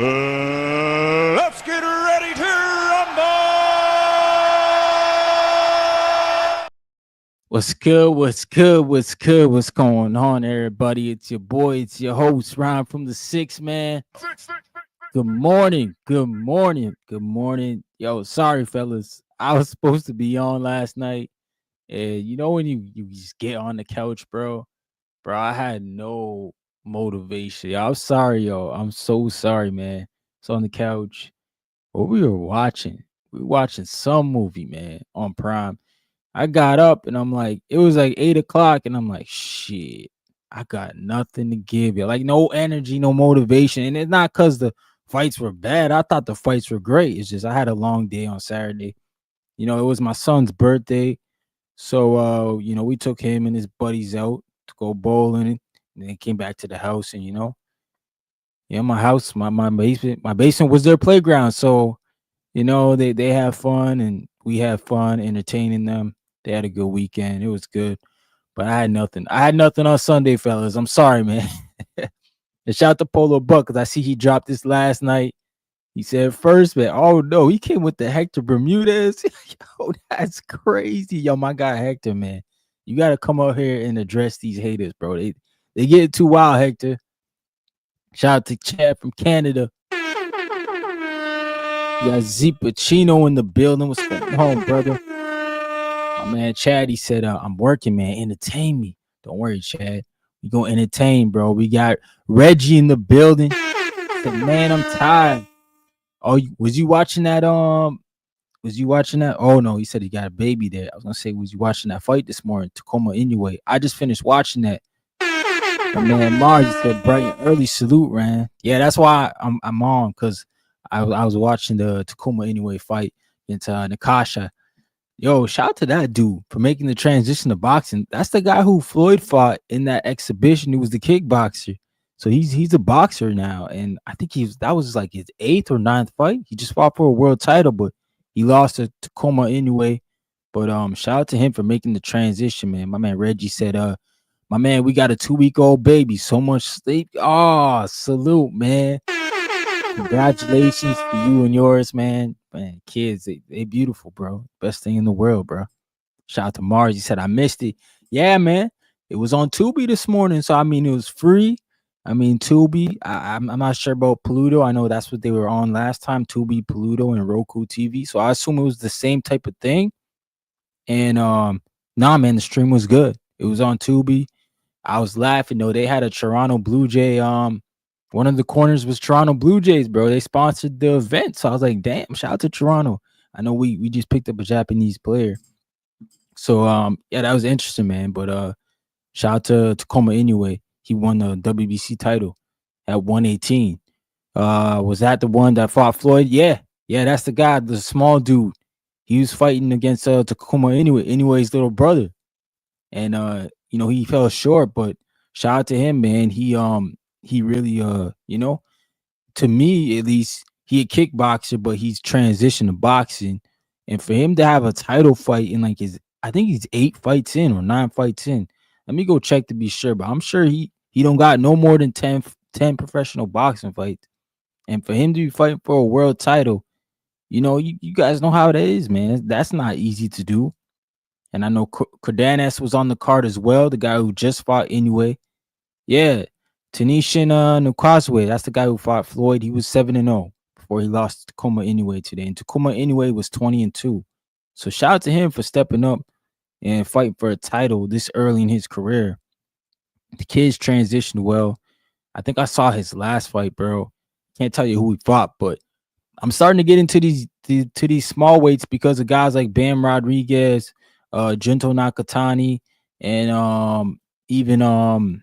Let's get ready to rumble! What's good? What's good? What's good? What's going on, everybody? It's your boy, it's your host, Ryan from the Six, man. Good morning. Good morning. Good morning. Yo, sorry, fellas. I was supposed to be on last night. And you know when you just get on the couch, bro? Bro, I had no motivation. Yo, I'm sorry, yo. I'm so sorry, man. It's on the couch. What we were watching? We were watching some movie, man, on Prime. I got up and I'm like, it was like 8 o'clock, and I'm like, shit, I got nothing to give you. Like, no energy, no motivation. And it's not because the fights were bad. I thought the fights were great. It's just I had a long day on Saturday. You know, it was my son's birthday. So we took him and his buddies out to go bowling, and then came back to the house. And my house, my basement was their playground. So they have fun and we have fun entertaining them. They had a good weekend. It was good. But I had nothing. I had nothing on Sunday, fellas. I'm sorry, man. And shout out to Polo Buck, because I see he dropped this last night. He said first, man. Oh no, he came with the Hector Bermudez. Yo, that's crazy. Yo, my guy Hector, man. You gotta come out here and address these haters, bro. They get too wild, Hector. Shout out to Chad from Canada. You got Z Pacino in the building. What's going on, brother? My man Chad, he said, I'm working, man. Entertain me. Don't worry, Chad. We gonna entertain, bro. We got Reggie in the building. Said, man, I'm tired. Oh, was you watching that? Was you watching that? Oh no, he said he got a baby there. I was gonna say, was you watching that fight this morning, Tacoma? Anyway, I just finished watching that. My man Mars said, bright and early salute, man. Yeah, that's why I'm on, because I was watching the Tacoma Anyway fight into Nakasha. Yo, shout out to that dude for making the transition to boxing. That's the guy who Floyd fought in that exhibition. He was the kickboxer. So he's a boxer now. And I think that was like his 8th or 9th fight. He just fought for a world title, but he lost to Tacoma Anyway. But shout out to him for making the transition, man. My man Reggie said, my man, we got a 2-week-old baby. So much sleep. Oh, salute, man. Congratulations to you and yours, man. Man, kids, they beautiful, bro. Best thing in the world, bro. Shout out to Mars. He said, I missed it. Yeah, man. It was on Tubi this morning. So, I mean, it was free. I mean, Tubi. I'm not sure about Pluto. I know that's what they were on last time. Tubi, Pluto, and Roku TV. So, I assume it was the same type of thing. And, nah, man, the stream was good. It was on Tubi. I was laughing, though. They had a Toronto Blue Jay, one of the corners was Toronto Blue Jays, bro. They sponsored the event. So I was like, damn, shout out to Toronto. I know we just picked up a Japanese player. So yeah, that was interesting, man. But shout out to Tacoma Anyway. He won the WBC title at 118. Was that the one that fought Floyd? Yeah, that's the guy, the small dude. He was fighting against Tacoma Anyway's little brother. And he fell short, but shout out to him, man. He really to me at least, he a kickboxer, but he's transitioned to boxing. And for him to have a title fight in like I think he's 8 fights in or 9 fights in. Let me go check to be sure, but I'm sure he don't got no more than 10 professional boxing fights. And for him to be fighting for a world title, you guys know how it is, man. That's not easy to do. And I know Cardenas was on the card as well, the guy who just fought Anyway. Yeah, Tanishan Nukaswe, that's the guy who fought Floyd. He was 7-0 before he lost to Tacoma Anyway today. And Tacoma Anyway was 20-2. So shout out to him for stepping up and fighting for a title this early in his career. The kid's transitioned well. I think I saw his last fight, bro. Can't tell you who he fought, but I'm starting to get into these small weights because of guys like Bam Rodriguez, Junto Nakatani, and even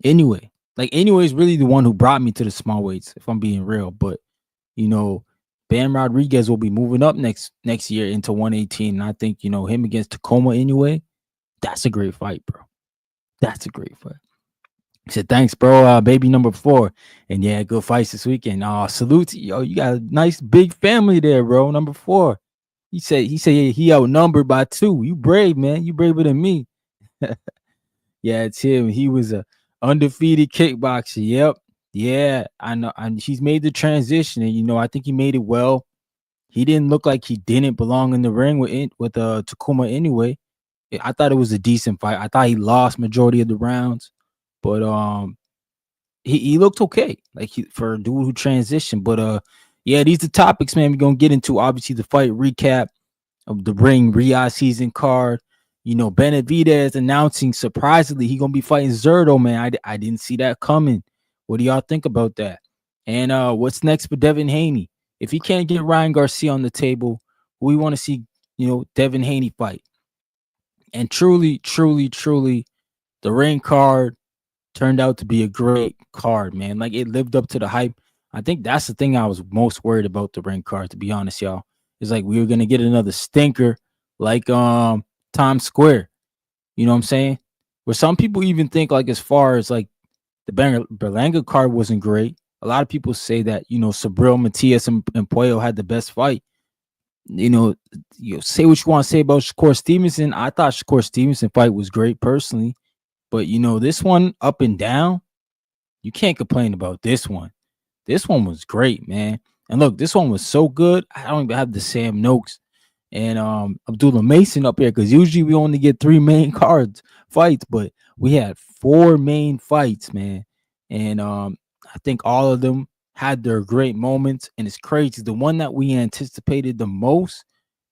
anyway. Like anyway is really the one who brought me to the small weights, if I'm being real. But you know, Bam Rodriguez will be moving up next year into 118. And I think, him against Tacoma anyway, that's a great fight, bro. That's a great fight. He said, thanks, bro. Baby number 4. And yeah, good fights this weekend. Salute to you. Yo, you got a nice big family there, bro. Number 4. He said he outnumbered by 2. You brave, man. You braver than me. Yeah, it's him. He was a undefeated kickboxer. Yep. Yeah, I know. And he's made the transition, and I think he made it well. He didn't look like he didn't belong in the ring with Takuma anyway. I thought it was a decent fight. I thought he lost majority of the rounds, but he looked okay, like for a dude who transitioned. But yeah, these are topics, man. We're gonna get into obviously the fight recap of the Ring Riyadh season card. Benavidez announcing surprisingly he gonna be fighting Zerto, man. I didn't see that coming. What do y'all think about that? And what's next for Devin Haney? If he can't get Ryan Garcia on the table, we want to see, Devin Haney fight. And truly, truly, truly, the Ring card turned out to be a great card, man. Like it lived up to the hype. I think that's the thing I was most worried about the Ring card, to be honest, y'all. Is like we were gonna get another stinker like Times Square. You know what I'm saying? Where some people even think like as far as like the Berlanga card wasn't great. A lot of people say that, Sabril, Matias, and Puello had the best fight. You say what you want to say about Shakur Stevenson. I thought Shakur Stevenson fight was great personally. But, this one up and down, you can't complain about this one. This one was great, man. And look, this one was so good. I don't even have the Sam Noakes and Abdullah Mason up here because usually we only get 3 main cards fights, but we had 4 main fights, man. And I think all of them had their great moments. And it's crazy. The one that we anticipated the most,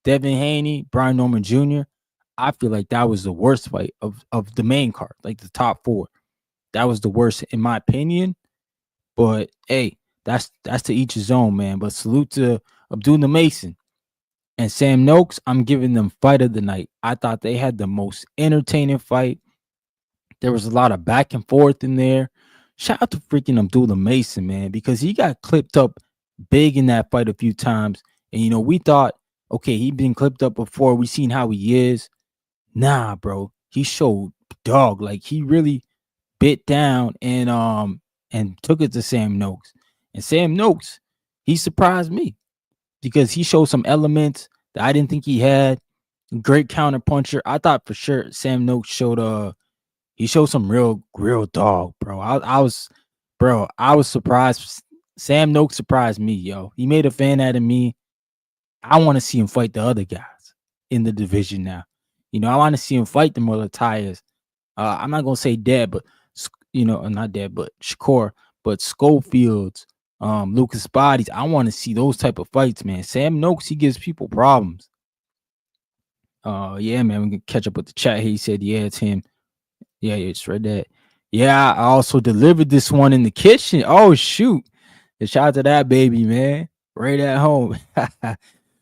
Devin Haney, Brian Norman Jr., I feel like that was the worst fight of the main card, like the top 4. That was the worst in my opinion. But hey, that's to each his own, man. But salute to Abdullah Mason and Sam Noakes. I'm giving them fight of the night. I thought they had the most entertaining fight. There was a lot of back and forth in there. Shout out to freaking Abdullah Mason, man, because he got clipped up big in that fight a few times. And we thought, okay, he'd been clipped up before. We seen how he is. Nah, bro. He showed dog. Like he really bit down and took it to Sam Noakes. And Sam Noakes, he surprised me because he showed some elements that I didn't think he had. Great counter puncher. I thought for sure Sam Noakes showed he showed some real dog, bro. I was surprised. Sam Noakes surprised me, yo. He made a fan out of me. I want to see him fight the other guys in the division now. I want to see him fight the Mulatayas. I'm not gonna say dead, but not dead, but Shakur, but Schofields, Lucas Bodies. I want to see those type of fights, man. Sam Noakes, he gives people problems. Yeah, man, we can catch up with the chat here. He said, yeah, it's him. Yeah, it's read that. Yeah, I also delivered this one in the kitchen. Oh, shoot. Shout out to that baby, man. Right at home.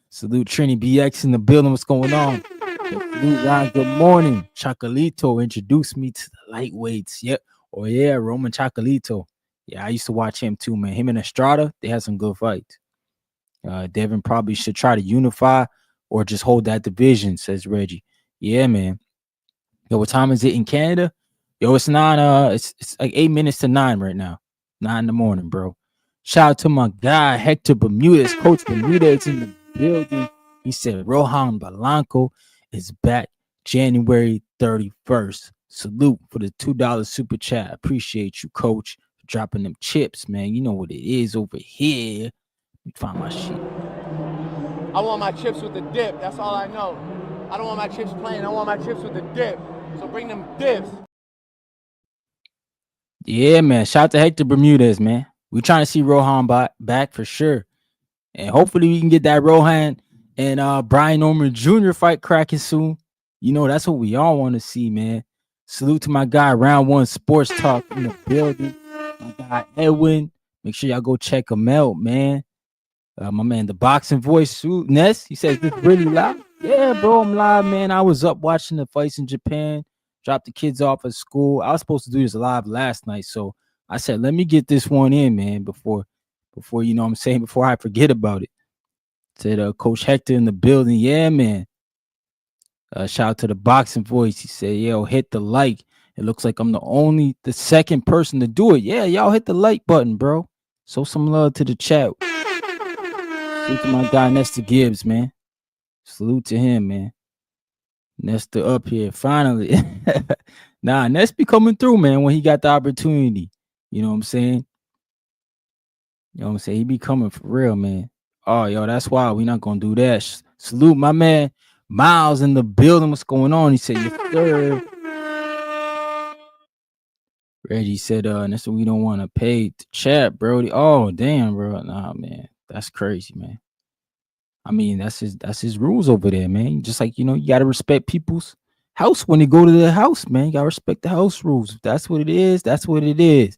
Salute Trini BX in the building. What's going on? Salute Ron, good morning. Chocolito introduced me to the lightweights. Yep. Oh, yeah, Roman Chocolito. Yeah, I used to watch him too, man. Him and Estrada, they had some good fights. Devin probably should try to unify or just hold that division, says Reggie. Yeah, man. Yo, what time is it in Canada? Yo, it's 9. It's like 8 minutes to 9 right now. 9 in the morning, bro. Shout out to my guy Hector Bermudez, Coach Bermudez in the building. He said Rohan Balanco is back January 31st. Salute for the $2 super chat. Appreciate you, Coach, for dropping them chips, man. You know what it is over here. Let me find my shit. I want my chips with the dip. That's all I know. I don't want my chips plain. I want my chips with the dip. So bring them dips. Yeah, man. Shout out to Hector Bermudez, man. We trying to see Rohan back for sure. And hopefully we can get that Rohan and Brian Norman Jr. fight cracking soon. That's what we all want to see, man. Salute to my guy, Round One Sports Talk in the building. My guy, Edwin. Make sure y'all go check him out, man. My man, the boxing voice, Ness. He says, this really loud. Yeah, bro, I'm live, man. I was up watching the fights in Japan. Dropped the kids off at school. I was supposed to do this live last night, so I said, let me get this one in, man, before you know what I'm saying, before I forget about it. Said Coach Hector in the building. Yeah, man. Shout out to the boxing voice. He said, yo, hit the like. It looks like I'm the second person to do it. Yeah, y'all hit the like button, bro. Show some love to the chat. Salute to my guy Nestor Gibbs, man. Salute to him, man. Nestor up here, finally. Nah, Nest be coming through, man, when he got the opportunity. You know what I'm saying? You know what I'm saying? He be coming for real, man. Oh, yo, that's why we not gonna do that. Salute my man Miles in the building. What's going on? He said, yes, sir. Reggie said, that's what we don't want to pay to chat, Brody. Oh, damn, bro. Nah, man. That's crazy, man. I mean, that's his rules over there, man. Just like, you know, you gotta respect people's house when they go to their house, man. You gotta respect the house rules. If that's what it is, that's what it is.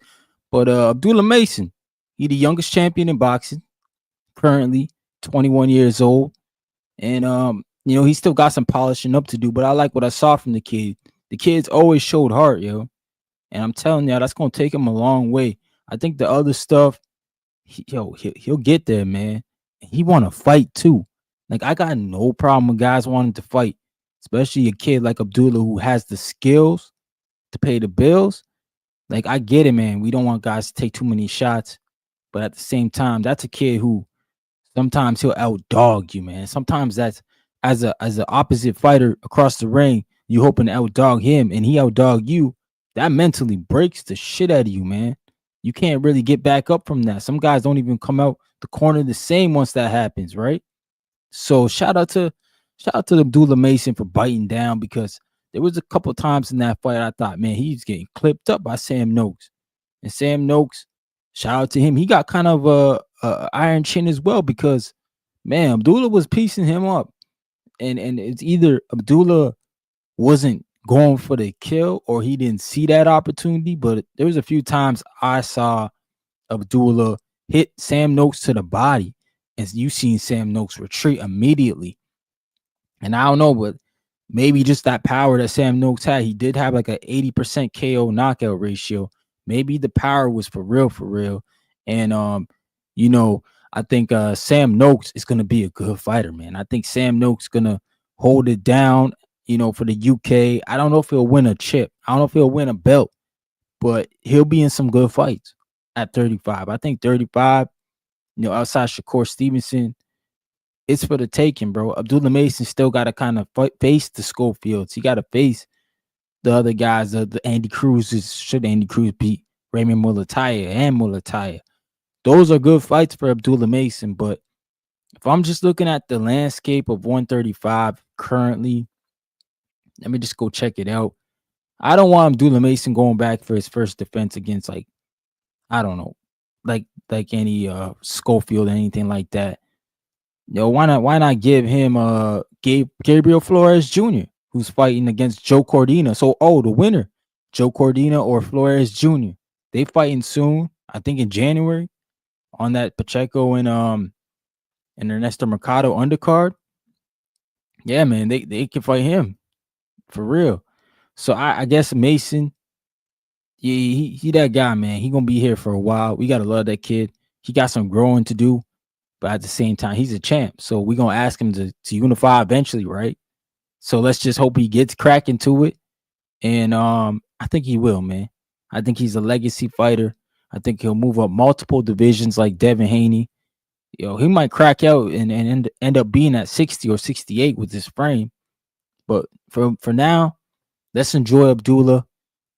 But Abdullah Mason, he the youngest champion in boxing, currently 21 years old. And you know, he still got some polishing up to do, but I like what I saw from the kid. The kid's always showed heart, yo. And I'm telling y'all, that's gonna take him a long way. I think the other stuff, he'll get there, man. He want to fight too. Like, I got no problem with guys wanting to fight, especially a kid like Abdullah who has the skills to pay the bills. Like, I get it, man. We don't want guys to take too many shots, but at the same time, that's a kid who sometimes he'll outdog you, man. Sometimes that's as an opposite fighter across the ring, you hoping to outdog him, and he outdog you. That mentally breaks the shit out of you, man. You can't really get back up from that. Some guys don't even come out the corner the same once that happens, right? So shout out to Abdullah Mason for biting down, because there was a couple times in that fight I thought, man, he's getting clipped up by Sam Noakes. And Sam Noakes, shout out to him. He got kind of a iron chin as well, because, man, Abdullah was piecing him up. And it's either Abdullah wasn't going for the kill or he didn't see that opportunity. But there was a few times I saw Abdullah hit Sam Noakes to the body, and you seen Sam Noakes retreat immediately. And I don't know, but maybe just that power that Sam Noakes had. He did have like an 80% KO knockout ratio. Maybe the power was for real. And you know, I think Sam Noakes is gonna be a good fighter, man. I think Sam Noakes gonna hold it down, you know, for the UK. I don't know if he'll win a chip. I don't know if he'll win a belt, but he'll be in some good fights at 35. I think 35, you know, outside Shakur Stevenson, it's for the taking, bro. Abdullah Mason still got to kind of face the Schofields. He got to face the other guys, the Andy Cruz's. Should Andy Cruz beat Raymond Mulataya and Mulataya? Those are good fights for Abdullah Mason. But if I'm just looking at the landscape of 135 currently, let me just go check it out. I don't want Abdullah Mason going back for his first defense against, like, I don't know, like any Schofield or anything like that. Yo, why not give him Gabriel Flores Jr., who's fighting against Joe Cordina? So, the winner, Joe Cordina or Flores Jr., they fighting soon, I think in January, on that Pacheco and Ernesto Mercado undercard. Yeah, man, they can fight him for real. So I guess Mason, yeah, he that guy, man. He gonna be here for a while. We gotta love that kid. He got some growing to do, but at the same time, he's a champ. So we're gonna ask him to unify eventually, right? So let's just hope he gets cracking to it. And I think he will, man. I think he's a legacy fighter. I think he'll move up multiple divisions like Devin Haney. Yo, he might crack out and end up being at 60 or 68 with this frame. But for now, let's enjoy Abdullah.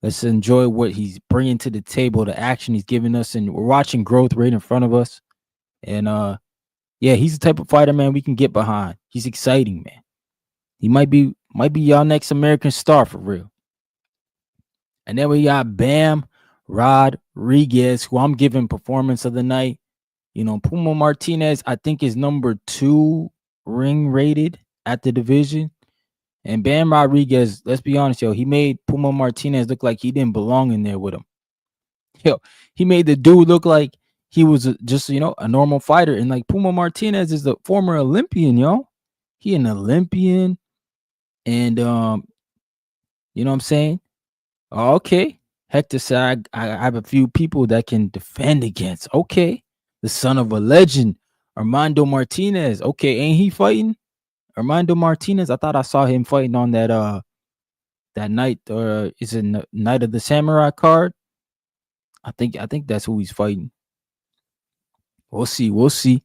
Let's enjoy what he's bringing to the table, the action he's giving us, and we're watching growth right in front of us. And yeah, he's the type of fighter, man, we can get behind. He's exciting, man. He might be y'all next American star for real. And then we got Bam Rodriguez, who I'm giving performance of the night. You know, Puma Martinez, I think, is number 2 ring rated at the division. And Bam Rodriguez, let's be honest, yo, he made Puma Martinez look like he didn't belong in there with him. Yo, he made the dude look like he was just, you know, a normal fighter. And like, Puma Martinez is a former Olympian, yo. He an Olympian. And You know what I'm saying? Oh, okay. Hector said I have a few people that can defend against. Okay. The son of a legend, Armando Martinez. Okay, ain't he fighting? Armando Martinez. I thought I saw him fighting on that night, or is it Night of the Samurai card? I think that's who he's fighting. We'll see. We'll see.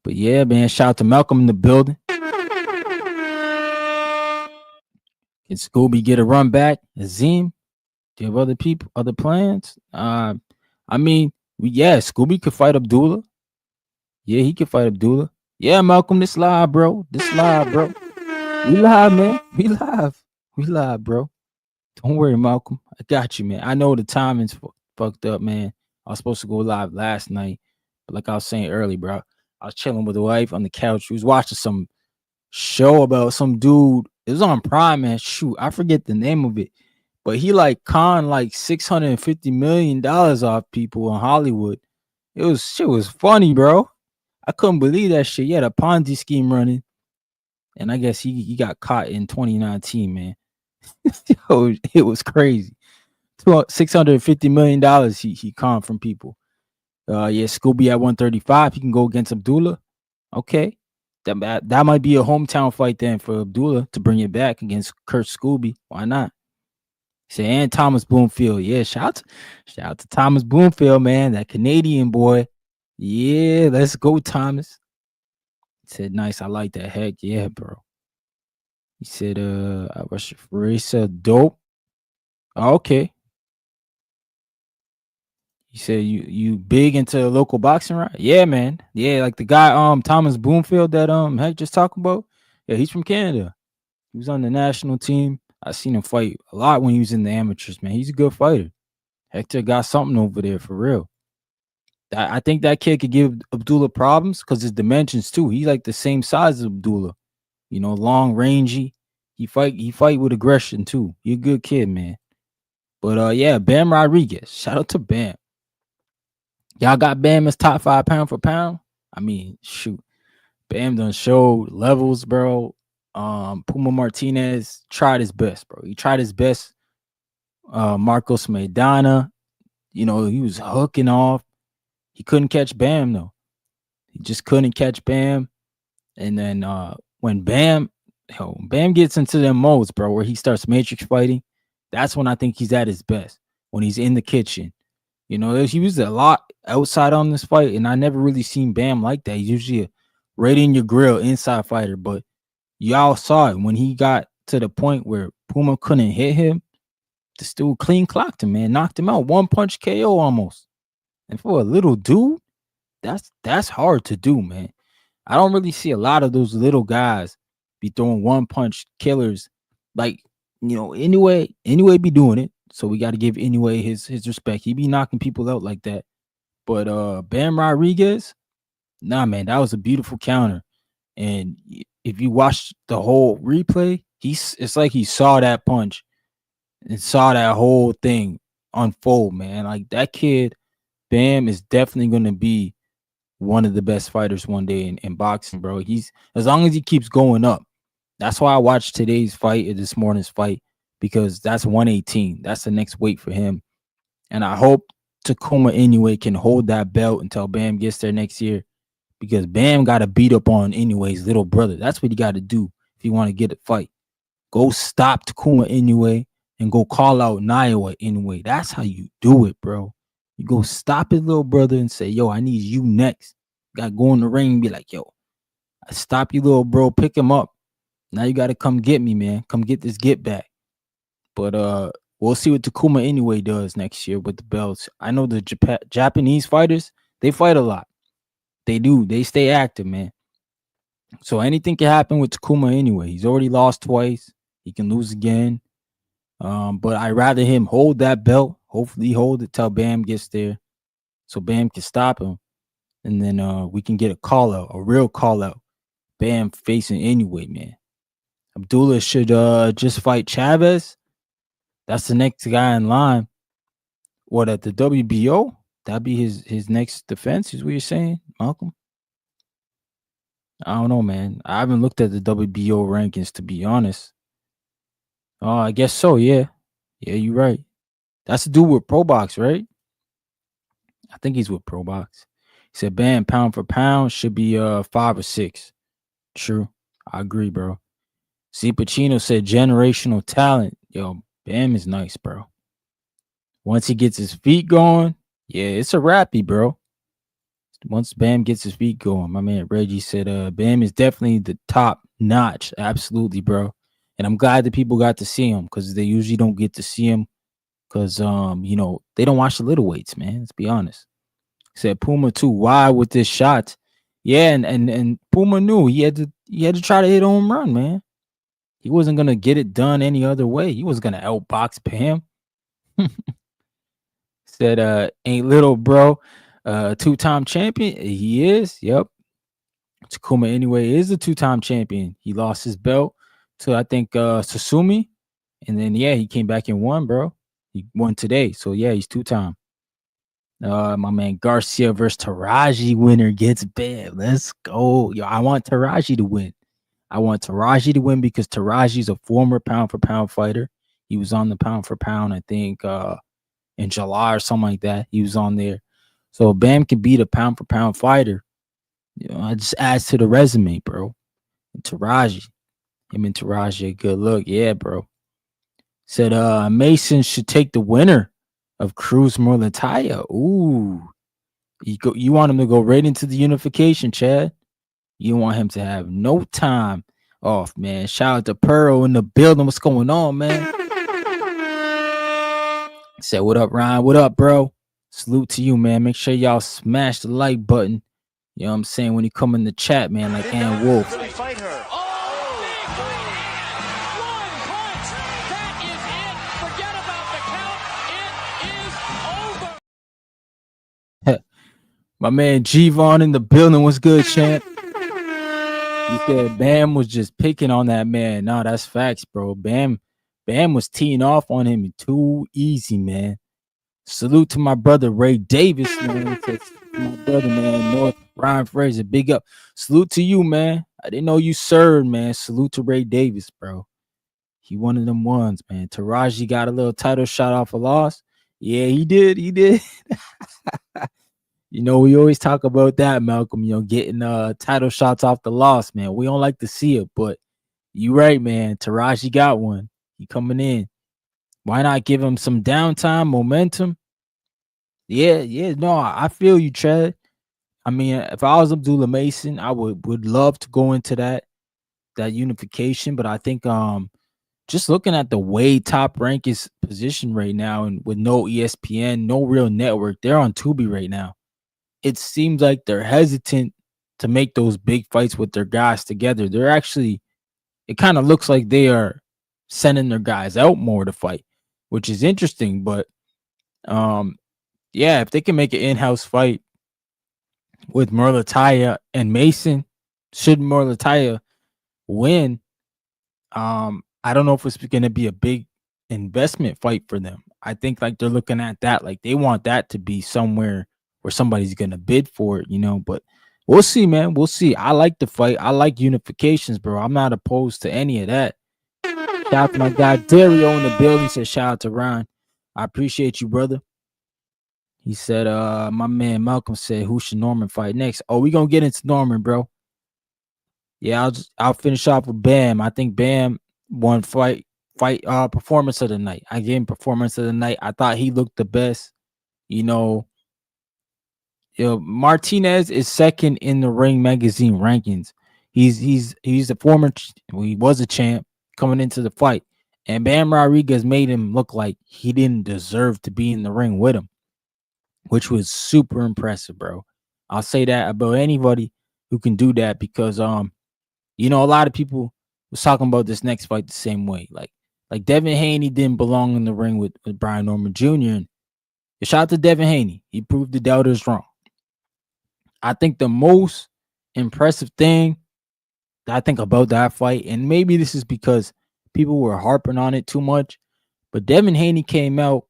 But yeah, man, shout out to Malcolm in the building. Can Scooby get a run back? Azim? Do you have other people, other plans? I mean, Scooby could fight Abdullah. Yeah, he could fight Abdullah. Yeah, Malcolm, this live, bro. This live, bro. We live, man. We live. We live, bro. Don't worry, Malcolm. I got you, man. I know the timing's fucked up, man. I was supposed to go live last night, but like I was saying earlier, bro, I was chilling with the wife on the couch. We was watching some show about some dude. It was on Prime, man. Shoot, I forget the name of it, but he like conned like $650 million off people in Hollywood. Shit was funny, bro. I couldn't believe that shit. He had a Ponzi scheme running, and I guess he got caught in 2019, man. Yo, it was crazy. $650 million he conned from people. Yeah, Scooby at 135. He can go against Abdullah. Okay. That might be a hometown fight then for Abdullah to bring it back against Kurt Scooby. Why not? Say, and Thomas Bloomfield. Yeah, shout out to Thomas Bloomfield, man. That Canadian boy. Yeah, let's go, Thomas. He said, nice. I like that. Heck yeah, bro. He said, I was said dope. Oh, okay. He said you big into local boxing, right? Yeah, man. Yeah, like the guy Thomas Bloomfield that Heck just talked about. Yeah, he's from Canada. He was on the national team. I seen him fight a lot when he was in the amateurs, man. He's a good fighter. Hector got something over there for real. I think that kid could give Abdullah problems because his dimensions too. He's like the same size as Abdullah. You know, long, rangy. He fight with aggression too. He a good kid, man. But yeah, Bam Rodriguez. Shout out to Bam. Y'all got Bam as top 5 pound for pound. I mean, shoot. Bam done showed levels, bro. Puma Martinez tried his best, bro. He tried his best. Marcos Maidana, you know, he was hooking off. He couldn't catch Bam though. He just couldn't catch Bam. And then when Bam gets into them modes, bro, where he starts matrix fighting, that's when I think he's at his best. When he's in the kitchen. You know, he was a lot outside on this fight, and I never really seen Bam like that. He's usually a right in your grill inside fighter, but y'all saw it when he got to the point where Puma couldn't hit him. This dude clean clocked him, man, knocked him out, 1 punch KO almost. And for a little dude, that's hard to do, man. I don't really see a lot of those little guys be throwing 1 punch killers. Like, you know, anyway be doing it. So we got to give anyway his respect. He be knocking people out like that. But Bam Rodriguez, nah, man, that was a beautiful counter. And if you watch the whole replay, it's like he saw that punch and saw that whole thing unfold, man. Like that kid, Bam, is definitely going to be one of the best fighters one day in boxing, bro. He's as long as he keeps going up. That's why I watched today's fight or this morning's fight, because that's 118. That's the next weight for him. And I hope Takuma Inoue can hold that belt until Bam gets there next year, because Bam got to beat up on Inoue's little brother. That's what he got to do if you want to get a fight. Go stop Takuma Inoue and go call out Naoya Inoue. That's how you do it, bro. You go stop his little brother and say, yo, I need you next. You got to go in the ring and be like, yo, I stop you, little bro. Pick him up. Now you got to come get me, man. Come get this get back. But we'll see what Takuma Inoue does next year with the belts. I know the Japanese fighters, they fight a lot. They do. They stay active, man. So anything can happen with Takuma Inoue. He's already lost twice. He can lose again. But I'd rather him hold that belt. Hopefully hold it till Bam gets there, so Bam can stop him. And then we can get a call out, a real call out. Bam facing Inoue, man. Abdullah should just fight Chavez. That's the next guy in line. What, at the WBO? That'd be his next defense, is what you're saying, Malcolm? I don't know, man. I haven't looked at the WBO rankings, to be honest. I guess so. Yeah, yeah, you're right. That's the dude with Pro Box, right? I think he's with Pro Box. He said, "Bam, pound for pound should be 5 or 6." True, I agree, bro. See, Pacino said generational talent. Yo, Bam is nice, bro. Once he gets his feet going, yeah, it's a rappy, bro. Once Bam gets his feet going, my man Reggie said, Bam is definitely the top notch. Absolutely, bro. And I'm glad that people got to see him because they usually don't get to see him because they don't watch the little weights, man. Let's be honest. Said Puma too. Why with this shot? Yeah, and Puma knew he had to try to hit a home run, man. He wasn't gonna get it done any other way. He was gonna outbox Bam. Said ain't little bro. Two-time champion. He is. Yep. Takuma anyway is a two-time champion. He lost his belt to I think Susumi. And then yeah, he came back and won, bro. He won today. So yeah, he's two-time. My man Garcia versus Taraji winner gets bad. Let's go. Yo, I want Taraji to win. I want Taraji to win because Taraji's a former pound for pound fighter. He was on the pound for pound, I think, in July or something like that. He was on there. So Bam can beat a pound for pound fighter. I just adds to the resume, bro. And Taraji. Him and Taraji, good look. Yeah, bro. Said Mason should take the winner of Cruz Morlataya. Ooh. You want him to go right into the unification, Chad. You want him to have no time off, man. Shout out to Pearl in the building. What's going on, man? Said, what up, Ryan? What up, bro? Salute to you, man. Make sure y'all smash the like button. You know what I'm saying? When you come in the chat, man, like Ann Wolf. Really fight her. My man G-Von in the building. What's good, champ? He said Bam was just picking on that man. Nah, that's facts, bro. Bam was teeing off on him too easy, man. Salute to my brother Ray Davis, man. My brother, man, North Ryan Fraser. Big up. Salute to you, man. I didn't know you served, man. Salute to Ray Davis, bro. He one of them ones, man. Taraji got a little title shot off a loss. Yeah, he did. He did. We always talk about that, Malcolm. Getting title shots off the loss, man. We don't like to see it, but you right, man. Taraji got one. He coming in. Why not give him some downtime, momentum? Yeah. No, I feel you, Chad. I mean, if I was Abdullah Mason, I would love to go into that unification, but I think just looking at the way Top Rank is positioned right now, and with no ESPN, no real network, they're on Tubi right now. It seems like they're hesitant to make those big fights with their guys together. They're actually, it kind of looks like they are sending their guys out more to fight, which is interesting. But yeah, if they can make an in-house fight with Morlataya and Mason, should Morlataya win, I don't know if it's going to be a big investment fight for them. I think like they're looking at that, like they want that to be somewhere where somebody's going to bid for it, but we'll see, man. We'll see. I like the fight. I like unifications, bro. I'm not opposed to any of that. Shout out to my guy Dario in the building. Said shout out to Ryan. I appreciate you, brother. He said, my man Malcolm said, who should Norman fight next? Oh, we gonna get into Norman, bro. Yeah, I'll finish off with Bam. I think Bam won fight performance of the night. I gave him performance of the night. I thought he looked the best. Martinez is second in the Ring Magazine rankings. He's a former, he was a champ coming into the fight, and Bam Rodriguez made him look like he didn't deserve to be in the ring with him, which was super impressive, bro. I'll say that about anybody who can do that because a lot of people was talking about this next fight the same way. Like Devin Haney didn't belong in the ring with Brian Norman Jr. And shout out to Devin Haney. He proved the doubters wrong. I think the most impressive thing that I think about that fight, and maybe this is because people were harping on it too much, but Devin Haney came out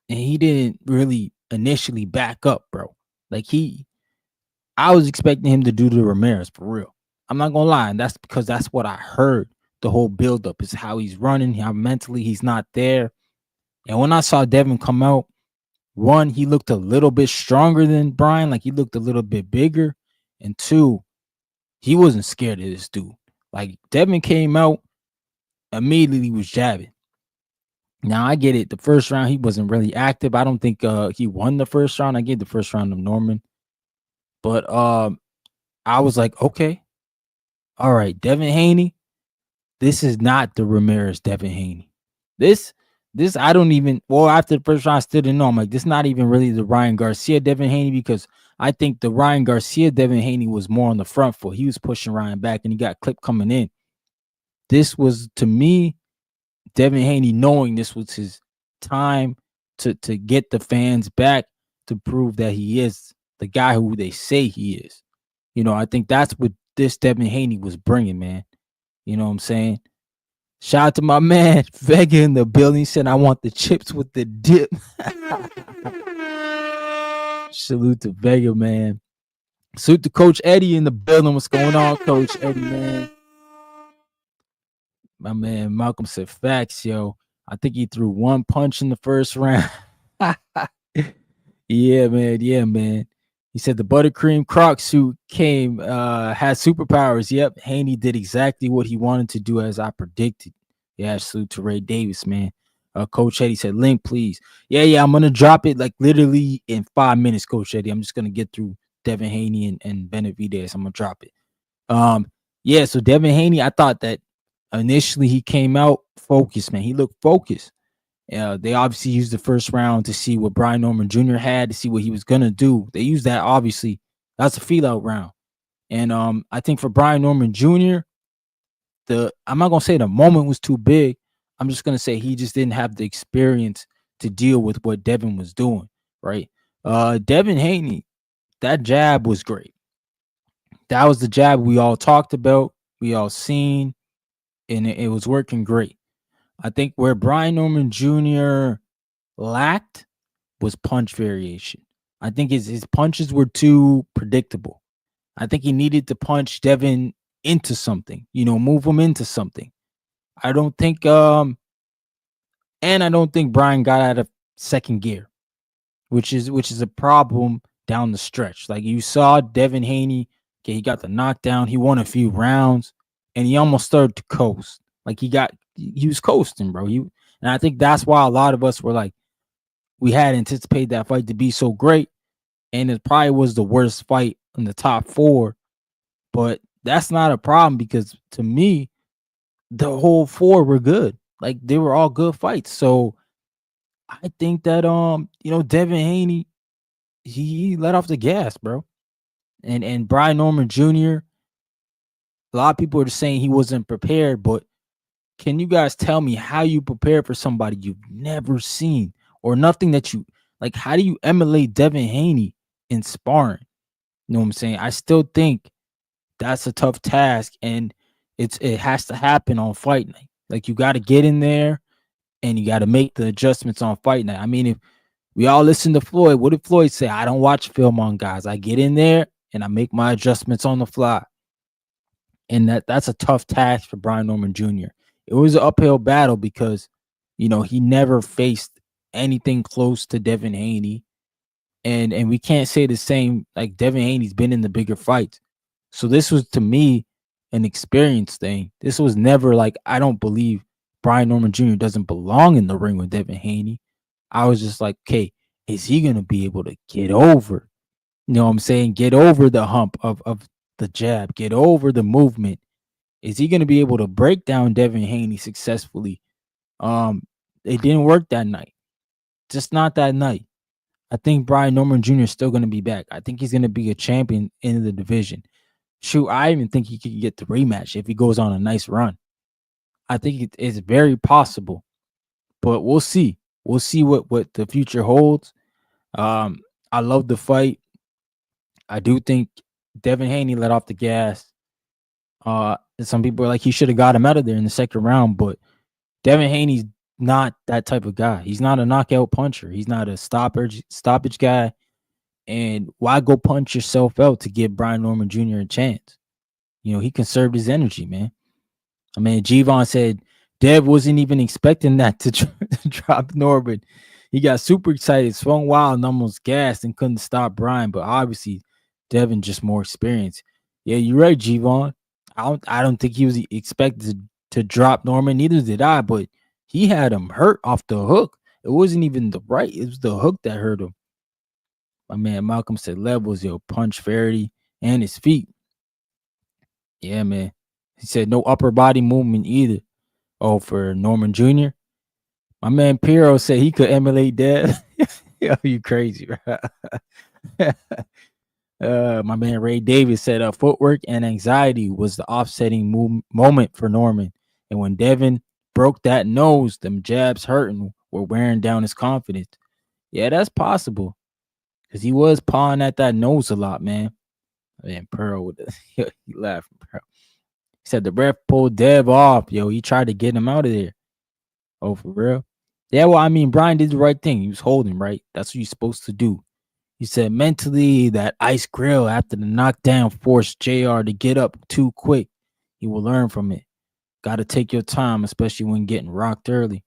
and he didn't really initially back up, bro. I was expecting him to do the Ramirez for real. I'm not gonna lie, and that's because that's what I heard the whole buildup. It's how he's running, how mentally he's not there. And when I saw Devin come out, one, he looked a little bit stronger than Brian, like he looked a little bit bigger. And two, he wasn't scared of this dude. Like Devin came out, immediately was jabbing. Now I get it. The first round he wasn't really active. I don't think he won the first round. I gave the first round to Norman, but I was like, okay, all right, Devin Haney. This is not the Ramirez Devin Haney. This I don't even. Well, after the first round, I still didn't know. I'm like, this not even really the Ryan Garcia Devin Haney, because I think the Ryan Garcia Devin Haney was more on the front foot. He was pushing Ryan back, and he got clipped coming in. This was, to me, Devin Haney knowing this was his time to get the fans back, to prove that he is the guy who they say he is. You know, I think that's what this Devin Haney was bringing, man. You know what I'm saying? Shout out to my man Vega in the building. He said, I want the chips with the dip. Salute to Vega, man. Salute to Coach Eddie in the building. What's going on, Coach Eddie, man? My man Malcolm said, facts, yo. I think he threw one punch in the first round. Yeah, man. Yeah, man. He said the buttercream croc suit came, had superpowers. Yep, Haney did exactly what he wanted to do, as I predicted. Yeah, salute to Ray Davis, man. Coach Eddie said, link, please. Yeah, I'm going to drop it like literally in 5 minutes, Coach Eddie. I'm just going to get through Devin Haney and Benavidez. I'm going to drop it. Yeah, so Devin Haney, I thought that initially he came out focused, man. He looked focused. They obviously used the first round to see what Brian Norman Jr. had, to see what he was going to do. They used that, obviously. That's a feel-out round. And I think for Brian Norman Jr., I'm not going to say the moment was too big. I'm just going to say he just didn't have the experience to deal with what Devin was doing, right? Devin Haney, that jab was great. That was the jab we all talked about, we all seen, and it was working great. I think where Brian Norman Jr. lacked was punch variation. I think his punches were too predictable. I think he needed to punch Devin into something, move him into something. I don't think and I don't think Brian got out of second gear, which is a problem down the stretch. Like you saw Devin Haney, okay, he got the knockdown, he won a few rounds, and he almost started to coast. Like he was coasting, bro. And I think that's why a lot of us were like, we had anticipated that fight to be so great, and it probably was the worst fight in the top 4. But that's not a problem, because to me, the whole 4 were good. Like they were all good fights. So I think that Devin Haney, he let off the gas, bro. And Brian Norman Jr., a lot of people are saying he wasn't prepared, but can you guys tell me how you prepare for somebody you've never seen, or nothing that you like? How do you emulate Devin Haney in sparring? You know what I'm saying? I still think that's a tough task, and it has to happen on fight night. Like you got to get in there, and you got to make the adjustments on fight night. I mean, if we all listen to Floyd, what did Floyd say? I don't watch film on guys. I get in there and I make my adjustments on the fly. And that's a tough task for Brian Norman Jr. It was an uphill battle because, he never faced anything close to Devin Haney. And we can't say the same, like Devin Haney's been in the bigger fights. So this was, to me, an experience thing. This was never like, I don't believe Brian Norman Jr. doesn't belong in the ring with Devin Haney. I was just like, okay, is he going to be able to get over? You know what I'm saying? Get over the hump of the jab, get over the movement. Is he going to be able to break down Devin Haney successfully? It didn't work that night. Just not that night. I think Brian Norman Jr. is still going to be back. I think he's going to be a champion in the division. Shoot, I even think he could get the rematch if he goes on a nice run. I think it's very possible, but we'll see. We'll see what the future holds. I love the fight. I do think Devin Haney let off the gas. Some people are like, he should have got him out of there in the second round, but Devin Haney's not that type of guy. He's not a knockout puncher. He's not a stoppage guy. And why go punch yourself out to give Brian Norman Jr. a chance? He conserved his energy, man. I mean, Javon said Dev wasn't even expecting that to, to drop Norman. He got super excited, swung wild, and almost gassed and couldn't stop Brian. But obviously, Devin just more experienced. Yeah, you're right, Javon. I don't think he was expected to drop Norman. Neither did I. But he had him hurt off the hook. It wasn't even the right. It was the hook that hurt him. My man Malcolm said levels, punch Faraday and his feet. Yeah, man. He said no upper body movement either. Oh, for Norman Jr. My man Piero said he could emulate Dev. Yo, you crazy, bro. My man Ray Davis said footwork and anxiety was the offsetting moment for Norman. And when Devin broke that nose, them jabs hurting were wearing down his confidence. Yeah, that's possible. Because he was pawing at that nose a lot, man. Man, Pearl with the he laughing, bro. He said the ref pulled Dev off. Yo, he tried to get him out of there. Oh, for real? Yeah, well, I mean, Brian did the right thing. He was holding, right? That's what you're supposed to do. He said mentally that ice grill after the knockdown forced JR to get up too quick. He will learn from it. Got to take your time, especially when getting rocked early.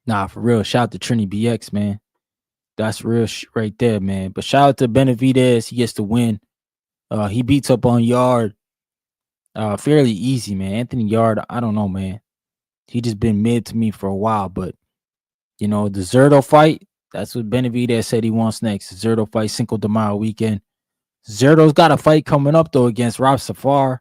Nah, for real. Shout out to Trini BX, man. That's real right there, man. But shout out to Benavidez. He gets the win. He beats up on Yarde. Fairly easy, man. Anthony Yarde, I don't know, man. He just been mid to me for a while, but the Zerto fight, that's what Benavidez said he wants next. Zerto fight Cinco de Mayo weekend. Zerto's got a fight coming up though against Rob Safar.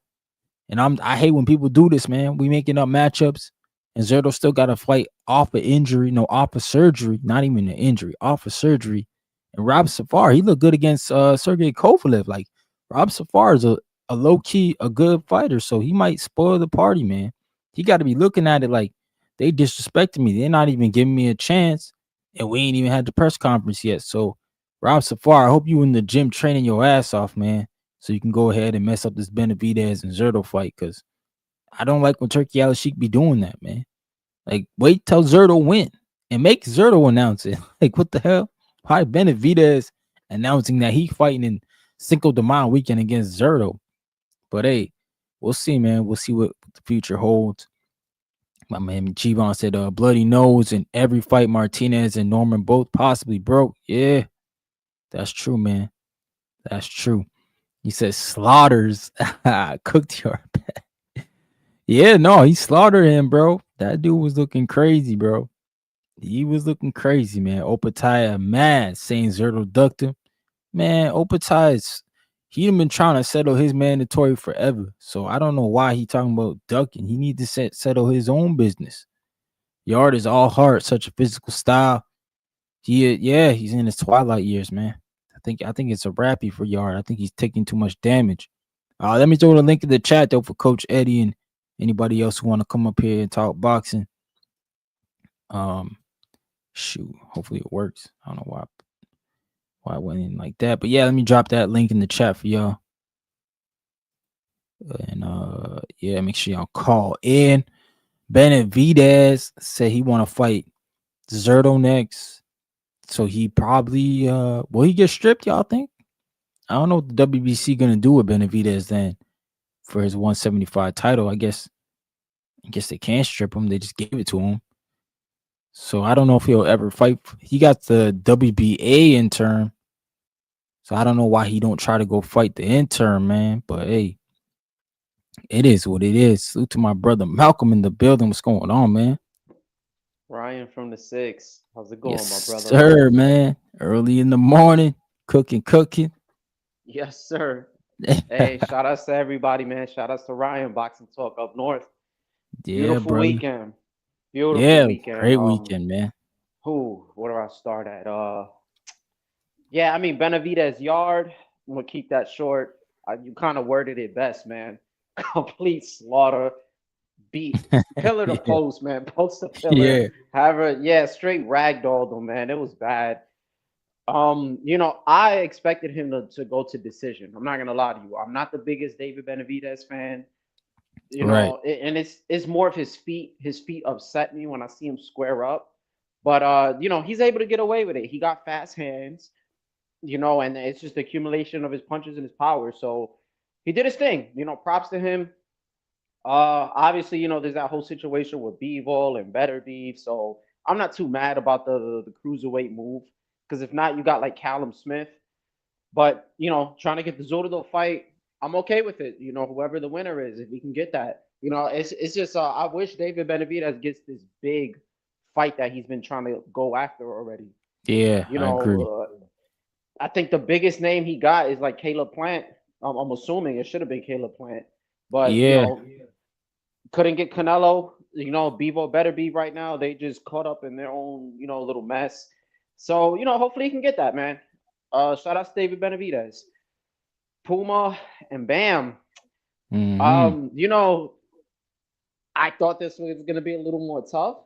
And I hate when people do this, man. We making up matchups, and Zerto still got to fight off of injury, no, off of surgery, not even an injury, off of surgery. And Rob Safar, he looked good against Sergey Kovalev. Like Rob Safar is a low key a good fighter, so he might spoil the party, man. He got to be looking at it like they disrespected me. They're not even giving me a chance, and we ain't even had the press conference yet. So Rob Safar, I hope you in the gym training your ass off, man, so you can go ahead and mess up this Benavidez and Zerto fight, because I don't like when Turkey Al-Sheikh be doing that, man. Like, wait till Zerto win and make Zerto announce it. Like, what the hell? Why Benavidez announcing that he fighting in Cinco de Mayo weekend against Zerto? But hey, we'll see, man. We'll see what the future holds. My man Chivon said bloody nose in every fight Martinez and Norman both possibly broke. Yeah, that's true, man. That's true. He says slaughters cooked your pet. Yeah, no, he slaughtered him, bro. That dude was looking crazy, bro. He was looking crazy, man. Opataya mad saying Zerto ducked him. Man, Opataya he been trying to settle his mandatory forever. So I don't know why he talking about ducking. He need to settle his own business. Yarde is all heart, such a physical style. He's in his twilight years, man. I think it's a wrappy for Yarde. I think he's taking too much damage. Let me throw the link in the chat though for Coach Eddie and anybody else who want to come up here and talk boxing. Shoot, hopefully it works. I don't know why I went in like that, but yeah, let me drop that link in the chat for y'all. And yeah, make sure y'all call in. Benavidez said he want to fight Zerto next, so he probably will he get stripped? Y'all think? I don't know what the WBC gonna do with Benavidez then for his 175 title. I guess they can't strip him. They just gave it to him. So I don't know if he'll ever fight. He got the WBA intern, so I don't know why he don't try to go fight the intern, man. But hey, it is what it is. Salute to my brother Malcolm in the building. What's going on, man? Ryan from the 6. How's it going, Yes, my brother? sir, man. Early in the morning, cooking. Yes, sir. Hey, shout outs to everybody, man. Shout outs to Ryan, Boxing Talk up north. Yeah, Beautiful brother. weekend. Beautiful Yeah, weekend. great weekend, man. Where do I start at? Yeah, I mean Benavidez Yarde. I'm gonna keep that short. You kind of worded it best, man. Complete slaughter. Beat pillar to post, man. Post to pillar. Yeah. However, straight ragdolled him, man. It was bad. I expected him to go to decision. I'm not gonna lie to you. I'm not the biggest David Benavidez fan. Right. And it's more of his feet. His feet upset me when I see him square up. But he's able to get away with it. He got fast hands, and it's just the accumulation of his punches and his power. So he did his thing. Props to him. Obviously, there's that whole situation with Bivol and Better Beef, so I'm not too mad about the cruiserweight move. Because if not, you got like Callum Smith. But trying to get the Zotto fight, I'm okay with it. Whoever the winner is, if we can get that, it's just I wish David Benavidez gets this big fight that he's been trying to go after already. Yeah, You I agree. know, I think the biggest name he got is like Caleb Plant. I'm assuming it should have been Caleb Plant, but Yeah, couldn't get Canelo. Bevo better be right now. They just caught up in their own little mess. So hopefully he can get that, man. Shout out to David Benavidez, Puma, and Bam. hmm Um, I thought this was gonna be a little more tough.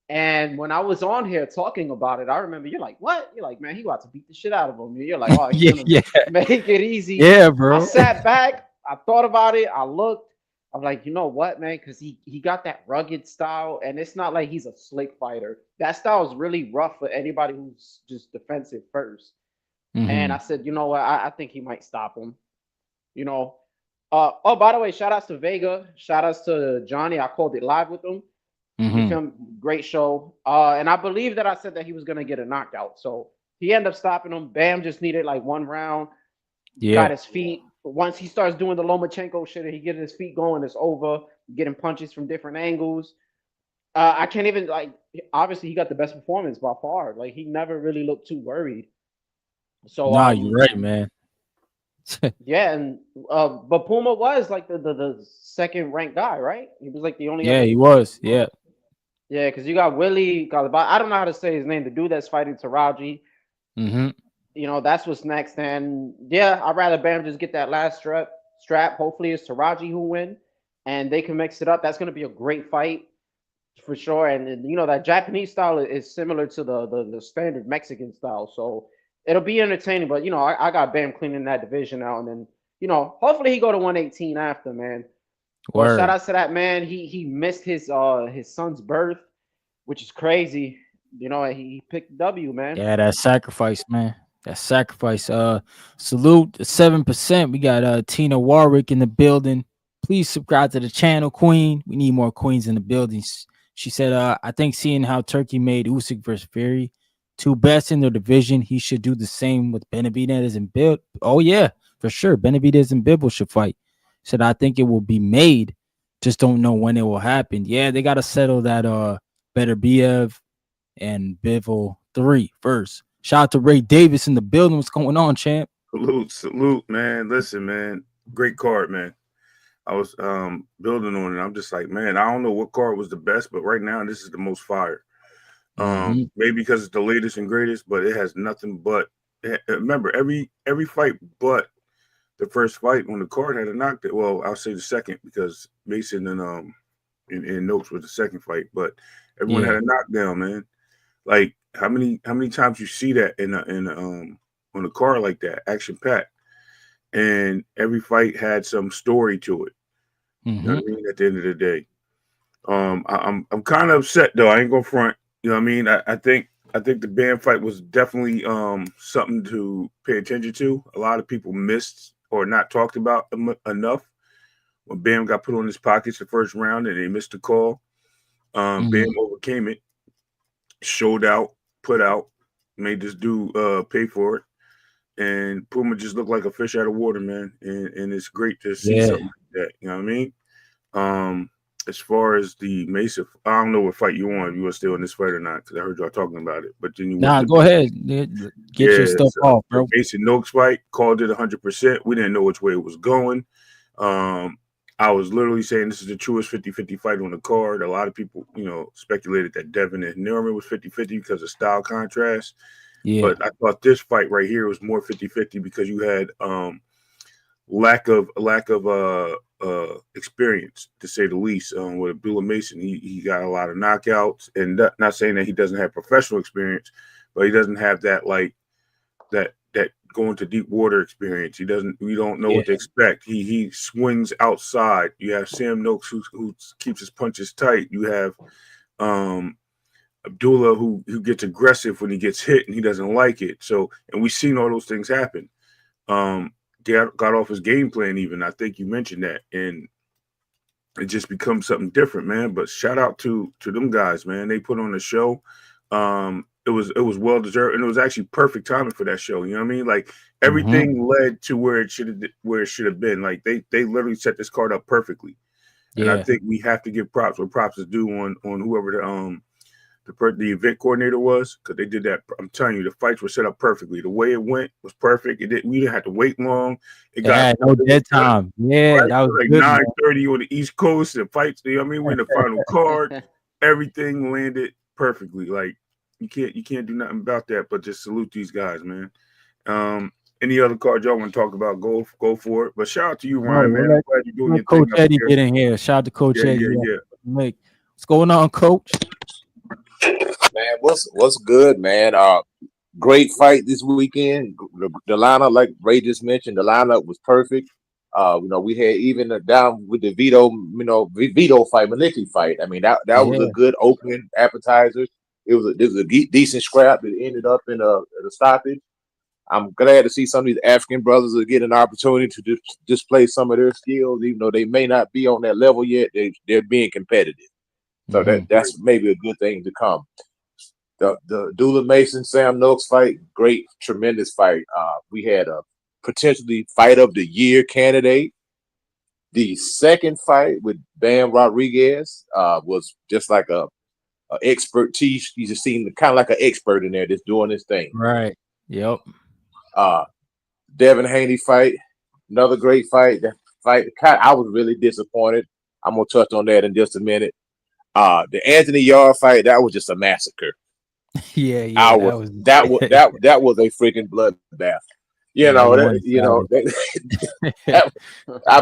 And when I was on here talking about it, I remember you're like, "What?" You're like, "Man, he about to beat the shit out of him." You're like, "Oh, he's yeah, gonna yeah, make it easy." yeah, I bro. sat back, I thought about it, I looked. I'm like, you know what, man? Because he got that rugged style, and it's not like he's a slick fighter. That style is really rough for anybody who's just defensive first. And I hmm said, you know what? I think he might stop him. You know. Oh, by the way, shout outs to Vega. Shout outs to Johnny. I called it live with him. You hmm feel me? Great show. And I believe that I said that he was gonna get a knockout. So he ended up stopping him. Bam just needed like one round. Yeah. Got his feet. Once he starts doing the Lomachenko shit, and he gets his feet going, it's over. Getting punches from different angles. I can't even like. Obviously, he got the best performance by far. Like he never really looked too worried. So Nah, you're right, man. yeah, and but Puma was like the second ranked guy, right? He was like the only Yeah, other. he was. Yeah. Yeah, because you got Willie Galabot. I don't know how to say his name. The dude that's fighting Taraji. hmm That's what's next. And yeah, I'd rather Bam just get that last strap. Hopefully it's Taraji who win, and they can mix it up. That's gonna be a great fight for sure. And that Japanese style is similar to the standard Mexican style, so it'll be entertaining. But I got Bam cleaning that division out, and then hopefully he go to 118 after, man. But shout Word. out to that man. He missed his son's birth, which is crazy. He picked W, man. Yeah, that sacrifice, man. That sacrifice. Salute the 7%. We got Tina Warwick in the building. Please subscribe to the channel, Queen. We need more queens in the buildings. She said, I think seeing how Turkey made Usyk versus Fury, two best in their division, he should do the same with Benavidez and Bill. Oh, yeah, for sure. Benavidez and Bivol should fight. Said, I think it will be made. Just don't know when it will happen. Yeah, they gotta settle that Better Biev and Bivol 3 first. Shout out to Ray Davis in the building. What's going on, champ? Salute, man. Listen, man. Great card, man. I was building on it. I'm just like, man, I don't know what card was the best, but right now this is the most fire. Maybe because it's the latest and greatest, but it has nothing but remember every fight but the first fight when the card had a knockdown. Well, I'll say the second because Mason and Noakes was the second fight, but everyone had a knockdown, man. Like how many times you see that in on a card like that, action packed, and every fight had some story to it. You know what I mean? At the end of the day, I'm kind of upset though. I ain't gonna front. You know what I mean? I think the Bam fight was definitely something to pay attention to. A lot of people missed or not talked about enough when Bam got put on his pockets the first round and they missed the call. Bam overcame it, showed out, put out, made this dude pay for it. And Puma just looked like a fish out of water, man. And it's great to see something like that. You know what I mean? As far as the Mesa, I don't know what fight you want. If you were still in this fight or not, because I heard y'all talking about it. But then you went to Go ahead. Get your stuff off, bro. The Mason Noakes fight, called it 100%. We didn't know which way it was going. I was literally saying this is the truest 50-50 fight on the card. A lot of people, speculated that Devin and Norman was 50-50 because of style contrast. Yeah. But I thought this fight right here was more 50-50 because you had lack of experience, to say the least. With Bill Mason, he got a lot of knockouts, and not saying that he doesn't have professional experience, but he doesn't have that that going to deep water experience. We don't know what to expect. He swings outside. You have Sam Noakes who keeps his punches tight. You have Abdullah who gets aggressive when he gets hit and he doesn't like it. So, and we've seen all those things happen. Got off his game plan even. I think you mentioned that. And it just becomes something different, man. But shout out to them guys, man. They put on the show. It was well deserved, and it was actually perfect timing for that show. You know what I mean? Like everything led to where it should have been. Like they literally set this card up perfectly. And I Yeah. think we have to give props where props is due on whoever the event coordinator was, because they did that. I'm telling you, the fights were set up perfectly. The way it went was perfect. We didn't have to wait long. It got No dead time. Yeah, right that was like good, man. 9:30 on the East Coast. The fights, you know what I mean? We're in the final card. Everything landed perfectly. Like you can't do nothing about that, but just salute these guys, man. Any other card y'all want to talk about? Go for it. But shout out to you, Ryan, man. I'm glad you're doing your Coach thing up Eddie here. get in here. Shout out to Coach Yeah, Eddie. yeah. Like, what's going on, Coach? Man, what's good, man? Great fight this weekend. The lineup, like Ray just mentioned, the lineup was perfect. We had even down with the Vito fight, Maliki fight. I mean, that was a good opening appetizer. It was a decent scrap that ended up in a stoppage. I'm glad to see some of these African brothers are getting an opportunity to display some of their skills, even though they may not be on that level yet. They're being competitive, so that's maybe a good thing to come. The Dula Mason Sam Noakes fight, great, tremendous fight. We had a potentially fight of the year candidate. The second fight with Bam Rodriguez was just like a expertise. You just seemed kind of like an expert in there, just doing his thing. Right. Yep. Devin Haney fight, another great fight. That fight, I was really disappointed. I'm gonna touch on that in just a minute. The Anthony Yarde fight, that was just a massacre. Yeah. That was a freaking bloodbath. I mean,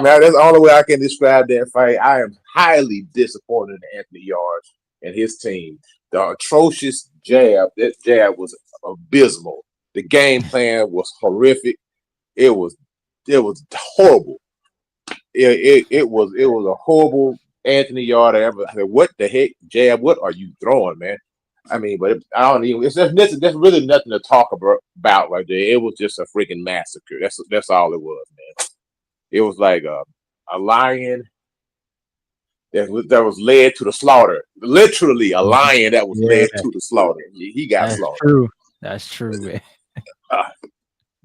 that's the only way I can describe that fight. I am highly disappointed in Anthony Yarde and his team. The atrocious jab, that jab was abysmal. The game plan was horrific. It was horrible. It was a horrible Anthony Yarde. What the heck jab? What are you throwing, man? I mean, but I don't even. There's really nothing to talk about right there. It was just a freaking massacre. That's all it was, man. It was like a lion that was led to the slaughter. Literally, a lion that was led to the slaughter. He got slaughtered. That's true, man.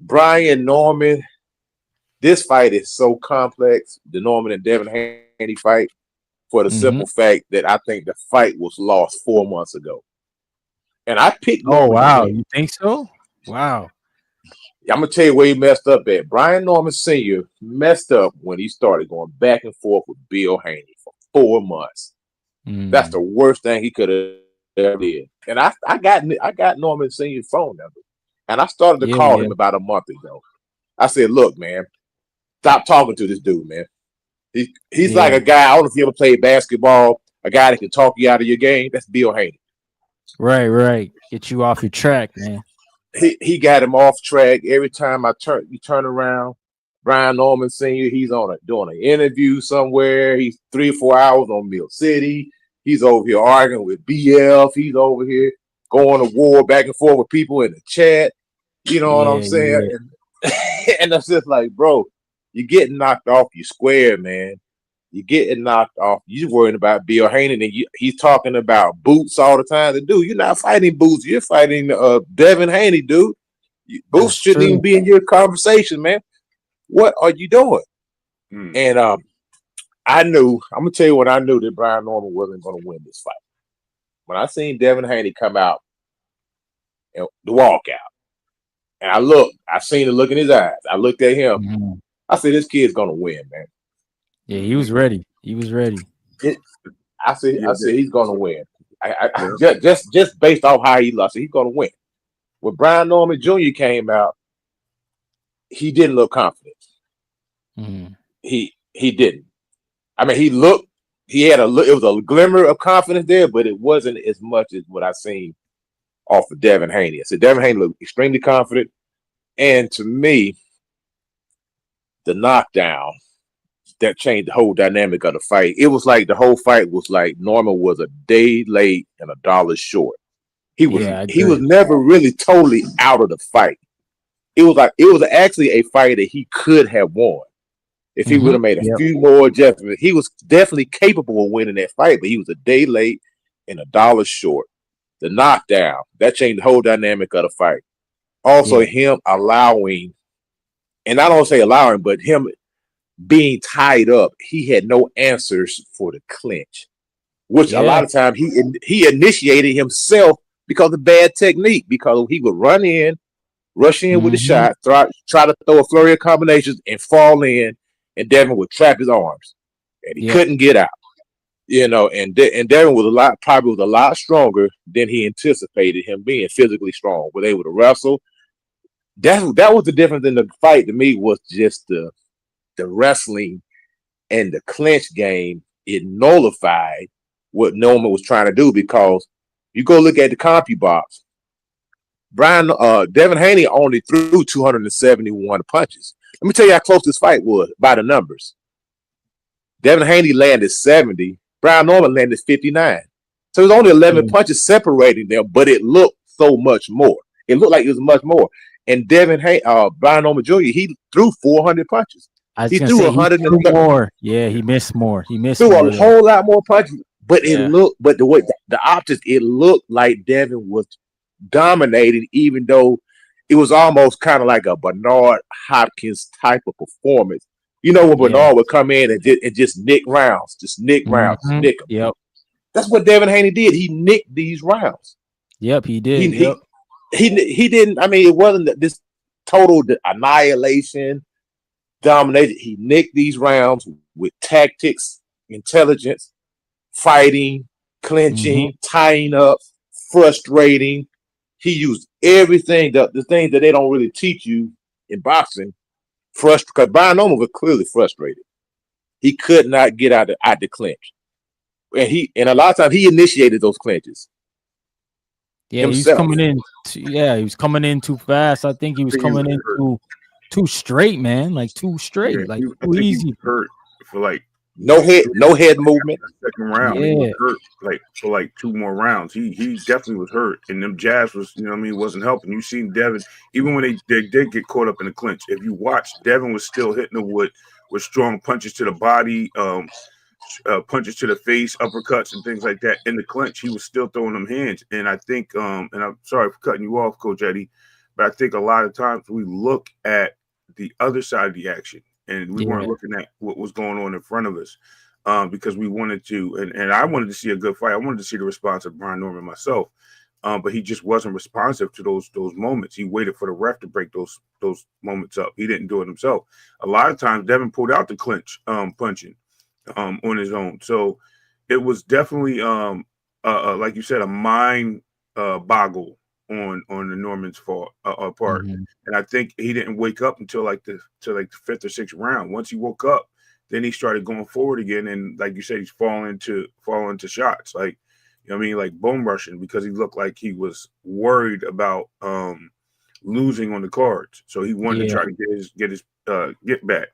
Brian Norman. This fight is so complex. The Norman and Devin Haney fight, for the simple fact that I think the fight was lost 4 months ago. And I picked Norman. Oh, wow. You think so? Wow. I'm going to tell you where he messed up at. Brian Norman Sr. messed up when he started going back and forth with Bill Haney for 4 months. That's the worst thing he could have ever did. And I got Norman Sr.'s phone number. And I started to call him about a month ago. I said, look, man, stop talking to this dude, man. He's like a guy, I don't know if you ever played basketball, a guy that can talk you out of your game. That's Bill Haney. Right. Get you off your track, man. He got him off track. Every time you turn around, Brian Norman Sr., he's doing an interview somewhere. He's 3 or 4 hours on Mill City. He's over here arguing with BF. He's over here going to war back and forth with people in the chat. You know what I'm saying? And that's just like, bro, you're getting knocked off your square, man. You're getting knocked off. You're worrying about Bill Haney, and he's talking about Boots all the time. Dude, you're not fighting Boots. You're fighting Devin Haney, dude. Boots shouldn't even be in your conversation, man. What are you doing? And I'm going to tell you what I knew, that Brian Norman wasn't going to win this fight. When I seen Devin Haney come out and the walkout, and I seen the look in his eyes. I looked at him. I said, this kid's going to win, man. Yeah, he was ready. I said he's going to win. Just based off how he lost, he's going to win. When Brian Norman Jr. came out, he didn't look confident. He didn't. I mean, it was a glimmer of confidence there, but it wasn't as much as what I seen off of Devin Haney. I said Devin Haney looked extremely confident. And to me, the knockdown that changed the whole dynamic of the fight. It was like the whole fight was like Norman was a day late and $1 short. He was never really totally out of the fight. It was actually a fight that he could have won. If he would have made a few more adjustments, he was definitely capable of winning that fight, but he was a day late and $1 short. The knockdown, that changed the whole dynamic of the fight. Also, him allowing, and I don't say allowing, but him being tied up, he had no answers for the clinch, which a lot of times he initiated himself because of bad technique, because he would rush in with the shot, try to throw a flurry of combinations and fall in, and Devin would trap his arms, and he couldn't get out. And Devin was probably a lot stronger than he anticipated him being physically strong, was able to wrestle. That was the difference in the fight to me, was just the wrestling and the clinch game. It nullified what Norman was trying to do, because you go look at the CompuBox, Devin Haney only threw 271 punches. Let me tell you how close this fight was by the numbers. Devin Haney landed 70. Brian Norman landed 59. So it was only 11 punches separating them, but it looked so much more. It looked like it was much more. And Brian Norman Jr., he threw 400 punches. He threw 130 more. Yeah, he missed more. He missed a whole lot more punches. But it looked, but the way the optics, it looked like Devin was dominating, even though it was almost kind of like a Bernard Hopkins type of performance. When Bernard would come in and just nick rounds, nick them. Yep. That's what Devin Haney did. He nicked these rounds. Yep, he did. He didn't. I mean, it wasn't this total annihilation, domination. He nicked these rounds with tactics, intelligence, fighting, clinching, tying up, frustrating. He used everything, the things that they don't really teach you in boxing. Because Brian Norman was clearly frustrated. He could not get out the clinch, and a lot of times he initiated those clinches. Yeah, himself. He was coming in too fast. I think he was coming in too straight, man. Like too straight, too easy. He was hurt for no head movement. Second round, he was hurt for 2 more rounds. He definitely was hurt, and them jabs was, wasn't helping. You seen Devin, even when they did get caught up in the clinch. If you watch, Devin was still hitting them with strong punches to the body, punches to the face, uppercuts, and things like that. In the clinch, he was still throwing them hands. And I think, and I'm sorry for cutting you off, Coach Eddie, but I think a lot of times we look at the other side of the action, and we weren't looking at what was going on in front of us, because we wanted to, and I wanted to see a good fight. I wanted to see the response of Brian Norman myself, but he just wasn't responsive to those moments. He waited for the ref to break those moments up. He didn't do it himself. A lot of times, Devin pulled out the clinch, punching on his own. So it was definitely, like you said, a mind boggle on the Norman's part. And I think he didn't wake up until the 5th or 6th round. Once he woke up, then he started going forward again, and like you said, he's falling into shots, like bone rushing, because he looked like he was worried about losing on the cards. So he wanted to try to get back.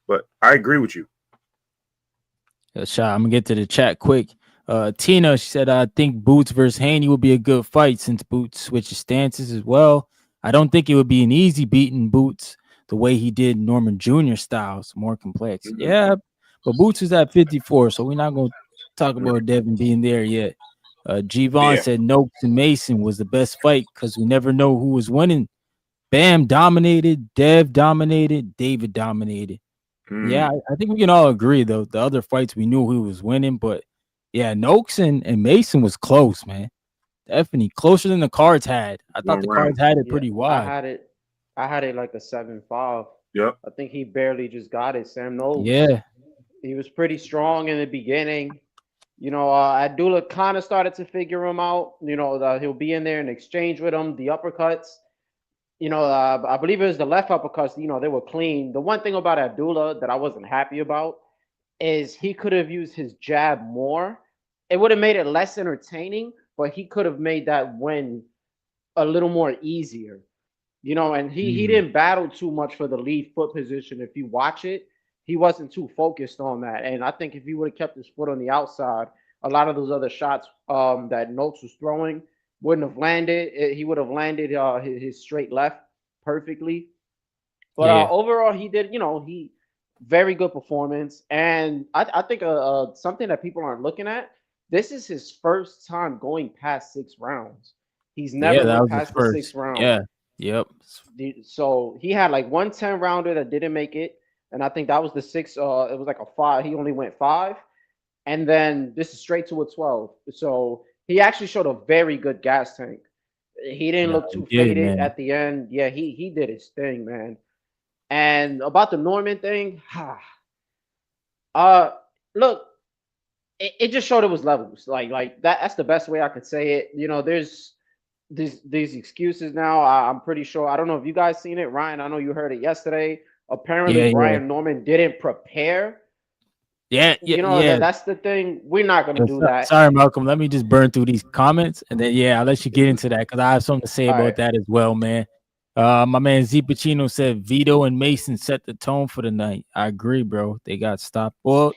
But I agree with you. I'm gonna get to the chat quick. Tina, she said, I think Boots versus Haney would be a good fight since Boots switches stances as well. I don't think it would be an easy beating Boots the way he did Norman Jr. styles, more complex. Yeah, but Boots is at 54, so we're not going to talk about Devin being there yet. G-Von said Noakes and Mason was the best fight because we never know who was winning. Bam dominated, Dev dominated, David dominated. Yeah, I think we can all agree, though. The other fights, we knew who was winning, but yeah, Noakes and Mason was close, man. Definitely closer than the cards had. I thought the cards had it pretty wide. I had it like a 7-5. Yep. I think he barely just got it. Sam Noakes. Yeah. He was pretty strong in the beginning. Abdullah kind of started to figure him out. He'll be in there and exchange with him. The uppercuts. I believe it was the left uppercuts. They were clean. The one thing about Abdullah that I wasn't happy about is he could have used his jab more. It would have made it less entertaining, but he could have made that win a little more easier. And he didn't battle too much for the lead foot position. If you watch it, he wasn't too focused on that. And I think if he would have kept his foot on the outside, a lot of those other shots that Noakes was throwing wouldn't have landed. He would have landed his straight left perfectly. But overall, he did, very good performance. And I think something that people aren't looking at, this is his first time going past 6 rounds. He's Yeah, never that went was the past the first. sixth round. Yeah. Yep. So he had like 110 rounder that didn't make it. And I think that was the six. It was like a five. He only went five. And then this is straight to a 12. So he actually showed a very good gas tank. He didn't No, look he too did, faded man. at the end. Yeah, he did his thing, man. And about the Norman thing, uh, look, it just showed it was levels. Like that's the best way I could say it. You know, there's these excuses now. I'm pretty sure. I don't know if you guys seen it, Ryan. I know you heard it yesterday. Apparently, Yeah, yeah. Brian Norman didn't prepare. Yeah, yeah, You know yeah. that's the thing. We're not gonna Yeah, do that. sorry, Malcolm. Let me just burn through these comments, and then I'll let you get into that because I have something to say All about right. that as well, man. My man Z Pacino said Vito and Mason set the tone for the night. I agree, bro. They got stopped. Well,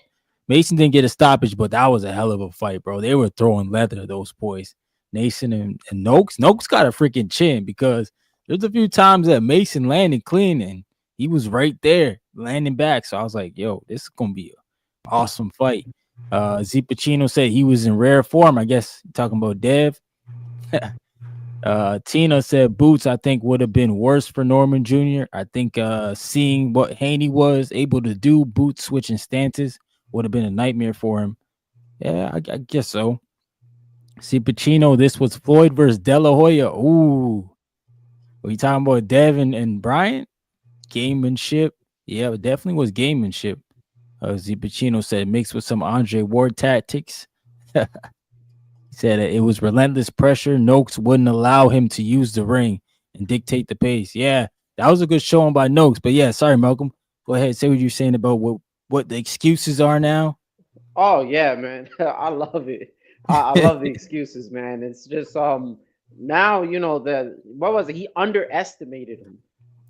Mason didn't get a stoppage, but that was a hell of a fight, bro. They were throwing leather, those boys. Nason and Noakes. Noakes got a freaking chin because there's a few times that Mason landed clean and he was right there landing back. So I was like, yo, this is gonna be an awesome fight. Z Pacino said he was in rare form. I guess talking about Dev. Tina said Boots, I think, would have been worse for Norman Jr. I think seeing what Haney was able to do, Boots switching stances, would have been a nightmare for him. Yeah, I guess so. See, Pacino, this was Floyd versus De La Hoya. Ooh. Are you talking about Devin and Bryant? Gamemanship. Yeah, it definitely was gamemanship. Z Pacino said mixed with some Andre Ward tactics. He said it was relentless pressure. Noakes wouldn't allow him to use the ring and dictate the pace. Yeah, that was a good showing by Noakes. But yeah, sorry, Malcolm. Go ahead. Say what you're saying about what the excuses are now. Oh yeah, man. I love it. I love the excuses, man. It's just now you know the what was it? He underestimated him.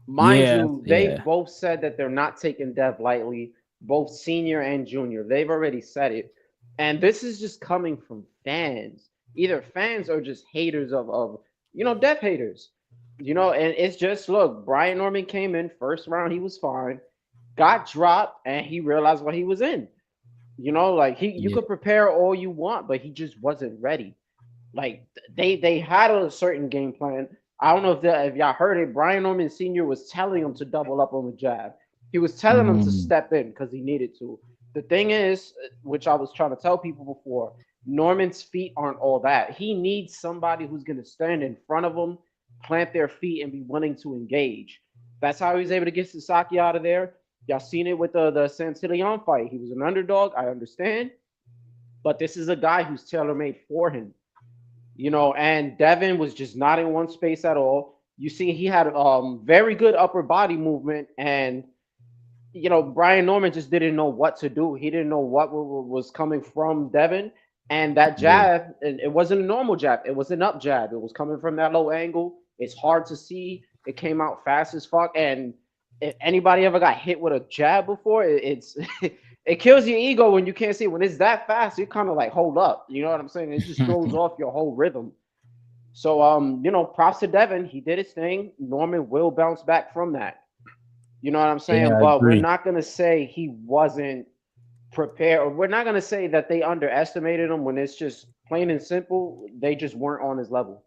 Mind Yeah, you, they yeah, both said that they're not taking Dev lightly, both senior and junior. They've already said it. And this is just coming from fans. Either fans or just haters of Dev haters. And it's just look, Brian Norman came in first round, he was fine, got dropped, and he realized what he was in. Like you yeah, could prepare all you want, but he just wasn't ready. Like they had a certain game plan. I don't know if y'all heard it. Brian Norman Sr. was telling him to double up on the jab. He was telling him to mm, step in because he needed to. The thing is, which I was trying to tell people before, Norman's feet aren't all that. He needs somebody who's going to stand in front of him, plant their feet, and be willing to engage. That's how he was able to get Sasaki out of there. Y'all seen it with the Santillan fight. He was an underdog. I understand, but this is a guy who's tailor made for him. And Devin was just not in one space at all. You see, he had very good upper body movement, and Brian Norman just didn't know what to do. He didn't know what was coming from Devin, and that yeah, jab, and it wasn't a normal jab. It was an up jab. It was coming from that low angle. It's hard to see. It came out fast as fuck, and if anybody ever got hit with a jab before, it's it kills your ego when you can't see. When it's that fast, you kind of like hold up. You know what I'm saying? It just throws off your whole rhythm. So props to Devin. He did his thing. Norman will bounce back from that. You know what I'm yeah. saying? I But we're agree. not gonna say he wasn't prepared, or we're not gonna say that they underestimated him when it's just plain and simple. They just weren't on his level.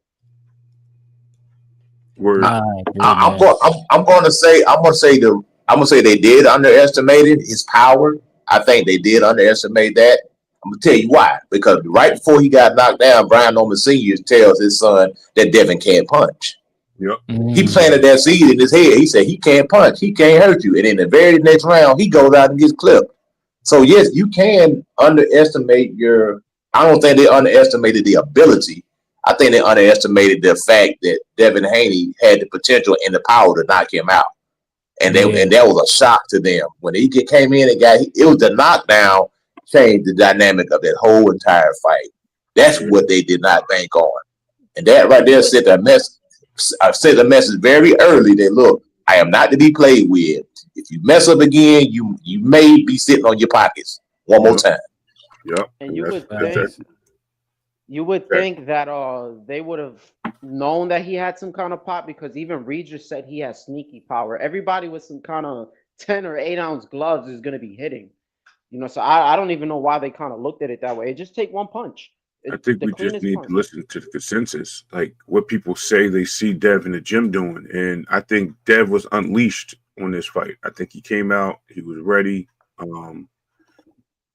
Word. Nah, I agree, I, man. I'm going to say I'm going to say they did underestimate his power. I think they did underestimate that. I'm gonna tell you why. Because right before he got knocked down, Brian Norman Sr. tells his son that Devin can't punch. Yep. He Mm, planted that seed in his head. He said he can't punch, he can't hurt you. And in the very next round, he goes out and gets clipped. So yes, you can underestimate your. I don't think they underestimated the ability. I think they underestimated the fact that Devin Haney had the potential and the power to knock him out, yeah, and that was a shock to them when he came in and it was the knockdown changed the dynamic of that whole entire fight. That's Yeah. what they did not bank on, and that right You there would, sent a message. I sent a message very early that look, I am not to be played with. If you mess up again, you may be sitting on your pockets one more Yep. time. Yep. and And you that's would think facts. you would that. think that they would have known that he had some kind of pop because even Regis said he has sneaky power. Everybody with some kind of 10 or 8 ounce gloves is going to be hitting. You know, so I don't even know why they kind of looked at it that way. Just take one punch. I think The we just cleanest need punch. to listen to the consensus, like what people say they see Dev in the gym doing. And I think Dev was unleashed on this fight. I think he came out, he was ready.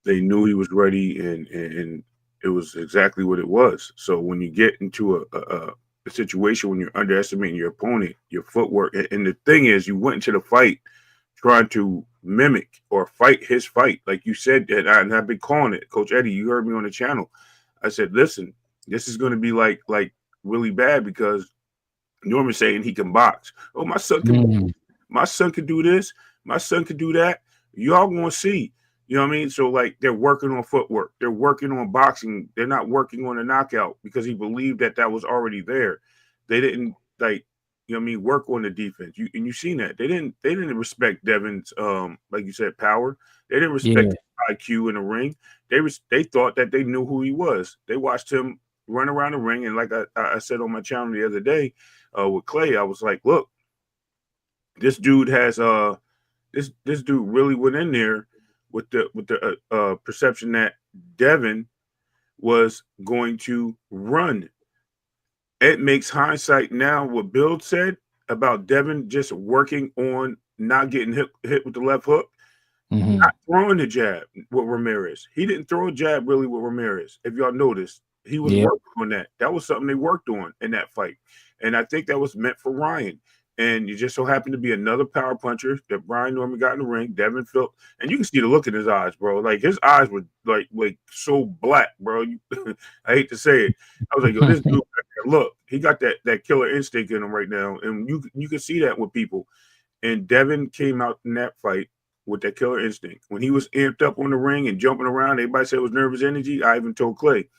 They knew he was ready, and it was exactly what it was. So when you get into a situation when you're underestimating your opponent, your footwork, and the thing is, you went into the fight trying to mimic or fight his fight, like you said, and I've been calling it, Coach Eddie. You heard me on the channel. I said, listen, this is going to be like really bad because Norman's saying he can box. Oh, my son can, my son could do this. My son could do that. Y'all gonna see. You know what I mean? So like they're working on footwork. They're working on boxing. They're not working on a knockout because he believed that was already there. They didn't like, you know what I mean, work on the defense. You seen that. They didn't respect Devin's like you said, power. They didn't respect his IQ in the ring. They thought that they knew who he was. They watched him run around the ring, and like I said on my channel the other day with Clay, I was like, look, this dude has this dude really went in there with the perception that Devin was going to run. It makes hindsight now what Bill said about Devin just working on not getting hit with the left hook, not throwing the jab with Ramirez. He didn't throw a jab really with Ramirez. If y'all noticed, he was working on that. That was something they worked on in that fight. And I think that was meant for Ryan. And you just so happened to be another power puncher that Brian Norman got in the ring. Devin felt, and you can see the look in his eyes, bro. Like his eyes were like so black, bro. I hate to say it. I was like, yo, this dude got that look. He got that killer instinct in him right now, and you can see that with people. And Devin came out in that fight with that killer instinct. When he was amped up on the ring and jumping around, everybody said it was nervous energy. I even told Clay,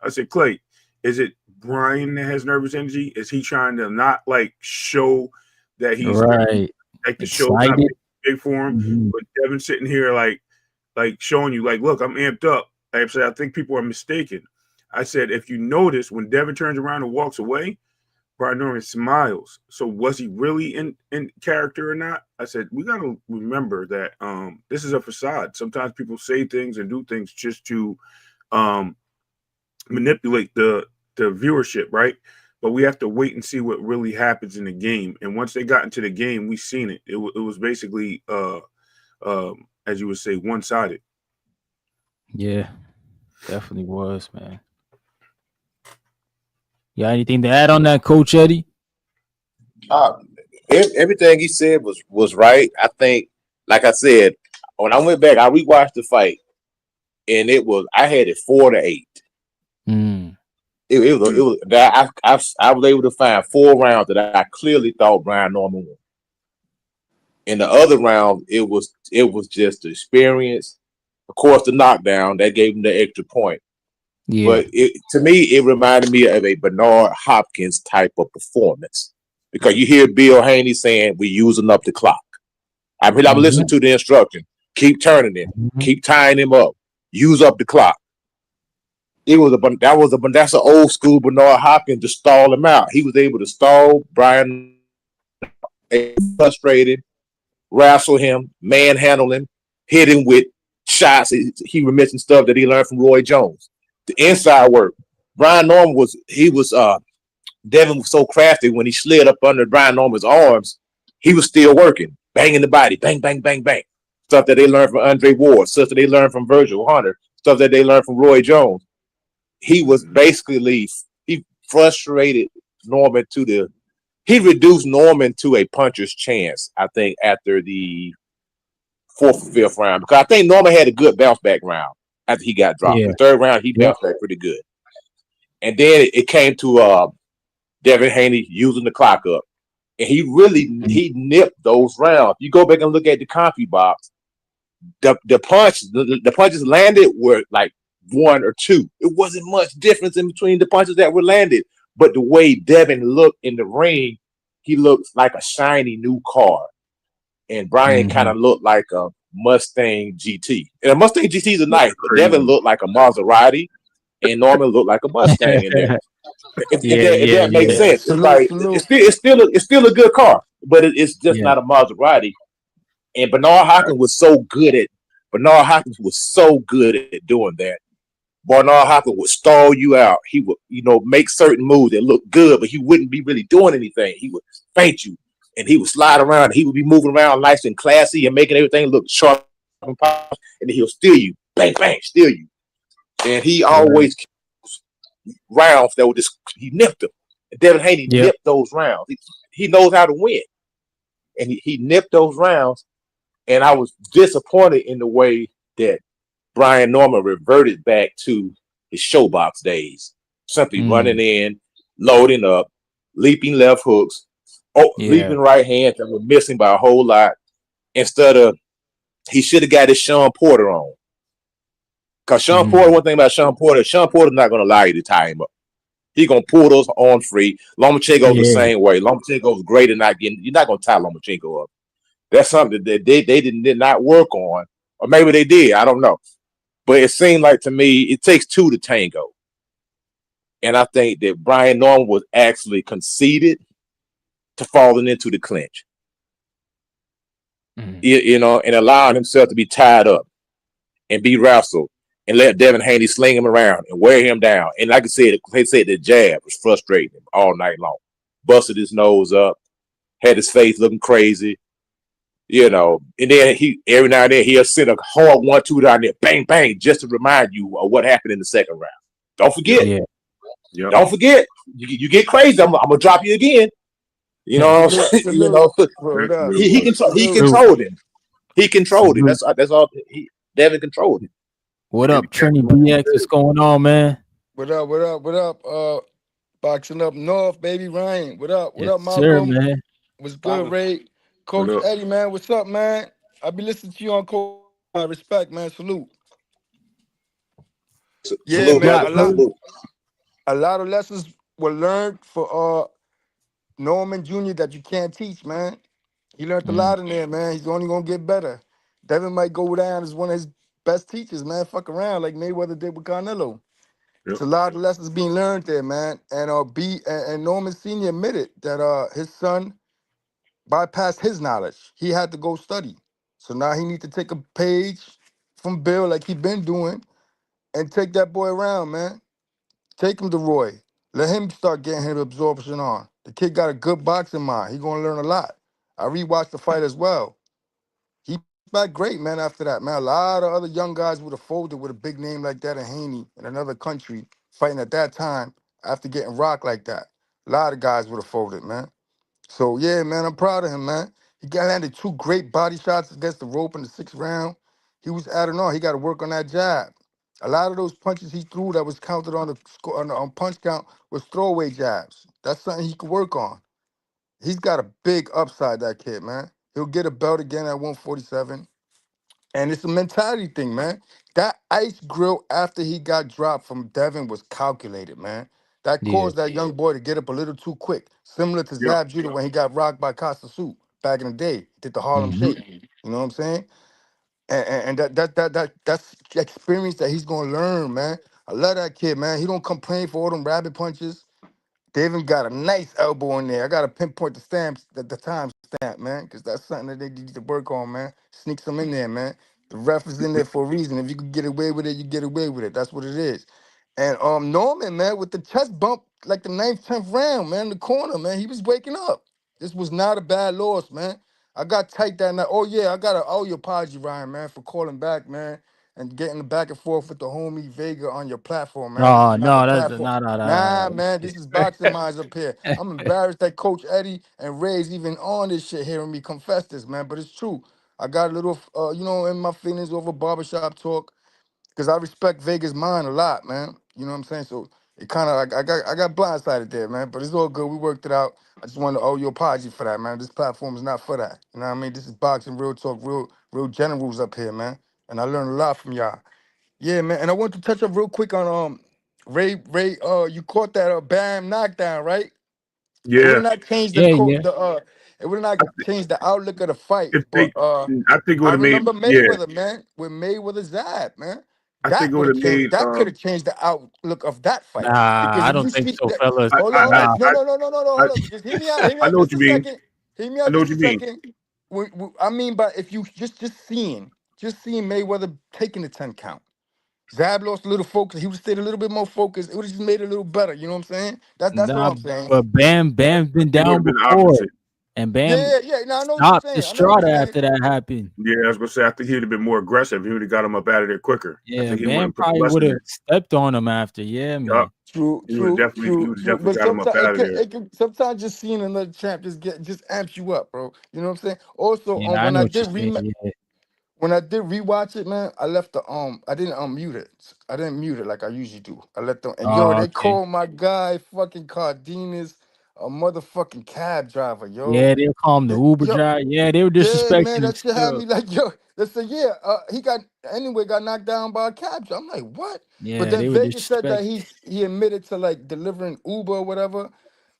I said, Clay, is it Brian that has nervous energy? Is he trying to not like show that he's right, like the show's not big for him? But Devin sitting here like showing you like, look, I'm amped up. I said, I think people are mistaken. I said, if you notice when Devin turns around and walks away, Brian Norman smiles. So was he really in character or not? I said, we got to remember that this is a facade. Sometimes people say things and do things just to manipulate the viewership, right? But we have to wait and see what really happens in the game. And once they got into the game, we seen it. It was basically, as you would say, one-sided. Yeah, definitely was, man. You got anything to add on that, Coach Eddie? Everything he said was right. I think, like I said, when I went back, I rewatched the fight, and I had it 4-8. It was that I was able to find 4 rounds that I clearly thought Brian Norman won. In the other round, it was just the experience. Of course, the knockdown that gave him the extra point. Yeah. But to me, it reminded me of a Bernard Hopkins type of performance, because you hear Bill Haney saying we're using up the clock. I'm listening to the instruction. Keep turning him. Keep tying him up. Use up the clock. That's an old school Bernard Hopkins to stall him out. He was able to stall Brian, frustrated, wrestle him, manhandle him, hit him with shots. He was missing stuff that he learned from Roy Jones. The inside work. Brian Norman Devin was so crafty when he slid up under Brian Norman's arms, he was still working, banging the body, bang, bang, bang, bang. Stuff that they learned from Andre Ward, stuff that they learned from Virgil Hunter, stuff that they learned from Roy Jones. He was basically, he frustrated Norman he reduced Norman to a puncher's chance, I think, after the 4th or 5th round, because I think Norman had a good bounce back round after he got dropped. The 3rd round, he bounced back pretty good. And then it came to Devin Haney using the clock up. And he nipped those rounds. You go back and look at the Confi box, the punches landed were like 1 or 2. It wasn't much difference in between the punches that were landed. But the way Devin looked in the ring, he looked like a shiny new car. And Brian kind of looked like a Mustang GT. And a Mustang GT is nice, but Devin looked like a Maserati, and Norman looked like a Mustang in there. If that makes sense. It's like it's still a good car, but it's just not a Maserati. And Bernard Hopkins was so good at doing that. Bernard Hopkins would stall you out. He would, make certain moves that look good, but he wouldn't be really doing anything. He would feint you, and he would slide around. He would be moving around nice and classy and making everything look sharp and polished, and then he'll steal you. Bang, bang, steal you. And he always rounds that would he nipped them. And Devin Haney nipped those rounds. He knows how to win. And he nipped those rounds. And I was disappointed in the way that Brian Norman reverted back to his showbox days. Simply running in, loading up, leaping left hooks, leaping right hands that were missing by a whole lot. Instead of, he should have got his Sean Porter on. Because Sean Porter, one thing about Sean Porter's not going to allow you to tie him up. He's going to pull those on free. Lomachenko's the same way. Lomachenko's great at you're not going to tie Lomachenko up. That's something that they did not work on. Or maybe they did. I don't know. But it seemed like to me, it takes two to tango. And I think that Brian Norman was actually conceded to falling into the clinch. And allowing himself to be tied up and be wrestled and let Devin Haney sling him around and wear him down. And like I said, they said the jab was frustrating him all night long. Busted his nose up, had his face looking crazy. And then he every now and then he'll send a hard 1-2 down there, bang, bang, just to remind you of what happened in the second round. Don't forget. Yeah. Don't forget. You get crazy, I'm gonna drop you again. He controlled him. He controlled him. That's all. Devin controlled him. What up, Trini BX? What's going on, man? What up? Boxing up north, baby Ryan. What up, Malcolm? Sir, man. What's good, Ray? Coach Eddie, man. What's up, man? I be listening to you on Coach. Respect, man. Salute. Salute, man. A lot of lessons were learned for Norman Jr. that you can't teach, man. He learned a lot in there, man. He's only gonna get better. Devin might go down as one of his best teachers, man. Fuck around like Mayweather did with Canelo. It's a lot of lessons being learned there, man. And Norman Sr. admitted that his son bypassed his knowledge. He had to go study. So now he need to take a page from Bill like he been doing and take that boy around, man. Take him to Roy. Let him start getting his absorption on. The kid got a good boxing mind. He gonna learn a lot. I rewatched the fight as well. He back great, man, after that, man. A lot of other young guys would have folded with a big name like that in Haney in another country fighting at that time after getting rocked like that. A lot of guys would have folded, man. So, yeah, man, I'm proud of him, man. He got landed 2 great body shots against the rope in the 6th round. He was adding on. He got to work on that jab. A lot of those punches he threw that was counted on the punch count was throwaway jabs. That's something he could work on. He's got a big upside, that kid, man. He'll get a belt again at 147. And it's a mentality thing, man. That ice grill after he got dropped from Devin was calculated, man. That caused that young boy to get up a little too quick, similar to Zab Judah when he got rocked by Costa Soup back in the day. Did the Harlem Shake? You know what I'm saying? And that's experience that he's gonna learn, man. I love that kid, man. He don't complain for all them rabbit punches. They even got a nice elbow in there. I gotta pinpoint the stamps, the time stamp, man, because that's something that they need to work on, man. Sneak some in there, man. The ref is in there for a reason. If you can get away with it, you get away with it. That's what it is. And Norman, man, with the chest bump, like the 9th, 10th round, man, in the corner, man, he was waking up. This was not a bad loss, man. I got tight that night. Oh yeah, I gotta owe your apology, Ryan, man, for calling back, man, and getting back and forth with the homie Vega on your platform, man. Oh, This is not no, the that's platform. no. Nah, man, this is boxing minds up here. I'm embarrassed that Coach Eddie and Ray's even on this shit, hearing me confess this, man. But it's true. I got a little, in my feelings over barbershop talk, because I respect Vega's mind a lot, man. You know what I'm saying? So it kind of, I got blindsided there, man. But it's all good. We worked it out. I just want to owe you apology for that, man. This platform is not for that. You know what I mean? This is boxing, real talk, real generals up here, man. And I learned a lot from y'all. Yeah, man. And I want to touch up real quick on Ray. You caught that Bam knockdown, right? It would Yeah. have not changed it would have not changed the outlook of the fight. If But I think it would I have made. remember Yeah. Mayweather, man, with Mayweather Zab, man. I think it would have made. That could have changed the outlook of that fight. Nah, Because I if you don't think see so, that, fellas. hold on, Nah. no, hold on. Just hear me out I know what just you a mean. second. Hear me out I know what just you a mean. second. I mean, by if you just seeing Mayweather taking the 10 count. Zab lost a little focus. He would have stayed a little bit more focused. It would have just made it a little better. You know what I'm saying? That's all Nah, I'm saying. but Bam's been It would down have been the before, opposite. and Bam Yeah. No, I know what you're stopped the saying. I know what Strata you're saying. after that happened. Yeah, I was gonna say I think he'd have been more aggressive. He would have got him up out of there quicker. I Yeah, think he wouldn't Bam have put the probably West would in have there. stepped on him after. Yeah, Yup. man. He would have definitely But got him up sometimes out of there. it can sometimes just seeing another champ just amps you up, bro. You know what I'm saying? Also, Yeah, I know what you're saying. Yeah, when I did rewatch it, man, I left the I didn't unmute it. I didn't mute it like I usually do. I let them and yo, oh, they okay. called my guy fucking Cardenas a motherfucking cab driver, yo. Yeah, they'll call him the Uber Yo, driver. Yeah, they were yeah, man, disrespecting him that shit had still. me like, yo. They said, yeah, he got knocked down by a cab driver. I'm like, what? But Yeah, then they were Vegas said that disrespecting. he admitted to like delivering Uber or whatever.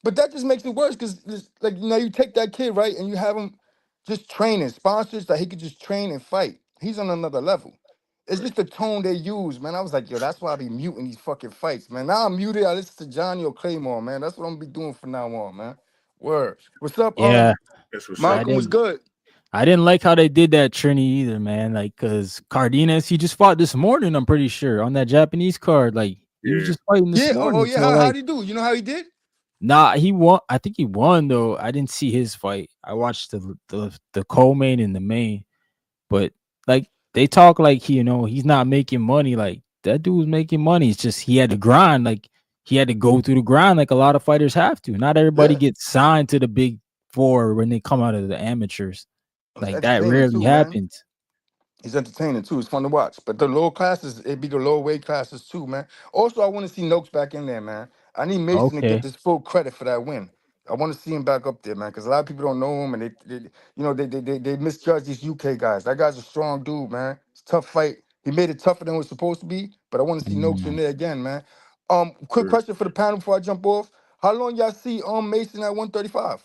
But that just makes it worse because like you take that kid right and you have him just training sponsors that he could just train and fight. He's on another level. It's Right. just the tone they use, man. I was like, yo, that's why I be muting these fucking fights, man. Now I'm muted. I listen to Johnny or Claymore, man. That's what I'm gonna be doing from now on, man. Word. What's up, Yeah, That's what's I up. Malcolm was didn't. good. I didn't like how they did that Trini either, man. Like, cause Cardenas, he just fought this morning. I'm pretty sure on that Japanese card. Like, he was Yeah. just fighting this Yeah. Oh, morning. yeah. So, How'd like, he do? You know how he did? nah, he won. I think he won though. I didn't see his fight. I watched the co-main and the main. But like, they talk like he's not making money. Like, that dude was making money. It's just he had to grind. Like, he had to go through the grind like a lot of fighters have to. Not everybody Yeah. gets signed to the big four when they come out of the amateurs. It's Like, that entertaining rarely too, man. happens. He's entertaining too. It's fun to watch. But the lower classes, it be the lower weight classes too, man. Also, I want to see Noakes back in there, man. I need Mason to get Okay. this full credit for that win. I want to see him back up there, man, because a lot of people don't know him and they misjudge these UK guys. That guy's a strong dude, man. It's a tough fight. He made it tougher than it was supposed to be, but I want to see Noakes in Mm. there again, man. Quick Sure. question for the panel before I jump off. How long y'all see Mason at 135?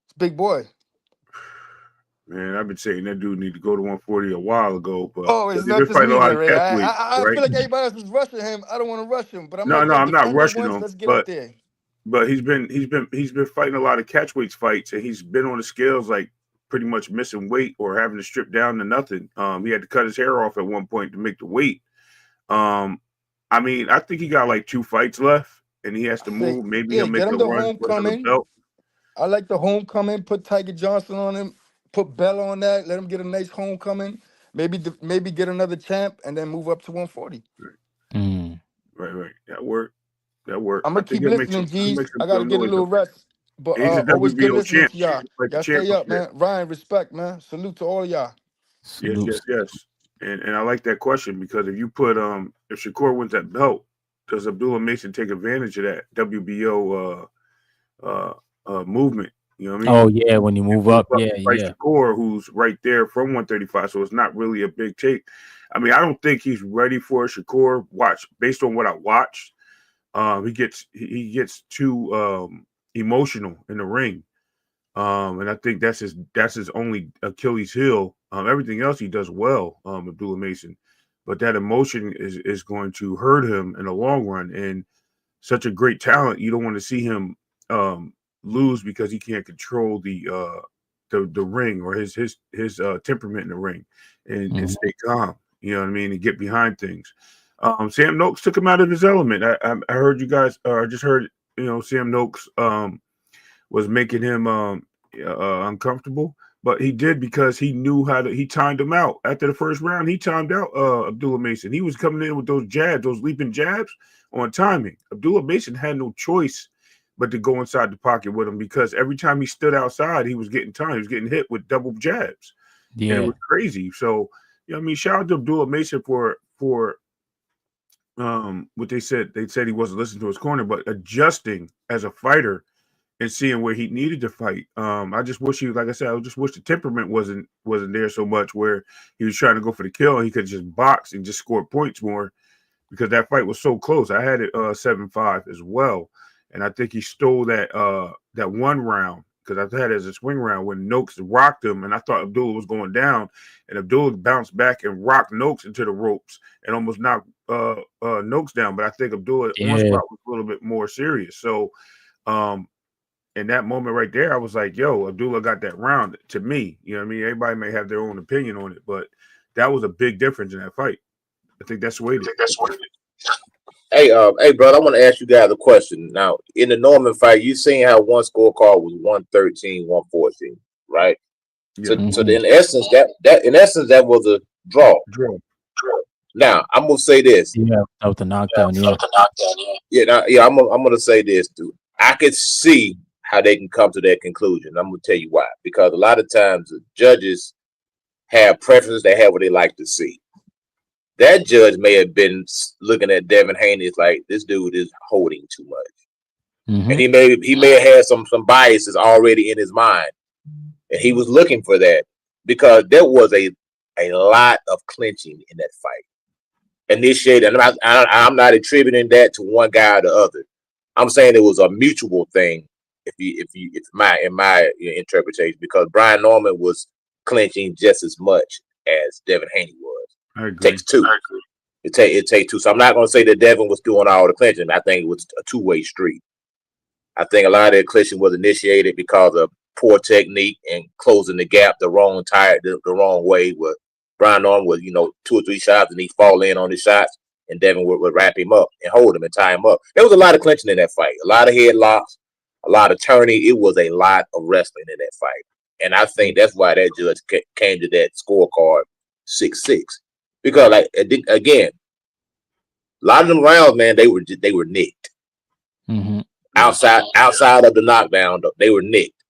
It's a big boy. Man, I've been saying that dude need to go to 140 a while ago, but Oh, because it's they've not been just fighting a me lot then, of Ray. catch I, weights, I I right? feel like everybody else was rushing him. I don't want to rush him, but I'm No, like, no, yo, I'm not defend it rushing once. him, Let's get up there. but he's been fighting a lot of catch weights fights, and he's been on the scales like pretty much missing weight or having to strip down to nothing. He had to cut his hair off at one point to make the weight. Um, I mean, I think he got like 2 fights left, and he has I to say, move. Maybe yeah, he'll get make him a the run for another homecoming. belt. I like the homecoming. Put Tiger Johnson on him. Put Bell on that. Let him get a nice homecoming. Maybe get another champ and then move up to 140. Mm. Right. That worked. That worked. I'm I gonna think keep he'll make listening, some. He'll G's. make some I gotta get a noise little up there. rest. But And he's a always good WBO listening champ. to y'all. Like the Y'all champ stay up up, there. man. Ryan, respect, man. Salute to all y'all. Salute. Yes. And I like that question because if you put if Shakur wins that belt, does Abdullah Mason take advantage of that WBO movement? You know what I mean? Oh yeah, when you And move move up, up yeah, and fight yeah. Shakur, who's right there from 135, so it's not really a big take. I mean, I don't think he's ready for Shakur. Watch based on what I watched, he gets too emotional in the ring. And I think that's his only Achilles heel. Everything else he does well, Abdullah Mason, but that emotion is going to hurt him in the long run. And such a great talent, you don't want to see him lose because he can't control the ring or his temperament in the ring and Mhm. stay calm. You know what I mean, and get behind things. Sam Noakes took him out of his element. I heard you guys. I just heard Sam Noakes was making him uncomfortable. But he did because he knew how to. He timed him out after the first round. He timed out Abdullah Mason. He was coming in with those jabs, those leaping jabs on timing. Abdullah Mason had no choice but to go inside the pocket with him because every time he stood outside, he was getting timed. He was getting hit with double jabs, and it Yeah. was crazy. So, I mean, shout out to Abdullah Mason for what they said. They said he wasn't listening to his corner, but adjusting as a fighter and seeing where he needed to fight. I just wish like I said, I just wish the temperament wasn't there so much where he was trying to go for the kill and he could just box and just score points more because that fight was so close. I had it 7-5 as well, and I think he stole that one round because I had it as a swing round when Noakes rocked him, and I thought Abdullah was going down, and Abdullah bounced back and rocked Noakes into the ropes and almost knocked Noakes down. But I think Abdullah on Yeah. spot was a little bit more serious. So. Um, in that moment right there, I was like, yo, Abdullah got that round to me. You know what I mean? Everybody may have their own opinion on it, but that was a big difference in that fight. I think that's weighted. Hey, brother, I want to ask you guys a question. Now, in the Norman fight, you seen how one scorecard was 113, 114, right? Yeah. So in essence, that was a draw. Now, I'm gonna say this. Yeah, without the knockdown. Yeah, I'm gonna say this, dude. I could see how they can come to that conclusion. I'm gonna tell you why. Because a lot of times the judges have preferences. They have what they like to see. That judge may have been looking at Devin Haney as like, this dude is holding too much, and he may have had some biases already in his mind, and he was looking for that because there was a lot of clinching in that fight. Initiated, and I'm not attributing that to one guy or the other. I'm saying it was a mutual thing. In my interpretation, because Brian Norman was clinching just as much as Devin Haney was. I agree. Takes two. It takes two. So I'm not going to say that Devin was doing all the clinching. I think it was a two-way street. I think a lot of that clinching was initiated because of poor technique and closing the gap the wrong way. Where Brian Norman was, 2 or 3 shots and he'd fall in on his shots, and Devin would wrap him up and hold him and tie him up. There was a lot of clinching in that fight, a lot of headlocks, a lot of turning. It was a lot of wrestling in that fight, and I think that's why that judge came to that scorecard 6-6. Because, like, again, a lot of them rounds, man, they were nicked. Outside of the knockdown, they were nicked.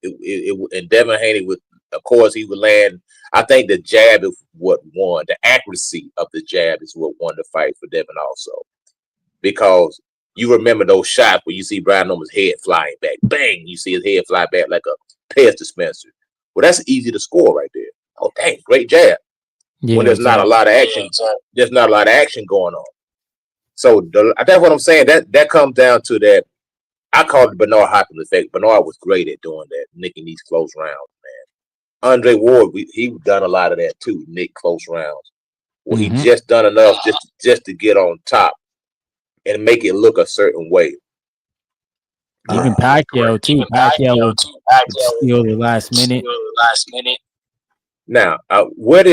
And Devin Haney would, of course, he would land. I think the jab is what won. The accuracy of the jab is what won the fight for Devin also. Because you remember those shots where you see Brian Norman's head flying back. Bang! You see his head fly back like a pest dispenser. Well, that's easy to score right there. Oh, dang, great jab. Yeah, when there's not a lot of action. There's not a lot of action going on. So that's what I'm saying. That comes down to that. I call it the Bernard Hopkins effect. Bernard was great at doing that, nicking these close rounds, man. Andre Ward, he done a lot of that too, nick close rounds. Well, he just done enough just to get on top and make it look a certain way. Even Pacquiao too. Pacquiao would steal the last minute. Now, where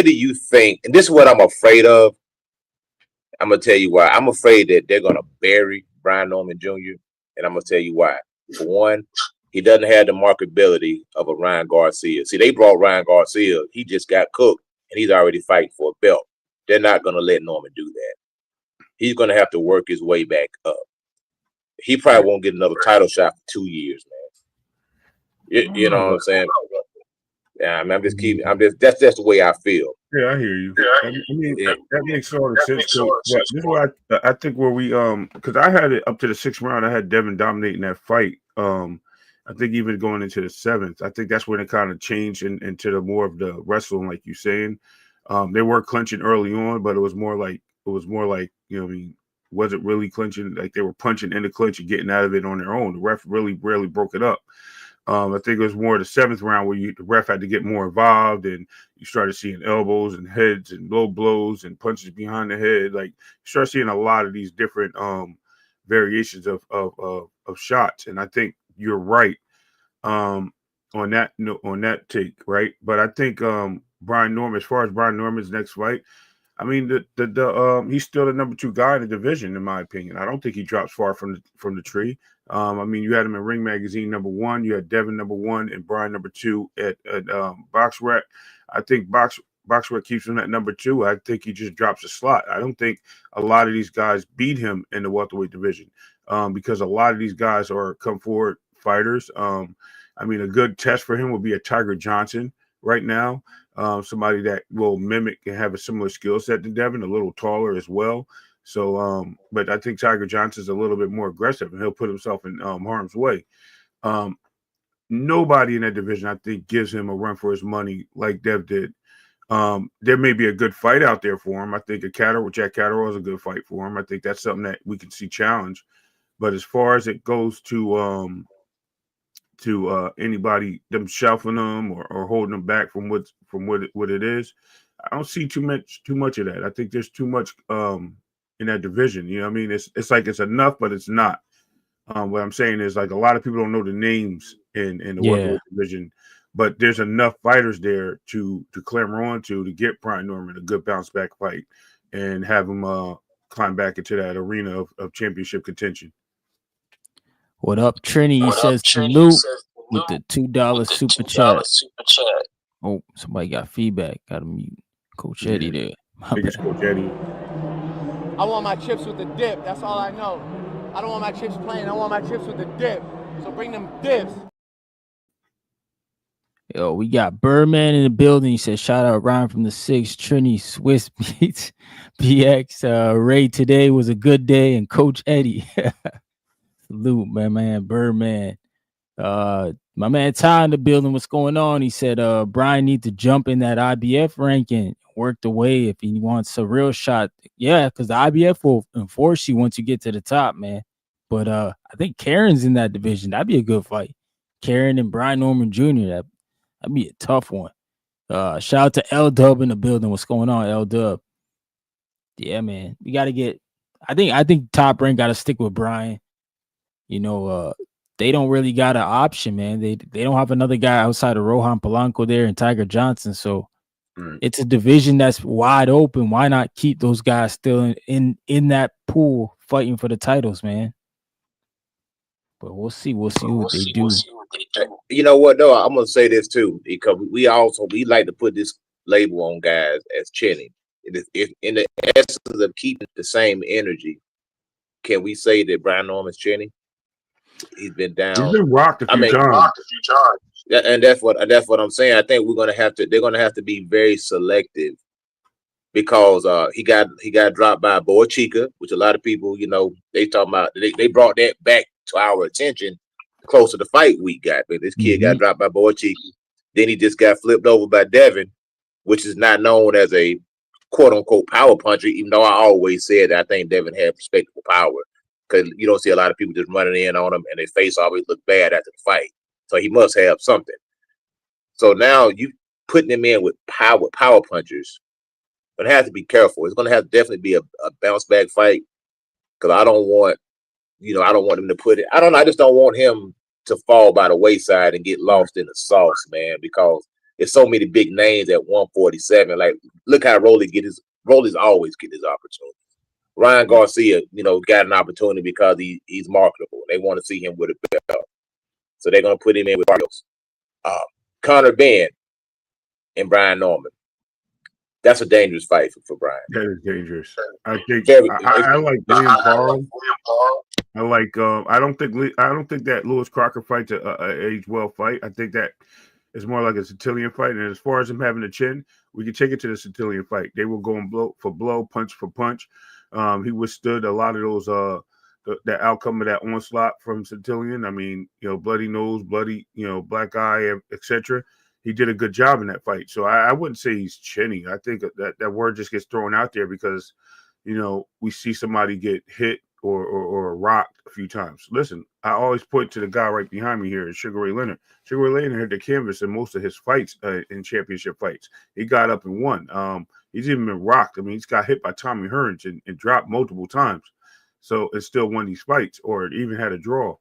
do you think? And this is what I'm afraid of. I'm gonna tell you why. I'm afraid that they're gonna bury Brian Norman Jr. And I'm gonna tell you why. For one, he doesn't have the marketability of a Ryan Garcia. See, they brought Ryan Garcia. He just got cooked, and he's already fighting for a belt. They're not gonna let Norman do that. He's gonna have to work his way back up. He probably won't get another title shot for 2 years, man. You know what I'm saying? Yeah, I mean, that's just the way I feel. Yeah, I hear you. I mean, that makes sort of sense. So, this is why I think where we because I had it up to the 6th round. I had Devin dominating that fight. I think even going into the 7th, I think that's when it kind of changed into the more of the wrestling, like you're saying. They were clinching early on, but it was more like I mean, wasn't really clinching. Like they were punching in the clinch and getting out of it on their own. The ref really rarely broke it up. I think it was more the 7th round where the ref had to get more involved, and you started seeing elbows and heads and low blows and punches behind the head. Like you start seeing a lot of these different variations of shots. And I think you're right on that take, right? But I think Brian Norman, as far as Brian Norman's next fight, I mean, he's still the number 2 guy in the division, in my opinion. I don't think he drops far from the tree. I mean, you had him in Ring Magazine number 1, you had Devin number 1, and Brian number 2 at BoxRec. I think BoxRec keeps him at number 2. I think he just drops a slot. I don't think a lot of these guys beat him in the welterweight division because a lot of these guys are come forward fighters. I mean, a good test for him would be a Tiger Johnson right now. Somebody that will mimic and have a similar skill set to Devin, a little taller as well. So, but I think Tiger Johnson's a little bit more aggressive, and he'll put himself in harm's way. Nobody in that division, I think, gives him a run for his money like Dev did. There may be a good fight out there for him. I think Jack Catterall is a good fight for him. I think that's something that we can see challenge. But as far as it goes to anybody them shelving them or holding them back from what it is, I don't see too much of that. I think there's too much in that division. You know what I mean? It's like it's enough, but it's not. What I'm saying is like a lot of people don't know the names in the welterweight division, but there's enough fighters there to clamor on to get Brian Norman a good bounce back fight and have him climb back into that arena of championship contention. What up, Trini? He says salute with the $2 super chat. Oh, somebody got feedback. Got to mute Coach Eddie there. My Biggest bad. Coach Eddie. I want my chips with the dip. That's all I know. I don't want my chips plain. I want my chips with the dip. So bring them dips. Yo, we got Birdman in the building. He said, shout out Ryan from the 6, Trini, Swiss Beats, BX. Ray, today was a good day. And Coach Eddie. Salute, man, Birdman. My man Ty in the building. What's going on? He said, Brian need to jump in that IBF ranking, work the way if he wants a real shot. Yeah, because the IBF will enforce you once you get to the top, man. But I think Karen's in that division. That'd be a good fight. Karen and Brian Norman Jr. That'd be a tough one. Shout out to L Dub in the building. What's going on, L Dub? Yeah, man. We gotta get. I think Top Rank got to stick with Brian. You know, they don't really got an option, man. They don't have another guy outside of Rohan Polanco there and Tiger Johnson. So it's a division that's wide open. Why not keep those guys still in that pool fighting for the titles, man? But we'll see. We'll see what they do. You know what, though? I'm gonna say this too, because we like to put this label on guys as chinny. If in the essence of keeping the same energy, can we say that Brian Norman's chinny? He's been down. He's been rocked a few times. And that's what I'm saying. I think they're gonna have to be very selective, because he got dropped by Boy Chica, which a lot of people, you know, they talking about. They brought that back to our attention close to the fight week. But this kid got dropped by Boy Chica. Then he just got flipped over by Devin, which is not known as a quote unquote power puncher, even though I always said that I think Devin had respectable power, because you don't see a lot of people just running in on him and their face always look bad after the fight. So he must have something. So now you putting him in with power punchers. Gonna have to be careful. It's gonna have to definitely be a bounce back fight, because I don't want him to put it. I just don't want him to fall by the wayside and get lost in the sauce, man, because there's so many big names at 147. Like, look how Rolly's always get his opportunity. Ryan Garcia, you know, got an opportunity because he's marketable. They want to see him with a belt. So they're gonna put him in with Barrios. Conor Benn and Brian Norman. That's a dangerous fight for Brian. That is dangerous. I think I like William Carl. I like. I don't think that Lewis Crocker fight's a age well fight. I think that is more like a Centillion fight. And as far as him having a chin, we can take it to the Centillion fight. They were going blow for blow, punch for punch. He withstood a lot of those. The outcome of that onslaught from Centillion. I mean, you know, bloody nose, bloody, you know, black eye, etc. He did a good job in that fight. So I wouldn't say he's chinny. I think that word just gets thrown out there because, you know, we see somebody get hit or rocked a few times. Listen, I always point to the guy right behind me here, Sugar Ray Leonard. Sugar Ray Leonard hit the canvas in most of his fights in championship fights. He got up and won. He's even been rocked. I mean, he's got hit by Tommy Hearns and dropped multiple times. So it still won these fights, or it even had a draw.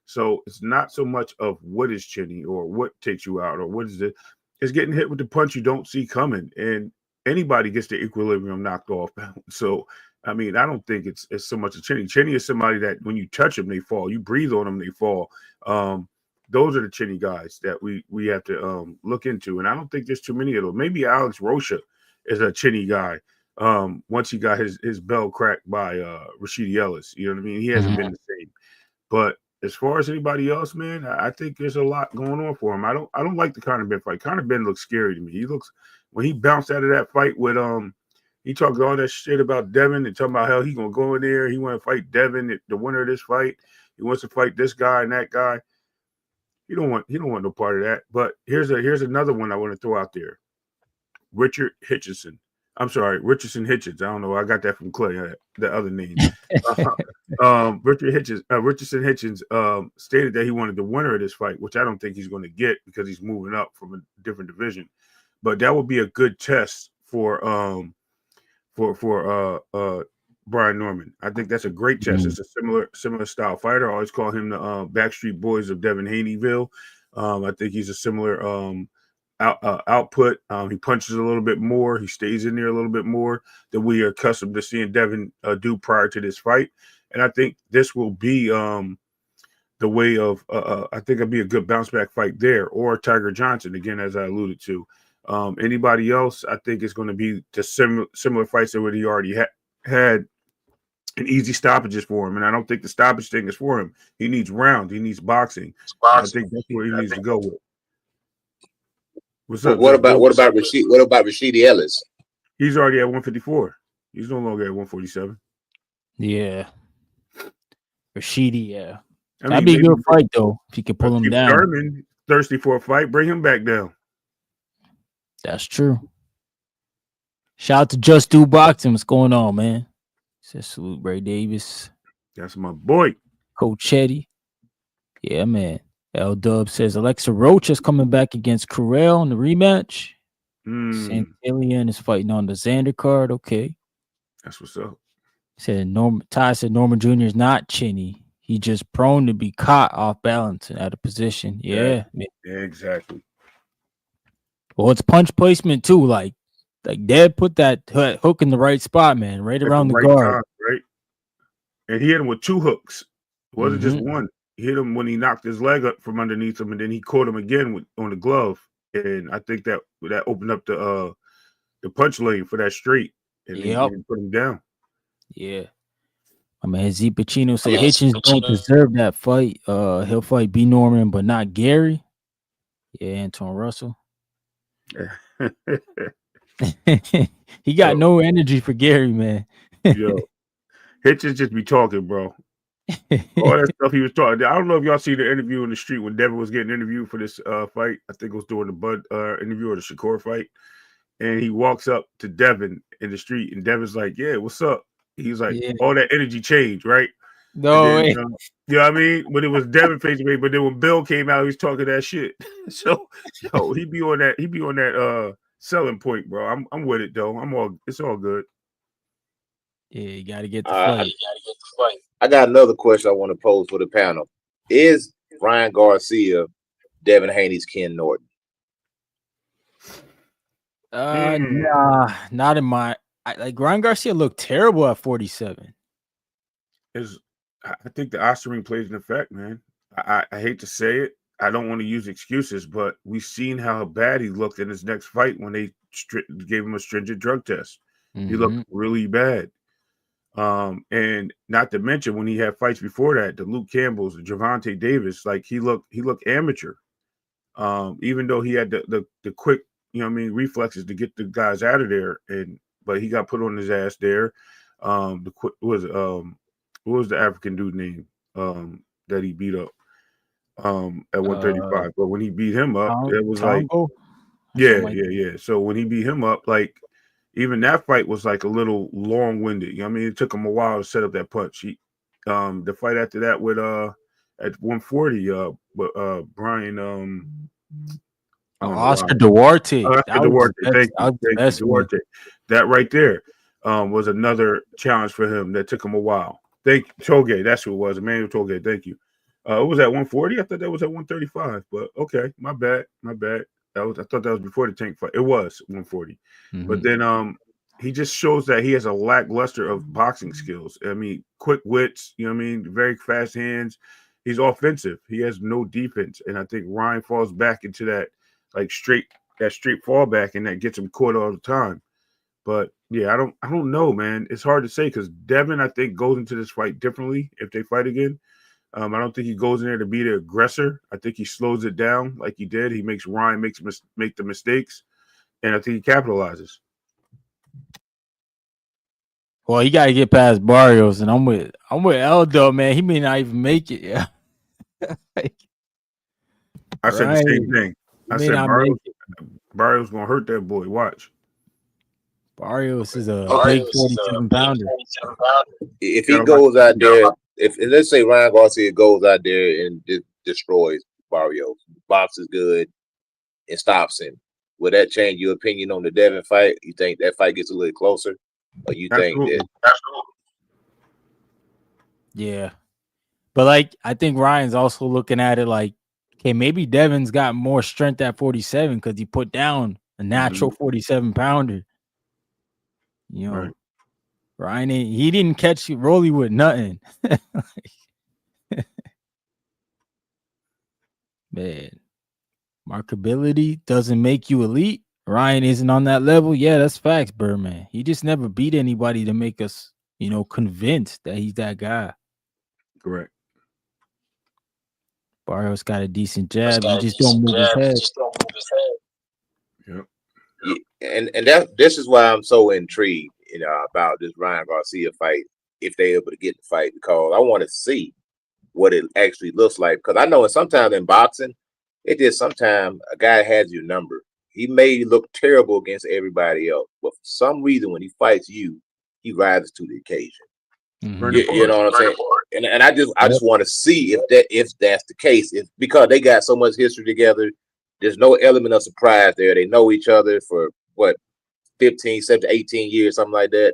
So it's not so much of what is chinny or what takes you out or what is it. It's getting hit with the punch you don't see coming. And anybody gets the equilibrium knocked off. So, I mean, I don't think it's so much a chinny. Chinny is somebody that when you touch them, they fall. You breathe on them, they fall. Those are the chinny guys that we have to look into. And I don't think there's too many of them. Maybe Alex Rocha is a chinny guy. Once he got his bell cracked by Rashidi Ellis, you know what I mean? He hasn't been the same. But as far as anybody else, man, I think there's a lot going on for him. I don't like the Conor Benn fight. Conor Benn looks scary to me. He looks, when he bounced out of that fight with he talked all that shit about Devin and talking about how he gonna go in there. He want to fight Devin, the winner of this fight. He wants to fight this guy and that guy. He don't want no part of that. But here's another one I want to throw out there. Richard Hitchison. I'm sorry, Richardson Hitchens. I don't know. I got that from Clay, the other name. Richardson Hitchens stated that he wanted the winner of this fight, which I don't think he's going to get because he's moving up from a different division. But that would be a good test for Brian Norman. I think that's a great chess. It's a similar style fighter. I always call him the Backstreet Boys of Devin Haneyville. I think he's a similar output. He punches a little bit more. He stays in there a little bit more than we are accustomed to seeing Devin do prior to this fight. And I think this will be the way of I think it'll be a good bounce back fight there, or Tiger Johnson again, as I alluded to. Anybody else, I think it's going to be just similar fights that he already had an easy stoppages for him, and I don't think the stoppage thing is for him. He needs rounds. He needs boxing. I think that's where he needs to go with. What's up? What about Rashid? What about Rashidi Ellis? He's already at 154. He's no longer at 147. Yeah, Rashidi. Yeah, I that'd be a good fight though if you could pull him down. Thurman thirsty for a fight. Bring him back down. That's true. Shout out to Just Do Boxing. What's going on, man? Says salute Ray Davis. That's my boy. Coach Chetty. Yeah, man. L Dub says Alexa Roach is coming back against Carell in the rematch. Santillian is fighting on the Xander card. Okay. That's what's up. Ty said Norman Jr. is not chinny. He's just prone to be caught off balance and out of position. Yeah. Exactly. Well, it's punch placement too. Like Dad put that hook in the right spot, man, right around the guard. Time, right? And he hit him with two hooks. It wasn't just one. He hit him when he knocked his leg up from underneath him, and then he caught him again on the glove. And I think that opened up the punch lane for that straight, and he put him down. Yeah. My man Z Pacino said Hitchens don't deserve that fight. He'll fight B. Norman, but not Gary. Yeah, Anton Russell. He got no energy for Gary, man. Yo, Hitchens just be talking, bro. All that stuff he was talking. I don't know if y'all see the interview in the street when Devin was getting interviewed for this fight. I think it was during the Bud interview or the Shakur fight. And he walks up to Devin in the street, and Devin's like, "Yeah, what's up?" He's like, "All that energy changed, right?" No way. You know what I mean? When it was Devin facing me, but then when Bill came out, he was talking that shit. So, he be on that selling point, bro. I'm with it though. It's all good. Yeah, you gotta get the fight. I got another question I want to pose for the panel. Is Ryan Garcia Devin Haney's Ken Norton? Nah, not in my. Ryan Garcia looked terrible at 47. I think the Osterring plays an effect, man. I hate to say it. I don't want to use excuses, but we've seen how bad he looked in his next fight when they gave him a stringent drug test. He looked really bad. And not to mention when he had fights before that, the Luke Campbells, the Gervonta Davis, like he looked amateur. Even though he had the quick, reflexes to get the guys out of there, but he got put on his ass there. What was the African dude name that he beat up at 135? But when he beat him up, it was Tongo? Yeah. So when he beat him up, like even that fight was like a little long-winded. It took him a while to set up that punch. The fight after that with at 140, Brian Oscar Duarte. Thank you, Duarte. That right there was another challenge for him that took him a while. Thank you, Toge. That's who it was, Emmanuel Toge. Thank you. It was at 140. I thought that was at 135. But okay, my bad. I thought that was before the Tank fight. It was 140. But then he just shows that he has a lackluster of boxing skills. Quick wits. Very fast hands. He's offensive. He has no defense, and I think Ryan falls back into that straight fallback, and that gets him caught all the time. But yeah, I don't know, man. It's hard to say because Devin, I think, goes into this fight differently if they fight again. I don't think he goes in there to be the aggressor. I think he slows it down like he did. He makes Ryan make the mistakes, and I think he capitalizes. Well, you got to get past Barrios, and I'm with Eldo, man. He may not even make it. Yeah. I said the same thing. I said Barrios gonna hurt that boy. Watch. Barrios is a big 47-pounder. If he goes out there, if let's say Ryan Garcia goes out there and destroys Barrios, boxes good, and stops him, would that change your opinion on the Devin fight? You think that fight gets a little closer, or you think that? Yeah. But like I think Ryan's also looking at it like, okay, maybe Devin's got more strength at 47 because he put down a natural 47 pounder. You know, Right. Ryan he didn't catch Rolly with nothing. Man, markability doesn't make you elite. Ryan isn't on that level. Yeah, that's facts, Birdman. He just never beat anybody to make us, convinced that he's that guy. Correct. Barrios got a decent jab. He just don't move his head. Yep. And this is why I'm so intrigued, about this Ryan Garcia fight, if they're able to get the fight, because I want to see what it actually looks like. Because I know sometimes in boxing, it just sometimes a guy has your number. He may look terrible against everybody else, but for some reason when he fights you, he rises to the occasion. Bring You, it you know what I'm saying? And I just want to see if that's the case. It's because they got so much history together. There's no element of surprise there. They know each other for what 15, 17, 18 years, something like that.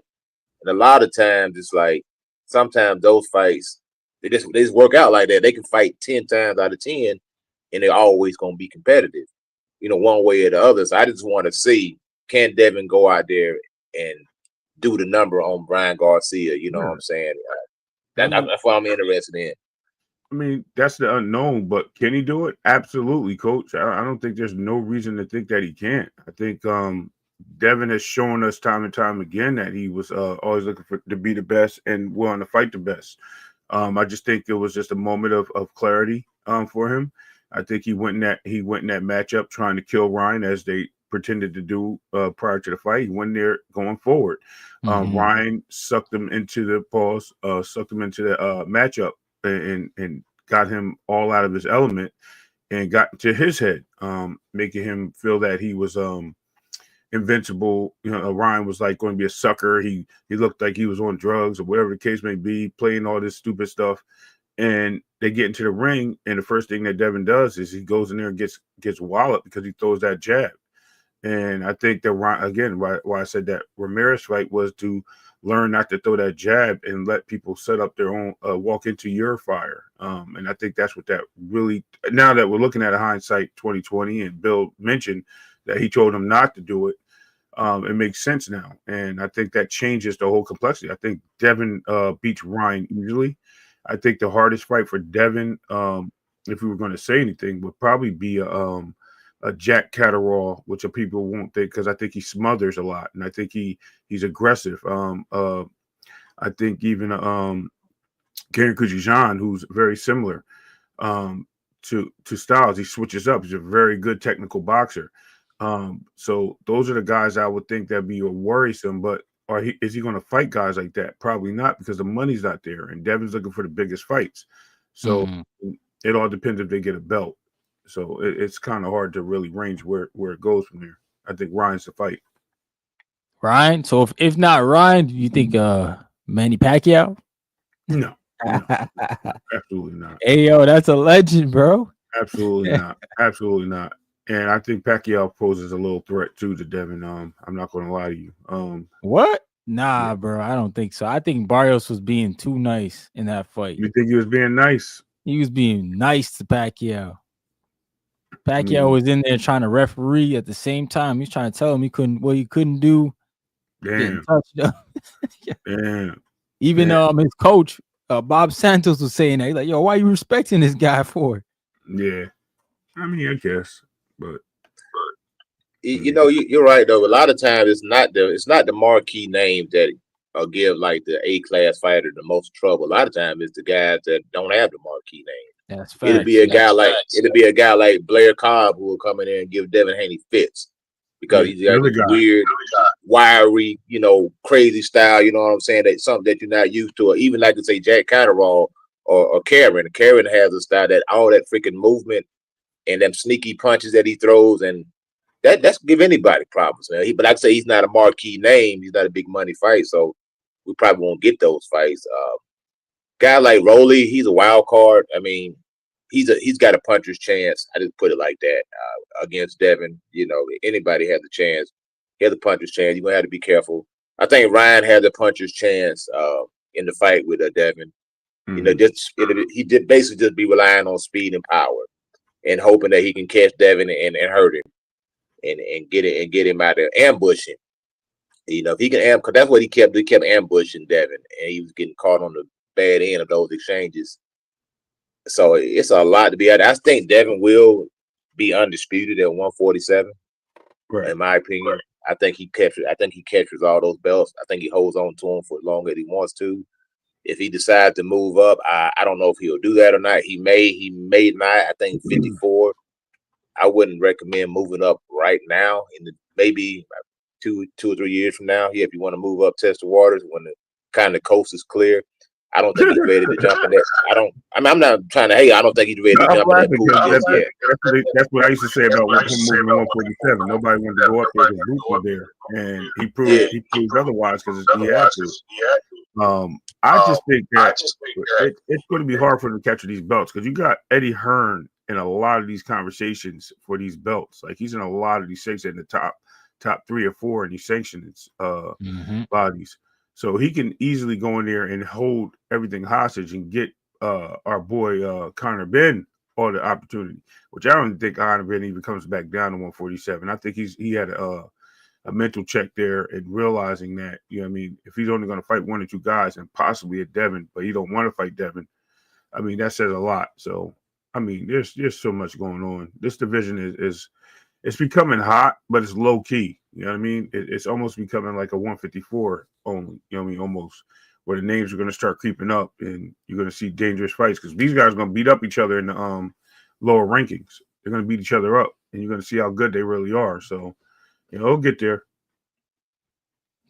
And a lot of times it's like sometimes those fights they just work out like that. They can fight 10 times out of 10 and they're always gonna be competitive, one way or the other. So I just want to see, can Devin go out there and do the number on Brian Garcia? You know what I'm saying? That's what I'm interested in. I mean, that's the unknown, but can he do it? Absolutely, coach. I don't think there's no reason to think that he can't. I think Devin has shown us time and time again that he was always looking to be the best and willing to fight the best. I just think it was just a moment of clarity for him. I think he went in that matchup trying to kill Ryan as they pretended to do prior to the fight. He went there going forward. Ryan sucked him into the matchup and got him all out of his element and got to his head, making him feel that he was invincible. Ryan was like going to be a sucker. He looked like he was on drugs or whatever the case may be, playing all this stupid stuff. And they get into the ring, and the first thing that Devin does is he goes in there and gets walloped because he throws that jab. And I think that again, why I said that Ramirez fight was to learn not to throw that jab and let people set up their own, walk into your fire. And I think that's what that really. Now that we're looking at a hindsight 2020, and Bill mentioned that he told him not to do it. It makes sense now, and I think that changes the whole complexity. I think Devin beats Ryan easily. I think the hardest fight for Devin, if we were going to say anything, would probably be a Jack Catterall, which people won't think, because I think he smothers a lot, and I think he's aggressive. I think even Karen Kujijan, who's very similar to Styles, he switches up. He's a very good technical boxer. So those are the guys I would think that'd be worrisome. But is he going to fight guys like that? Probably not, because the money's not there, and Devin's looking for the biggest fights. So it all depends if they get a belt. So it's kind of hard to really range where it goes from there. I think Ryan's the fight. Ryan. So if not Ryan, do you think Manny Pacquiao? No, absolutely not. Hey yo, that's a legend, bro. Absolutely not. Absolutely not. And I think Pacquiao poses a little threat too to Devin. I'm not going to lie to you. What? Nah, bro. I don't think so. I think Barrios was being too nice in that fight. You think he was being nice? He was being nice to Pacquiao. Pacquiao was in there trying to referee at the same time. He's trying to tell him he couldn't do. Damn. Damn. Even his coach, Bob Santos, was saying that. He's like, yo, why are you respecting this guy for? Yeah. I mean, I guess, but you're right though. A lot of times it's not the marquee names that give like the A-class fighter the most trouble. A lot of times it's the guys that don't have the marquee name. That's facts. It'll be a guy like Blair Cobb who will come in there and give Devin Haney fits because he's got this weird, wiry, crazy style. You know what I'm saying? That's something that you're not used to. Or even like to say Jack Catterall or Karen. Karen has a style that all that freaking movement and them sneaky punches that he throws, and that's give anybody problems, man. But like I say, he's not a marquee name. He's not a big money fight, so we probably won't get those fights. Guy like Rolly, he's a wild card. I mean, he's got a puncher's chance. I just put it like that against Devin. Anybody has a chance. He has a puncher's chance. You're gonna have to be careful. I think Ryan has a puncher's chance in the fight with Devin. You know, he did basically just be relying on speed and power, and hoping that he can catch Devin and hurt him, and get him out there, ambush him. You know, if he can because that's what he kept ambushing Devin, and he was getting caught on the bad end of those exchanges. So it's a lot to be at. I think Devin will be undisputed at 147. Right. In my opinion, right. I think he captures all those belts. I think he holds on to them for as long as he wants to. If he decides to move up, I don't know if he'll do that or not. He may not. I think 54. I wouldn't recommend moving up right now. Maybe 2 or 3 years from now. Yeah, if you want to move up, test the waters when the kind of coast is clear. I don't think he's ready to jump in that. I'm not trying to hate. I don't think he's ready to jump in that pool. That's what I used to say about him moving to 147. Nobody wanted to go up there because Luke was there, and he proved otherwise because he had to. I just think that it's going to be hard for him to capture these belts because you got Eddie Hearn in a lot of these conversations for these belts. Like he's in a lot of these sanctions in the top 3 or 4 in these sanctions bodies. So he can easily go in there and hold everything hostage and get our boy Conor Benn all the opportunity, which I don't think Conor Benn even comes back down to 147. I think he had a mental check there and realizing that, you know what I mean, if he's only going to fight 1 or 2 guys and possibly a Devin, but he don't want to fight Devin, I mean, that says a lot. So, I mean, there's so much going on. This division is it's becoming hot, but it's low key. You know what I mean? It's almost becoming like a 154 only. You know what I mean? Almost where the names are going to start creeping up, and you're going to see dangerous fights because these guys are going to beat up each other in the lower rankings. They're going to beat each other up, and you're going to see how good they really are. So, you know, it'll get there.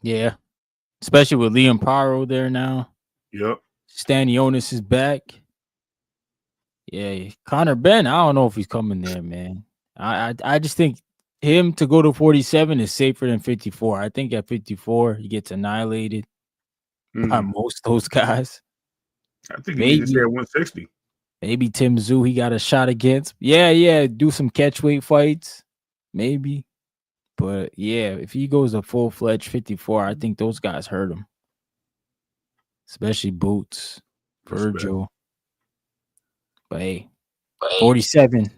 Yeah, especially with Liam Paro there now. Yep. Stanionis is back. Yeah, Conor Benn, I don't know if he's coming there, man. I just think him to go to 47 is safer than 54. I think at 54 he gets annihilated by most of those guys. I think he needs to stay at 160. Maybe Tim Tszyu he got a shot against. Yeah, do some catchweight fights, maybe. But yeah, if he goes a full-fledged 54, I think those guys hurt him. Especially Boots, Virgil. But hey, 47.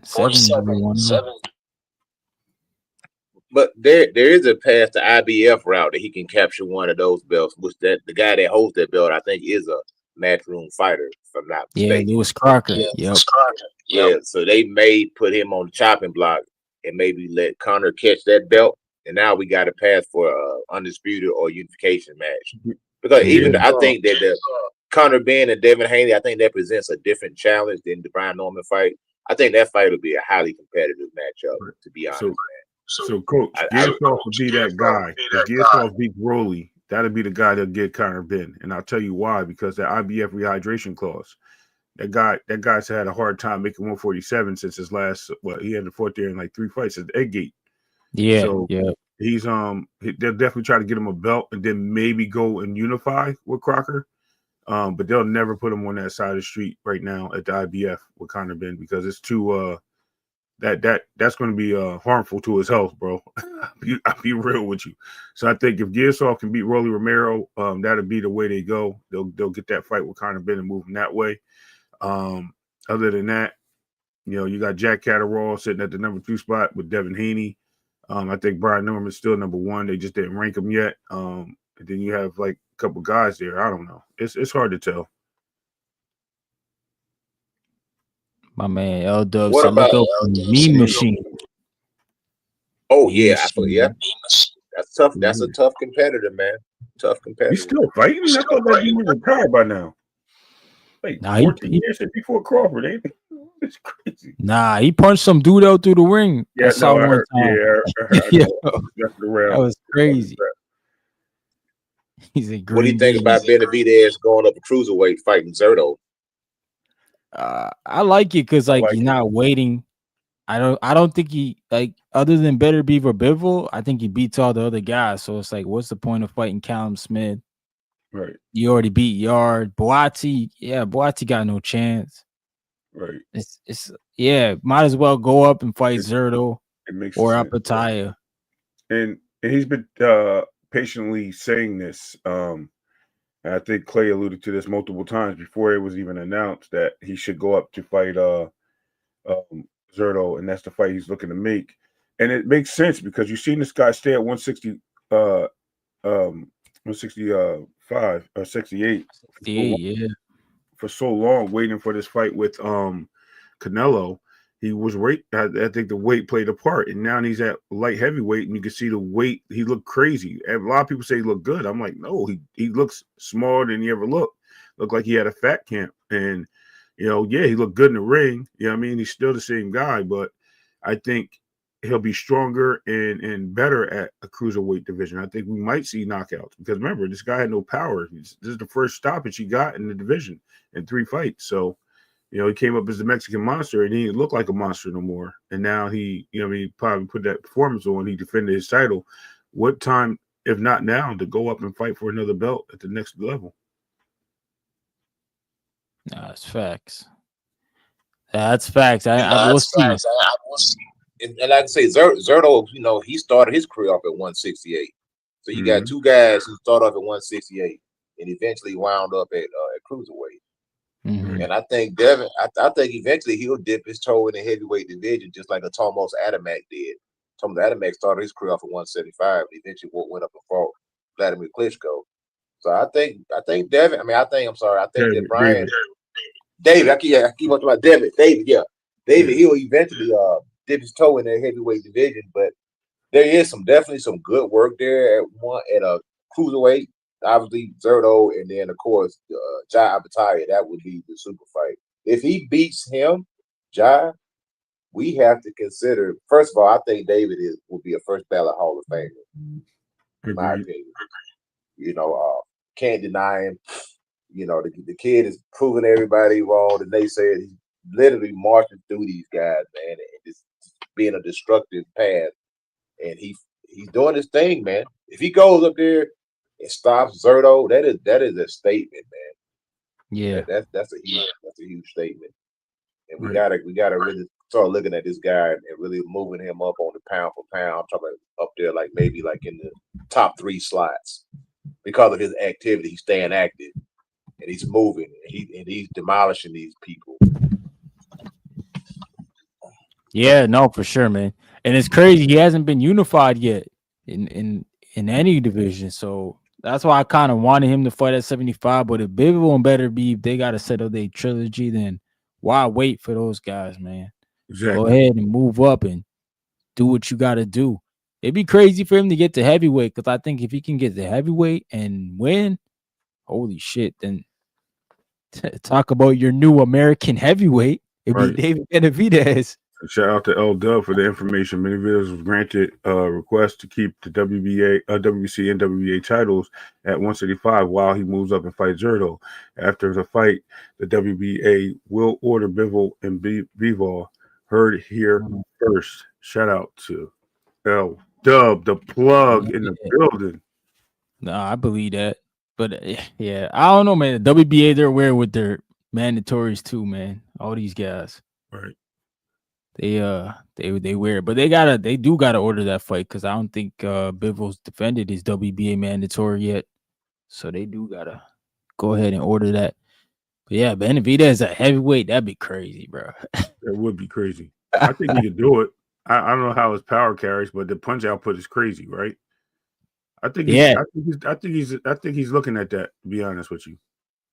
But there is a path to IBF route that he can capture one of those belts, which the guy that holds that belt, I think, is a matchroom fighter, if I'm not mistaken. Yeah, Lewis Crocker. Yeah, so they may put him on the chopping block and maybe let Conor catch that belt. And now we got a path for undisputed or unification match. Because I think that the Conor Benn and Devin Haney, I think that presents a different challenge than the Brian Norman fight. I think that fight will be a highly competitive matchup, to be honest, man. So Coach, Gearsoft would be that guy. If Gearsoft beat Broly, that'll be the guy that'll get Conor Benn. And I'll tell you why, because that IBF rehydration clause. That guy's had a hard time making 147 since his last he had to fought there in like 3 fights at the Egg Gate. Yeah. So yeah. He's they'll definitely try to get him a belt and then maybe go and unify with Crocker. But they'll never put him on that side of the street right now at the IBF with Conor Benn because it's too that's going to be harmful to his health, bro. I'll be real with you. So I think if Gearsoft can beat Rolly Romero, that'll be the way they go. They'll get that fight with Conor Benn and move him that way. Other than that, you know, you got Jack Catterall sitting at the number 2 spot with Devin Haney. I think Brian Norman's still number 1. They just didn't rank him yet. And then you have like a couple guys there. I don't know. It's hard to tell. My man, L-Dub said, look up Mean Machine. Oh, yeah. That's tough. That's a tough competitor, man. Tough competitor. He's still fighting? I thought that he was retired by now. Like 14 years before Crawford, ain't it? It's crazy. Nah, he punched some dude out through the ring. Yeah, I saw one time. Yeah, that was crazy. He's a great. What do you think about Benavidez going up a cruiserweight fighting Zerto? I like it because he's not waiting. I don't think he other than Better Beaver Bivol, I think he beats all the other guys. So it's like, what's the point of fighting Callum Smith? Right. You already beat Yarde. Boati got no chance. Right. It's might as well go up and fight Zerto or Apataya. And he's been patiently saying this. And I think Clay alluded to this multiple times before it was even announced that he should go up to fight Zerto, and that's the fight he's looking to make. And it makes sense because you've seen this guy stay at 160, 165 or 68 yeah. for so long, waiting for this fight with Canelo. He was weight. I think the weight played a part, and now he's at light heavyweight, and you can see the weight. He looked crazy. A lot of people say he looked good. I'm like, no, he looks smaller than he ever looked. Looked like he had a fat camp, and yeah, he looked good in the ring. You know what I mean? He's still the same guy, but I think he'll be stronger and better at a cruiserweight division. I think we might see knockouts because remember, this guy had no power. This is the first stoppage he got in the division in 3 fights. So. He came up as the Mexican monster, and he didn't look like a monster no more. And now he probably put that performance on. He defended his title. What time, if not now, to go up and fight for another belt at the next level? That's facts. That's facts. I will see. And like I say, Zerto, he started his career off at 168. So you got two guys who started off at 168 and eventually wound up at cruiserweight. Mm-hmm. And I think Devin, I think eventually he'll dip his toe in the heavyweight division, just like a Tomos Adamek did. Tomos Adamek started his career off at 175, and eventually went up and fought Vladimir Klitschko. So I think Devin. I think that Brian, David. I keep talking about David. David, he'll eventually dip his toe in the heavyweight division, but there is definitely some good work there at a cruiserweight. Obviously, Zerto, and then, of course, Jai Abataya. That would be the super fight. If he beats him, Jai, we have to consider, first of all, I think David will be a first ballot Hall of Famer, in my opinion. Can't deny him. The kid is proving everybody wrong. The naysayers, he's literally marching through these guys, man, and just being a destructive path. And he's doing his thing, man. If he goes up there and stops Zerto, that is a statement, man. Yeah, that's a huge statement, and we gotta really start looking at this guy and really moving him up on the pound for pound. I'm talking about up there, like maybe like in the top 3 slots because of his activity. He's staying active and he's moving and he's demolishing these people. Yeah, no, for sure, man. And it's crazy he hasn't been unified yet in any division, so. That's why I kind of wanted him to fight at 75. But if Bivol and Better Beef, they got to settle their trilogy, then why wait for those guys, man? Exactly. Go ahead and move up and do what you got to do. It'd be crazy for him to get to heavyweight because I think if he can get to heavyweight and win, holy shit, then talk about your new American heavyweight. It'd be David Benavidez. Shout out to L Dub for the information. Benavidez was granted a request to keep the WBC and WBA titles at 175 while he moves up and fights Zerto. After the fight, the WBA will order Bivol and Bivol. Heard here first. Shout out to L Dub, the plug in the building. No, I believe that. But yeah, I don't know, man. The WBA, they're aware with their mandatories too, man. All these guys. Right. They wear it, but they do gotta order that fight because I don't think Bivol's defended his WBA mandatory yet, so they do gotta go ahead and order that. But yeah, Benavidez at heavyweight, that'd be crazy, bro. That would be crazy. I think he could do it. I don't know how his power carries, but the punch output is crazy, right? I think he's looking at that. To be honest with you,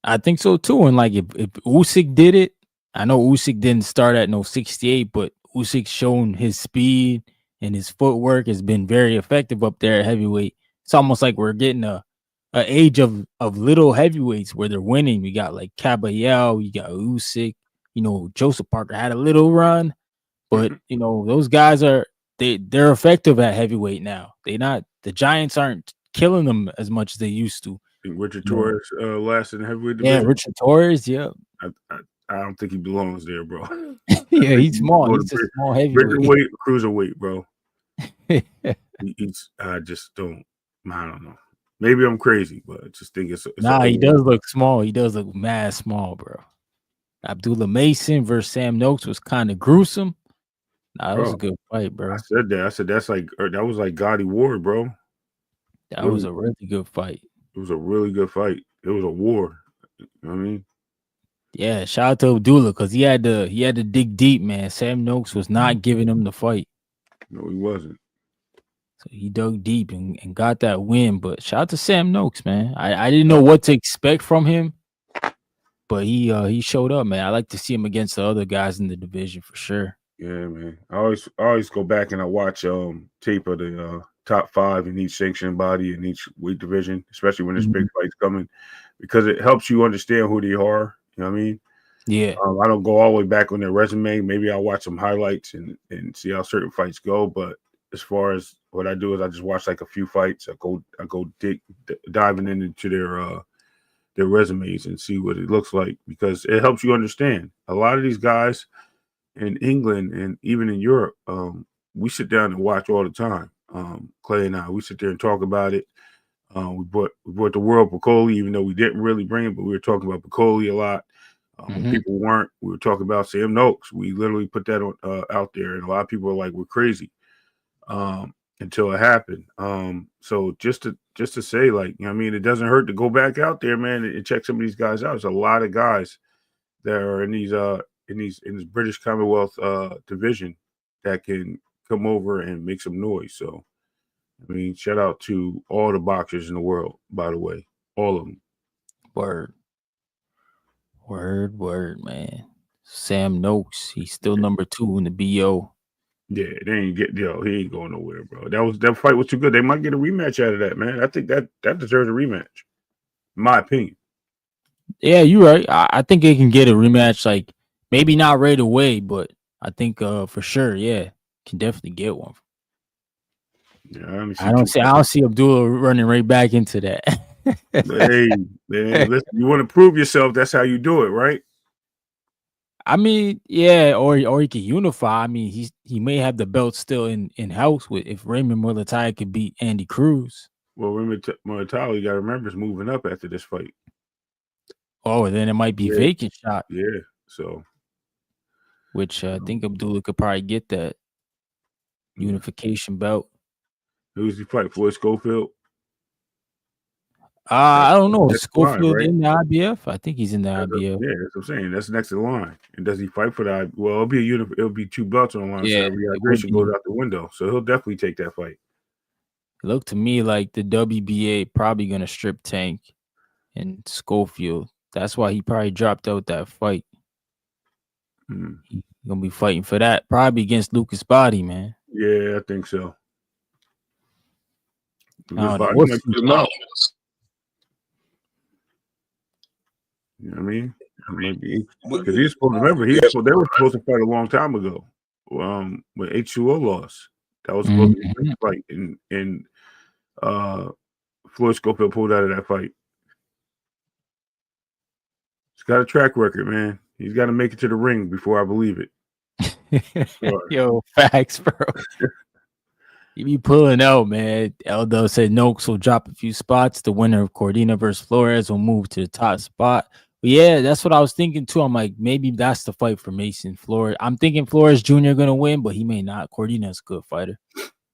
I think so too. And like if Usyk did it. I know Usyk didn't start at 68, but Usyk's shown his speed and his footwork has been very effective up there at heavyweight. It's almost like we're getting a age of little heavyweights where they're winning. We got like Caballero, you got Usyk, Joseph Parker had a little run, but those guys they're effective at heavyweight now. The Giants aren't killing them as much as they used to. Richard Torres last in the heavyweight division. Yeah, Richard Torres, yeah. I don't think he belongs there, bro. Yeah, he's small. He's a small heavyweight. Cruiserweight, bro. I just don't. I don't know. Maybe I'm crazy, but I just think it's he does look small. He does look mad small, bro. Abdullah Mason versus Sam Noakes was kind of gruesome. That was a good fight, bro. I said that. I said that was like Gotti Ward, bro. That was a really good fight. It was a really good fight. it was a war. You know what I mean? Yeah, shout out to Abdullah because he had to dig deep, man. Sam Noakes was not giving him the fight. No, he wasn't. So he dug deep and got that win. But shout out to Sam Noakes, man. I didn't know what to expect from him, but he showed up, man. I like to see him against the other guys in the division for sure. Yeah, man. I always go back and I watch tape of the top 5 in each sanctioned body in each weight division, especially when there's big fights coming, because it helps you understand who they are. You know what I mean? Yeah. I don't go all the way back on their resume. Maybe I'll watch some highlights and see how certain fights go. But as far as what I do is I just watch like a few fights. I go diving into their resumes and see what it looks like, because it helps you understand. A lot of these guys in England and even in Europe, we sit down and watch all the time. Clay and I, we sit there and talk about it. We brought the world Piccoli, even though we didn't really bring it, but we were talking about Piccoli a lot. When people weren't, we were talking about Sam Noakes. We literally put that on out there, and a lot of people were like, "We're crazy," until it happened. So just to say, like, you know what I mean, it doesn't hurt to go back out there, man, and check some of these guys out. There's a lot of guys that are in this British Commonwealth division that can come over and make some noise. So, I mean, shout out to all the boxers in the world, by the way, all of them. Word, man. Sam Noakes, he's still number 2 in the BO. Yeah, he ain't going nowhere, bro. That fight was too good. They might get a rematch out of that, man. I think that deserves a rematch, in my opinion. Yeah, you're right. I think they can get a rematch, like maybe not right away, but I think for sure, yeah, can definitely get one. Yeah, I don't see Abdullah running right back into that. Hey, man, listen, you want to prove yourself, that's how you do it, right? I mean, yeah, or he can unify. I mean, he may have the belt still in house with if Raymond Muay could beat Andy Cruz. Well, Raymond Muay, you got to remember, is moving up after this fight. Oh, then it might be vacant shot. Yeah, so which I think Abdullah could probably get that unification belt. Who's he fight? Floyd Schofield? I don't know. Is Schofield in the IBF? I think he's in the IBF. Yeah, that's what I'm saying. That's next in line. And does he fight for that? Well, it'll be 2 belts on the line. Yeah, so rehydration goes out the window. So he'll definitely take that fight. It looked to me like the WBA probably gonna strip Tank and Schofield. That's why he probably dropped out that fight. He's gonna be fighting for that, probably against Lucas Body, man. Yeah, I think so. Lucas Body might put him out. You know what I mean? Maybe because he's supposed to remember. They were supposed to fight a long time ago. When H2O lost, that was supposed to be a fight, and Floyd Schofield pulled out of that fight. He's got a track record, man. He's got to make it to the ring before I believe it. Yo, facts, bro. You be pulling out, man. Eldo said Noakes will drop a few spots. The winner of Cordina versus Flores will move to the top spot. But yeah, that's what I was thinking too. I'm like, maybe that's the fight for Mason Flores. I'm thinking Flores Jr. gonna win, but he may not. Cordina's a good fighter.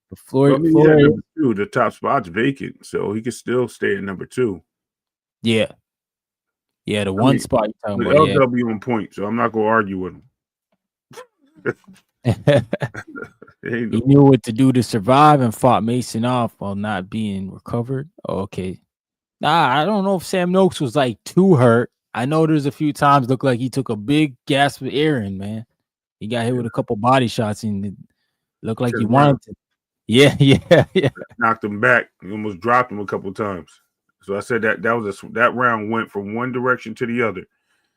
But Flores, number 2, the top spot's vacant, so he can still stay at number 2. Yeah, the one spot you're talking about. LW on point, so I'm not gonna argue with him. He knew what to do to survive and fought Mason off while not being recovered. Okay. I don't know if Sam Noakes was like too hurt. I know there's a few times looked like he took a big gasp of air in, man. He got hit with a couple body shots and it looked like he wanted to. Yeah. Knocked him back. He almost dropped him a couple times. So I said that round went from one direction to the other.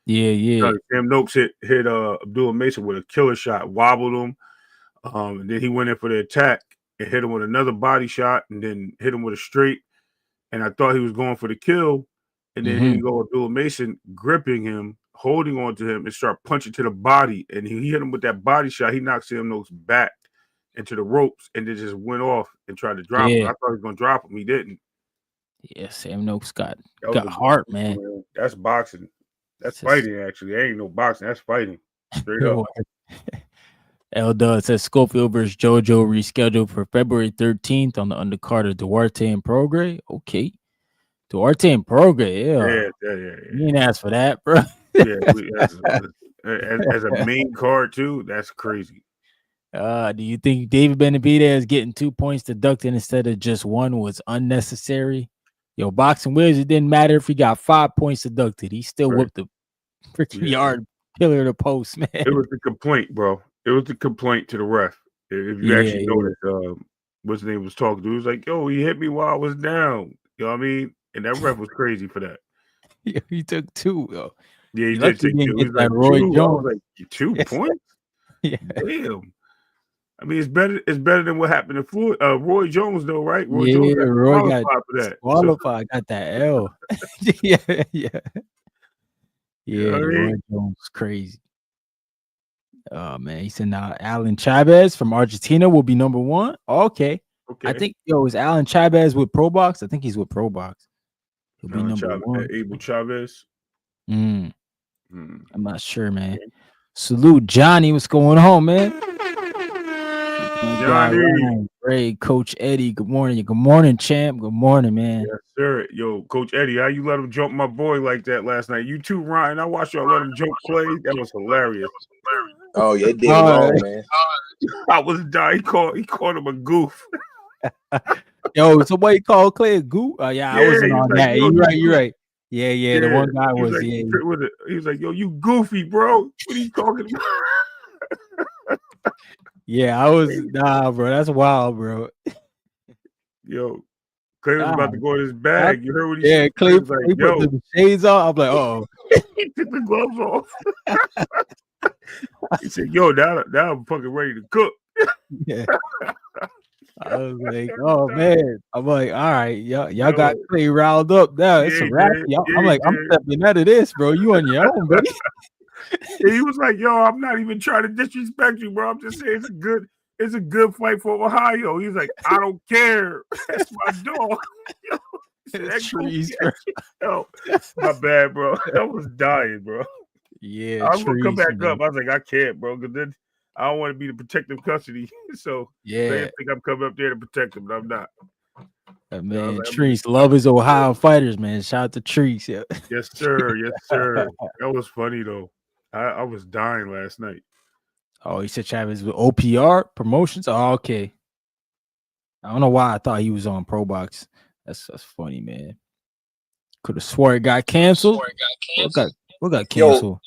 Yeah. Sam Noakes hit Abdullah Mason with a killer shot, wobbled him. And then he went in for the attack and hit him with another body shot and then hit him with a straight. And I thought he was going for the kill. And then he go Abdullah Mason gripping him, holding on to him and start punching to the body. And he hit him with that body shot. He knocked Sam Noakes back into the ropes and then just went off and tried to drop him. I thought he was going to drop him. He didn't. Yeah, Sam Noakes got heart, man. That's boxing. That's fighting, actually. That ain't no boxing. That's fighting. Straight up. Elda says Schofield versus JoJo rescheduled for February 13th on the undercard of Duarte and Prograis. Okay. Duarte and Proga, Yeah. You ain't asked for that, bro. Yeah, as a main card too, that's crazy. Do you think David Benavidez getting 2 points deducted instead of just one was unnecessary? Yo, Boxing Wiz, it didn't matter if he got 5 points deducted. He still Right. whooped the freaking Yarde pillar of the post, man. It was the complaint, bro. It was the complaint to the ref. If you actually noticed, what's his name was talking to, he was like, "Yo, he hit me while I was down." You know what I mean? And that ref was crazy for that. Yeah, he took 2, yo. Yeah, he Lucky did take he 2. didn't He get was that like, Roy 2? I Jones. was like, 2 points? Yeah. Damn. I mean, it's better than what happened to Floyd, Roy Jones, though, right? Roy Yeah, Jones got Roy got qualified for that. qualified, got that L. Yeah. You know what I Roy mean? Jones is crazy. Oh man, he said now Alan Chavez from Argentina will be number 1. Okay. I think is Alan Chavez with Pro Box? I think he's with Pro Box. He'll be number 1. Abel Chavez. I'm not sure, man. Salute Johnny. What's going on, man? Johnny. Ray, Coach Eddie. Good morning. Good morning, champ. Good morning, man. Yes, sir. Yo, Coach Eddie, how you let him jump my boy like that last night? You too, Ryan. I watched y'all let him jump play. That was hilarious. Oh, yeah, it did wrong, man. I was dying. He called him a goof. Yo, somebody called Clay a goof. Yeah, I wasn't on that. You're right. Yeah. The one guy was he was like, "Yo, you goofy, bro. What are you talking about?" Yeah, I was bro. That's wild, bro. Yo, Clay was about to go in his bag. You heard what he said? Clay was like, "Yo, put the shades on." I'm like, "Oh." He took the gloves off. He said, "Yo, now I'm fucking ready to cook." Yeah. I was like, "Oh man!" I'm like, "All right, y'all got Clay riled up now. It's a wrap." I'm like, "I'm stepping out of this, bro. You on your own, buddy." And he was like, "Yo, I'm not even trying to disrespect you, bro. I'm just saying it's a good fight for Ohio." He's like, "I don't care. That's my dog." Trees, bro. Yo, my bad, bro. I was dying, bro. Yeah, I was gonna come back up. I was like, I can't, bro, because then I don't want to be the protective custody. So they think I'm coming up there to protect him, but I'm not. Man, Trees love his Ohio fighters, man. Shout out to Trees. Yeah. Yes, sir. Yes, sir. That was funny though. I was dying last night. Oh, he said Chavez with OPR promotions. Oh, okay. I don't know why I thought he was on Pro Box. That's funny, man. Could have swore it got canceled. What got canceled?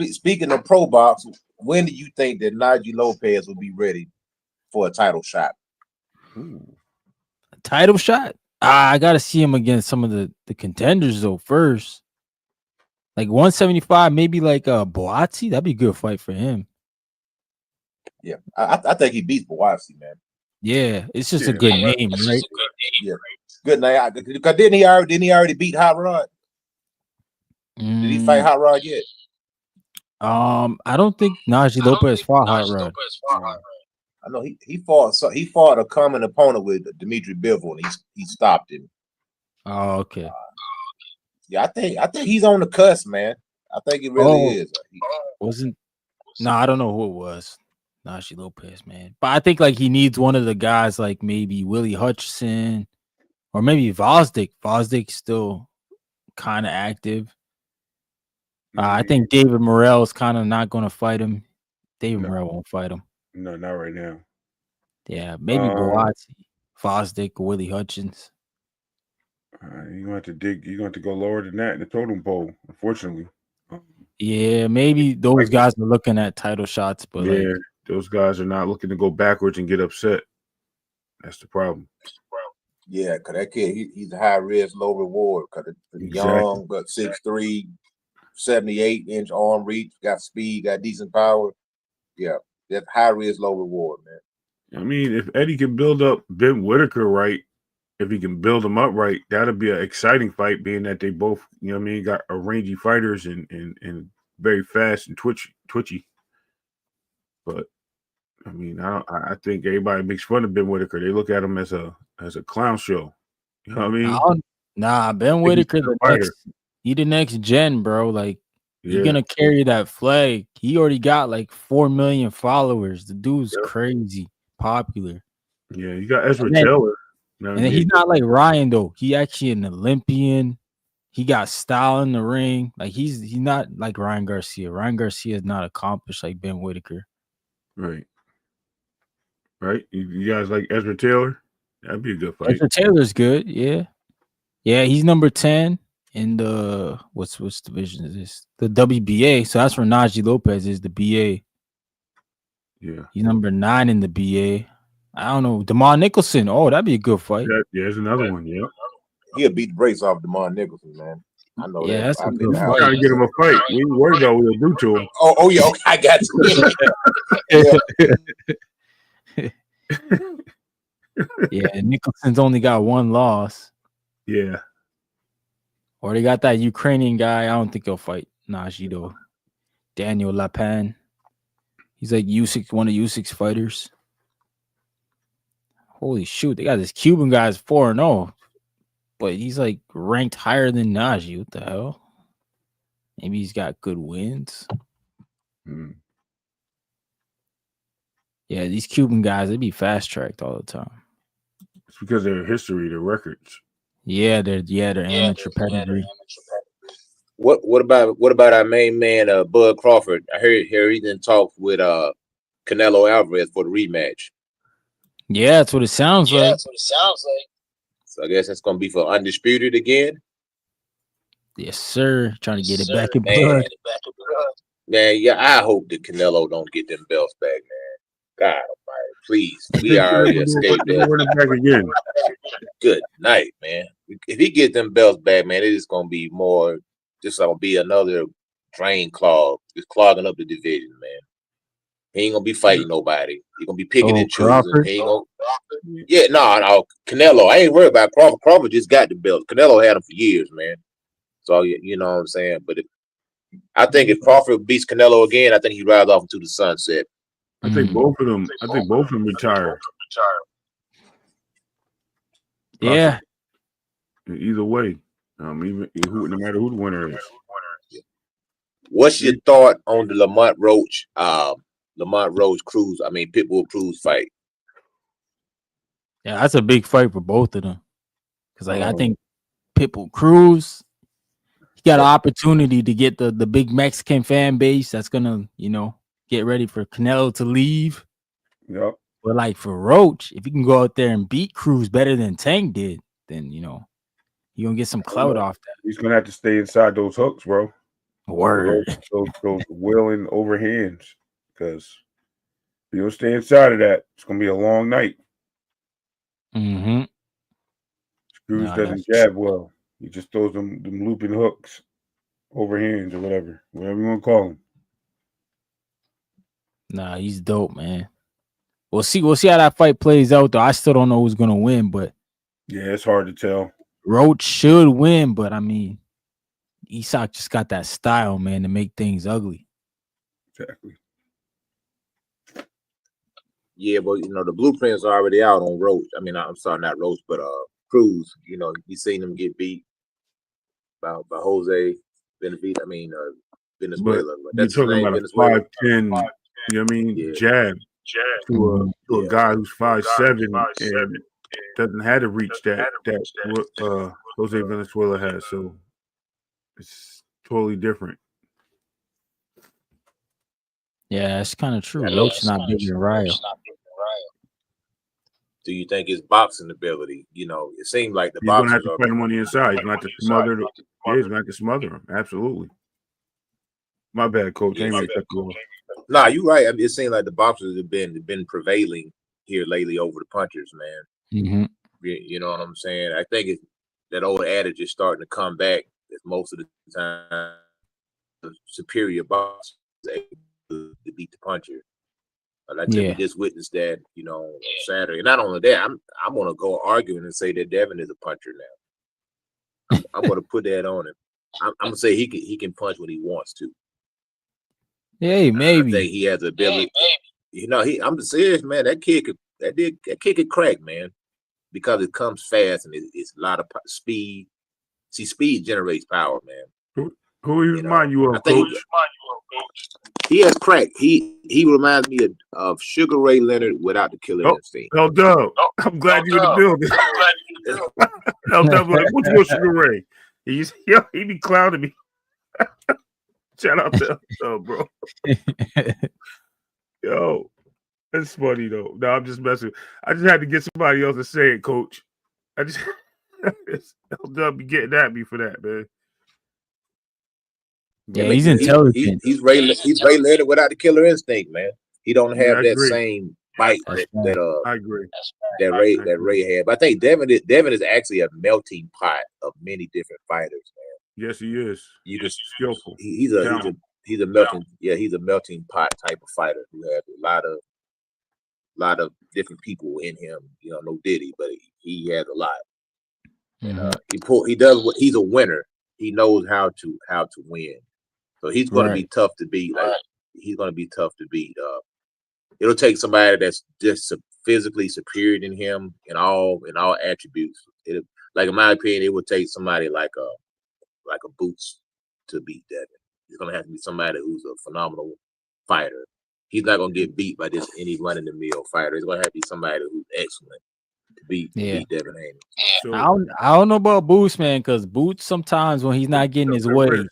Speaking of Pro Box, when do you think that Najee Lopez will be ready for a title shot? A title shot? I gotta see him against some of the contenders though first. Like 175, maybe like Boazzi. That'd be a good fight for him. Yeah, I think he beats Boazzi, man. Yeah, it's just a good name, right? Yeah, good name. Because didn't he already beat Hot Rod? Did he fight Hot Rod yet? I don't think Najee Lopez fought Hot Rod. I know he fought a common opponent with Dimitri Bivol, and he stopped him. Oh, okay. Yeah, I think he's on the cusp, man. I think he really is. I don't know who it was. Najee Lopez, man. But I think like he needs one of the guys like maybe Willie Hutchinson or maybe Vosdick. Vosdick's still kind of active. I think David Morrell is kind of not going to fight him. David Morrell won't fight him. No, not right now. Yeah, maybe Boazzi, Fosdick, or Willie Hutchins. You're going to have to go lower than that in the totem pole, unfortunately. Yeah, maybe those guys are looking at title shots, but those guys are not looking to go backwards and get upset. That's the problem. Yeah, because that kid, he's a high risk, low reward. Because young, but 6'3", 78-inch arm reach, got speed, got decent power. Yeah, that's high risk, low reward, man. I mean, if Eddie can build up Ben Whitaker right, if he can build them up right, that'll be an exciting fight, being that they both, got a rangy fighters and very fast and twitchy. But I mean, I think everybody makes fun of Ben Whitaker. They look at him as a clown show. You know what I mean? Ben Whitaker, he the next gen, bro. Like he's gonna carry that flag. He already got like 4 million followers. The dude's crazy popular. Yeah, you got Ezra Taylor. And then he's not like Ryan though. He actually an Olympian. He got style in the ring. Like he's not like Ryan Garcia. Ryan Garcia is not accomplished like Ben Whitaker. Right. Right. You guys like Ezra Taylor? That'd be a good fight. Ezra Taylor's good. Yeah. Yeah, he's number 10 in the what's division is this? The WBA. So that's where Najee Lopez is, the BA. Yeah. He's number 9 in the BA. I don't know. DeMar Nicholson. Oh, that'd be a good fight. Yeah, there's another one. Yeah. He'll beat the brakes off DeMar Nicholson, man. I know that. That's a good I'm fight. trying to get him a fight. We ain't worried about what he'll do to him. Oh yeah, okay, I got you. Yeah, Nicholson's only got 1 loss. Yeah. Or they got that Ukrainian guy. I don't think he'll fight Najee though. Daniel Lapan. He's like U6, one of U6 fighters. Holy shoot, they got this Cuban guy's 4-0, but he's like ranked higher than Najee. What the hell? Maybe he's got good wins. Yeah, these Cuban guys, they be fast tracked all the time. It's because of their history, their records. Yeah, they're amateur pedigree. What about our main man, Bud Crawford? I heard he didn't talk with Canelo Alvarez for the rematch. Yeah, that's what it sounds like. So I guess that's gonna be for undisputed again. Yes, sir. Trying to get it back in blood. Man, yeah, I hope that Canelo don't get them belts back, man. God almighty, please. We already escaped that. Back again. Good night, man. If he get them belts back, man, it is gonna be more. Just gonna be another drain clog, just clogging up the division, man. He ain't gonna be fighting nobody. He gonna be picking and choosing. He ain't gonna. Yeah, no, Canelo. I ain't worried about Crawford. Crawford just got the belt. Canelo had him for years, man. So you know what I'm saying. But I think if Crawford beats Canelo again, I think he rides off into the sunset. I think both of them. I think both of them retire. Yeah. Either way, no matter who the winner is. What's your thought on the Lamont Roach Cruz? I mean Pitbull Cruz fight. Yeah, that's a big fight for both of them. Because I think Pitbull Cruz, he got an opportunity to get the big Mexican fan base that's gonna, get ready for Canelo to leave. Yep. But like for Roach, if he can go out there and beat Cruz better than Tank did, then you're gonna get some clout off that. He's gonna have to stay inside those hooks, bro. Word. Those willing overhands. Because if you don't stay inside of that, it's gonna be a long night. Mm-hmm. Cruz doesn't jab well. He just throws them looping hooks, overhands or whatever you want to call them. Nah, he's dope, man. We'll see how that fight plays out, though. I still don't know who's gonna win, but yeah, it's hard to tell. Roach should win, but I mean, Isak just got that style, man, to make things ugly. Exactly. Yeah, but the blueprints are already out on Roach. I mean, I'm sorry, not Roach, but Cruz. You seen him get beat by Jose Benavidez. I mean, Venezuela. But that's you're talking about a 5'10", you know what I mean? Yeah. Jab to a guy who's 5'7" and doesn't have to reach that Jose Venezuela has. So it's totally different. Yeah, it's kind of true. Roach not bigger than Ryo. Do you think his boxing ability? It seemed like he's gonna have to fight him on the inside. He's gonna have to smother. He's gonna have to smother him. Absolutely. My bad, coach. Nah, you're right. I mean, it seems like the boxers have been prevailing here lately over the punchers, man. Mm-hmm. You know what I'm saying? I think that old adage is starting to come back. As most of the time, the superior boxer is able to beat the puncher. But I think we just witnessed that, Saturday. And not only that, I'm gonna go arguing and say that Devin is a puncher now. I'm gonna put that on him. I'm gonna say he can punch when he wants to. Hey, maybe. I think he has the ability. I'm serious, man. That kid could crack, man, because it comes fast and it's a lot of speed. See, speed generates power, man. Who he remind you I of, think Coach? he has crack. He reminds me of Sugar Ray Leonard without the killer instinct. L Dub. I'm glad you in the building. L Dub like, what's your Sugar Ray? He be clowning me. Shout out to L Dub, bro. Yo, that's funny though. No, I'm just messing. I just had to get somebody else to say it, Coach. I just L Dub be getting at me for that, man. Yeah, he's intelligent. He's Ray Leonard without the killer instinct, man. He don't have that agree. same bite that I agree. that Ray had. But I think Devin is actually a melting pot of many different fighters, man. Yes, he is. You just skillful. He's a melting pot type of fighter who has a lot of different people in him. You know, no Diddy, but he has a lot. And he's a winner. He knows how to win. So he's going to be tough to beat. He's going to be tough to beat. It'll take somebody that's just physically superior than him in all attributes. Like in my opinion, it would take somebody like a Boots to beat Devin. It's going to have to be somebody who's a phenomenal fighter. He's not going to get beat by just any run-in-the-mill fighter. It's going to have to be somebody who's excellent to beat Devin Haney. So, I don't know about Boots, man, because Boots sometimes when he's not getting his way,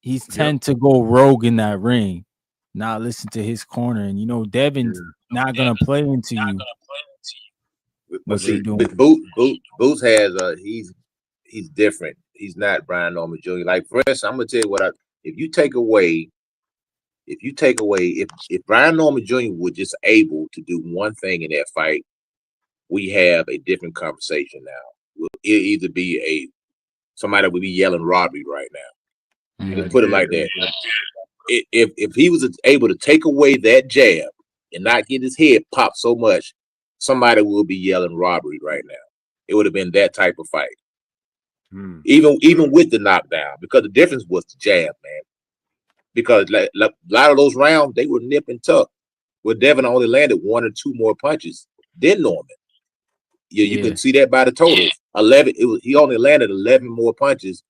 he's tend to go rogue in that ring, not listen to his corner. And, you know, Devin's not going to play into you. But see, Boots has he's different. He's not Brian Norman Jr. Like, for instance, I'm gonna tell you what if you take away if Brian Norman Jr. was just able to do one thing in that fight, we have a different conversation now. It'll either be somebody would be yelling robbery right now. You can put it like that. If he was able to take away that jab and not get his head popped so much, somebody will be yelling robbery right now. It would have been that type of fight. Even with the knockdown, because the difference was the jab, man. Because a lot of those rounds, they were nip and tuck. Where Devin only landed 1 or 2 more punches than Norman. You can see that by the totals. 11. He only landed 11 more punches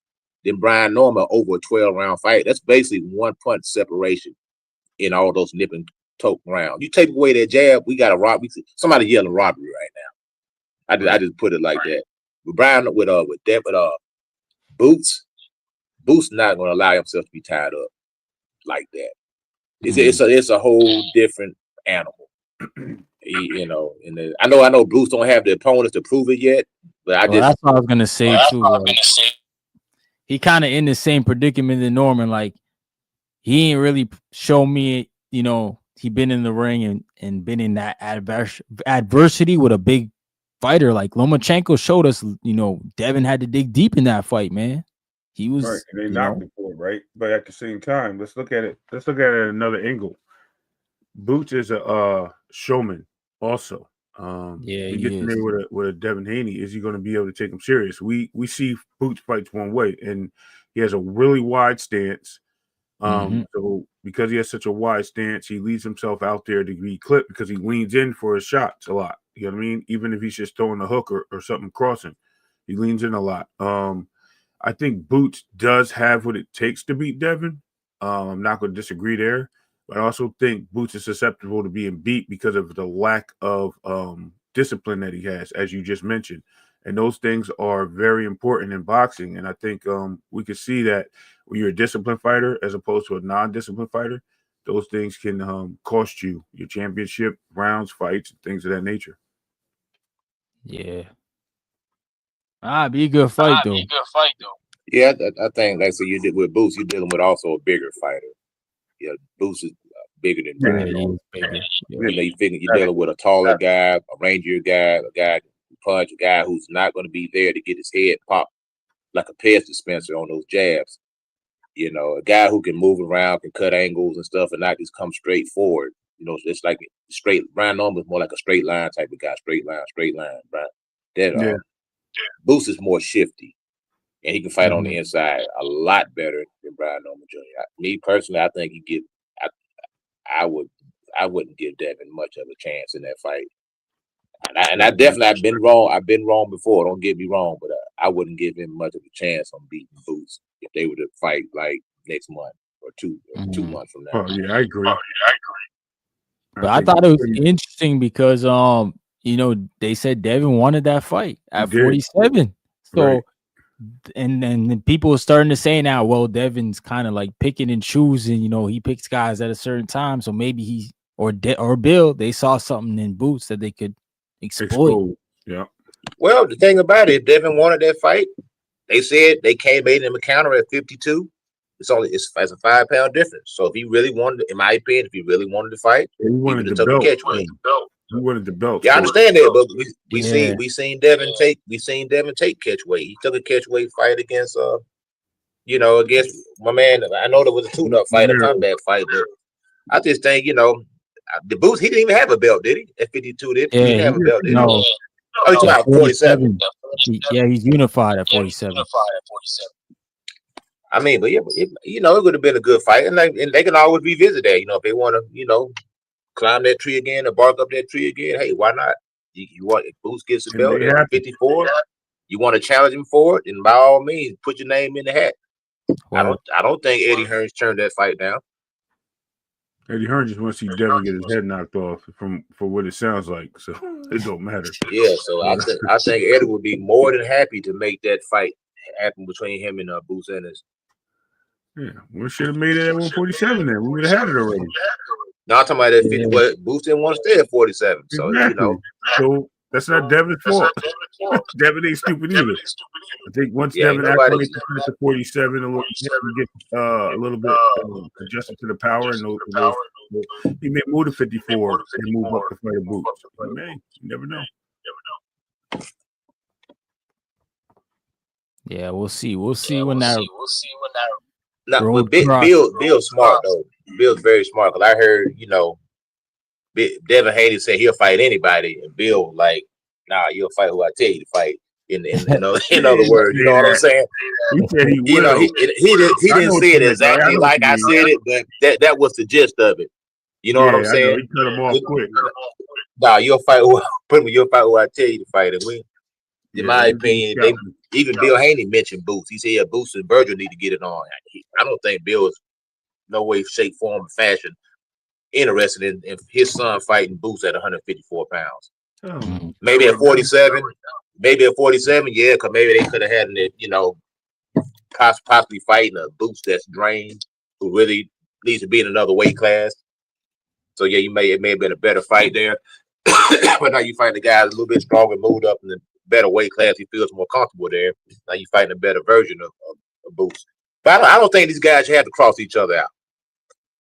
than Brian Norman over a 12-round fight. That's basically 1 punch separation in all those nip and tuck rounds. You take away that jab, we got a robbery. Somebody yelling robbery right now. I just put it like that. With Brian, with Boots not going to allow himself to be tied up like that. It's a whole different animal. I know Bruce don't have the opponents to prove it yet, but that's what I was gonna say too. Like, he kind of in the same predicament than Norman. Like, he ain't really show me, you know, he been in the ring and been in that adversity with a big fighter. Like Lomachenko showed us, you know, Devin had to dig deep in that fight, man. He was right, and they knocked him for it, right? But at the same time, let's look at it at another angle. Boots is a showman also. He gets in there with a Devin Haney. Is he going to be able to take him serious? We see Boots fights one way, and he has a really wide stance. So because he has such a wide stance, he leaves himself out there to be clipped because he leans in for his shots a lot. You know what I mean? Even if he's just throwing a hook or something crossing, he leans in a lot. I think Boots does have what it takes to beat Devin. I'm not going to disagree there. But I also think Boots is susceptible to being beat because of the lack of discipline that he has, as you just mentioned. And those things are very important in boxing. And I think we can see that when you're a disciplined fighter as opposed to a non-disciplined fighter, those things can cost you your championship rounds, fights, and things of that nature. Yeah. Be a good fight, though. Yeah, I think, like, so you did with Boots, you're dealing with also a bigger fighter. Yeah, Boots is bigger than Brian. You figure you're dealing with a taller guy, a rangier guy, a guy who punch, a guy who's not going to be there to get his head popped like a Pez dispenser on those jabs. You know, a guy who can move around, can cut angles and stuff, and not just come straight forward. You know, it's like straight. Brian Norman is more like a straight line type of guy, straight line, right? That Boots is more shifty. And he can fight on the inside a lot better than Brian Norman Jr. Me personally, I think I wouldn't give Devin much of a chance in that fight. And I definitely I've been wrong before. Don't get me wrong, but I wouldn't give him much of a chance on beating Boots if they were to fight like next month or 2 months from now. Oh yeah, I agree. But I thought it was interesting because you know, they said Devin wanted that fight at 47. So right. and then people are starting to say now, well, Devin's kind of like picking and choosing, you know, he picks guys at a certain time. So maybe he or Bill, they saw something in Boots that they could exploit. Yeah. Well, the thing about it, if Devin wanted that fight, they said they made him a counter at 52. It's a 5-pound difference. So if he really wanted, in my opinion, if he really wanted to fight, he wanted the belt. He wanted the belt. Yeah, I understand that, but we seen Devin take catch weight. He took a catch weight fight against against my man. I know there was a tune-up fight, a comeback fight, but I just think, the Boots, he didn't even have a belt, did he? At 52, he didn't have a belt, did he? No. Oh, you're talking about 47. Yeah, he's unified at 47. I mean, but yeah, it would have been a good fight, and they can always revisit that. If they want to, climb that tree again or bark up that tree again, hey, why not? You want, if Boots gets the belt at 54, you want to challenge him for it, and by all means, put your name in the hat. Well, I don't think Eddie Hearns turned that fight down. Eddie Hearns just wants to see Devin get his head knocked off for what it sounds like, so it don't matter. Yeah, so I think Eddie would be more than happy to make that fight happen between him and Boots Ennis. Yeah, we should have made it at 147 then. We would have had it already. No, I'm talking about that 50. Well, Boots didn't want to stay at 47. So, exactly. So that's not Devin's fault. Devin ain't stupid either. I think once Devin actually makes it to 47, a little bit adjusted to the power, and he may move to 54 and move up to fight a Boots. You never know. Yeah, we'll see. We'll see when that. No, but Bill's smart though. Bill's very smart, because I heard, Devin Haney said he'll fight anybody, and Bill like, nah, you'll fight who I tell you to fight. In other words, you know what I'm saying? He said he will. He didn't say it exactly like I said it, but that was the gist of it. You know what I'm saying? He cut him off quick. Nah, you'll fight who I tell you to fight, and in my opinion, even Bill Haney mentioned Boots. He said, Boots and Virgil need to get it on. I don't think Bill is no way, shape, form, or fashion interested in his son fighting Boots at 154 pounds. Oh. Maybe at 47, yeah, because maybe they could have had it, possibly fighting a Boots that's drained, who really needs to be in another weight class. So yeah, it may have been a better fight there. But now you fight the guy a little bit stronger, moved up in the better weight class. He feels more comfortable there. Now you fighting a better version of Boots. But I don't think these guys should have to cross each other out.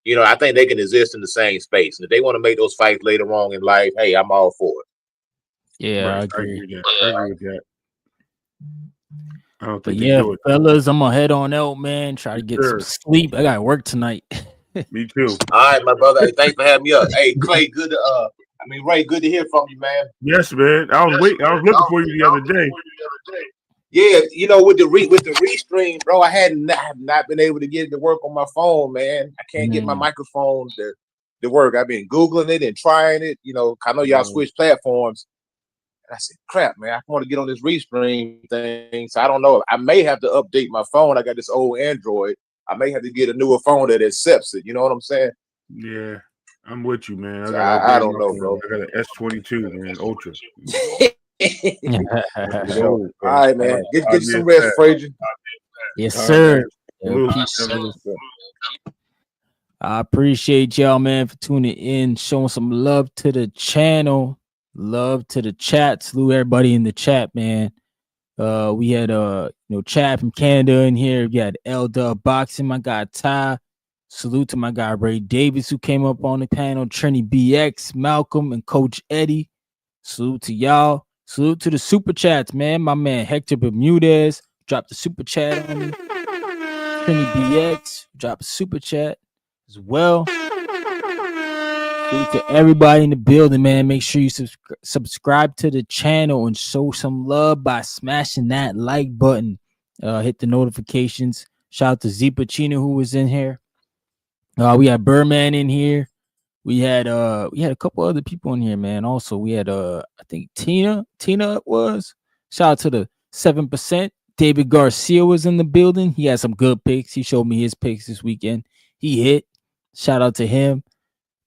I think they can exist in the same space. And if they want to make those fights later on in life, hey, I'm all for it. Yeah, right. I agree. I agree with that. I don't think fellas, I'm gonna head on out, man. Try to get some sleep. I got work tonight. Me too. All right, my brother. Hey, thanks for having me up. Hey, Clay, Ray, good to hear from you, man. Yes, man. I was looking for you the other day. Yeah, with the restream, bro, I have not been able to get it to work on my phone, man. I can't get my microphone to work. I've been Googling it and trying it. I know y'all switch platforms. And I said, crap, man, I want to get on this restream thing. So I don't know. I may have to update my phone. I got this old Android. I may have to get a newer phone that accepts it. You know what I'm saying? Yeah. I'm with you, man. I don't know, bro. I got an S22, man, Ultra. All right, man. Get some rest, Frazier. Yes, sir. I appreciate y'all, man, for tuning in, showing some love to the channel, love to the chat. Salute everybody in the chat, man. We had Chad from Canada in here. We got L Dub Boxing, my guy Ty. Salute to my guy Ray Davis, who came up on the panel, Trini BX, Malcolm, and Coach Eddie. Salute to y'all. Salute to the super chats, man. My man Hector Bermudez dropped the super chat on me. Trini BX dropped a super chat as well. Salute to everybody in the building, man. Make sure you subscribe to the channel and show some love by smashing that like button. Hit the notifications. Shout out to Z Pacino, who was in here. We had Birdman in here. We had a couple other people in here, man. Also, we had I think Tina was. Shout out to the 7%. David Garcia was in the building. He had some good picks. He showed me his picks this weekend. He hit. Shout out to him.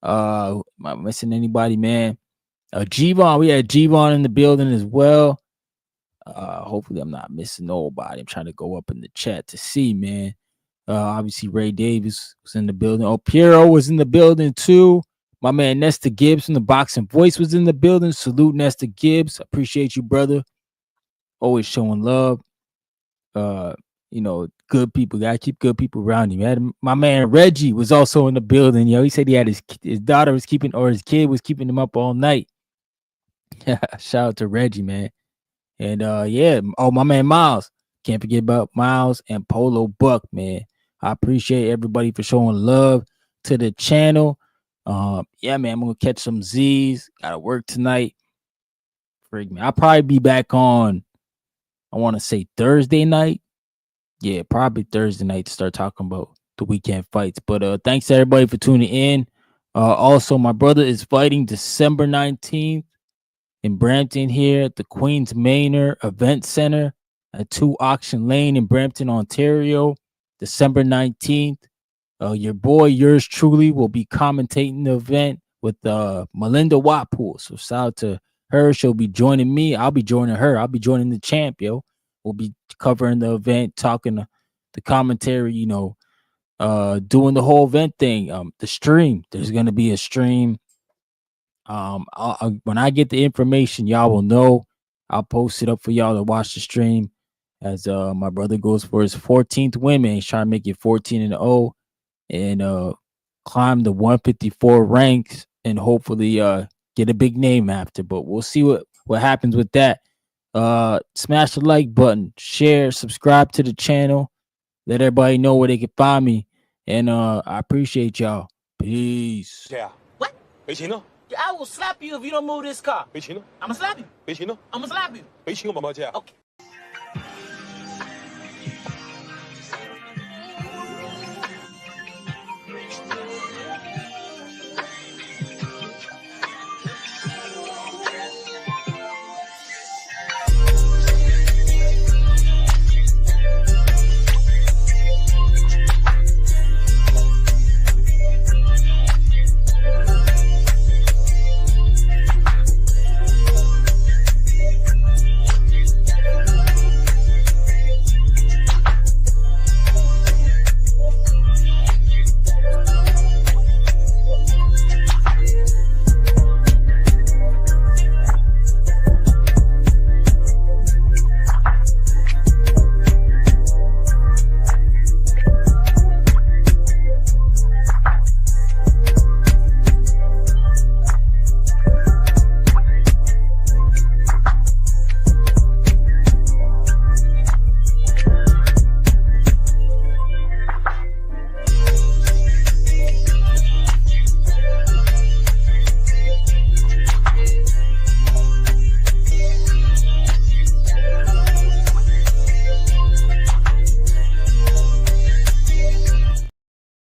Am I missing anybody, man? Gvon. We had Gvon in the building as well. Hopefully I'm not missing nobody. I'm trying to go up in the chat to see, man. Obviously Ray Davis was in the building. Oh, Piero was in the building too. My man Nesta Gibbs from the Boxing Voice was in the building. Salute Nesta Gibbs. Appreciate you, brother. Always showing love. You know, good people. Gotta keep good people around you. Man. My man Reggie was also in the building. Yo, he said he had his daughter was keeping, or his kid was keeping him up all night. Shout out to Reggie, man. And yeah, oh, my man Miles. Can't forget about Miles and Polo Buck, man. I appreciate everybody for showing love to the channel. Yeah, man, I'm gonna catch some Z's. Gotta work tonight. Freak me. I'll probably be back on, I want to say Thursday night. Yeah, probably Thursday night to start talking about the weekend fights. But thanks to everybody for tuning in. Also, my brother is fighting December 19th in Brampton here at the Queen's Manor Event Center at 2 Auction Lane in Brampton, Ontario, December 19th. Your boy, yours truly, will be commentating the event with Melinda Watpool. So shout out to her. She'll be joining me. I'll be joining her. I'll be joining the champ, yo. We'll be covering the event, talking the commentary, you know, doing the whole event thing. The stream. There's gonna be a stream. When I get the information, y'all will know. I'll post it up for y'all to watch the stream as my brother goes for his 14th win, man. He's trying to make it 14-0 and climb the 154 ranks and hopefully get a big name after. But we'll see what happens with that. Smash the like button, share, subscribe to the channel, let everybody know where they can find me, and I appreciate y'all. Peace. Yeah. What? Vecino. I will slap you if you don't move this car. Vecino. I'm gonna slap you. Vecino. I'm gonna slap you. Vecino, mamá, yeah. Okay.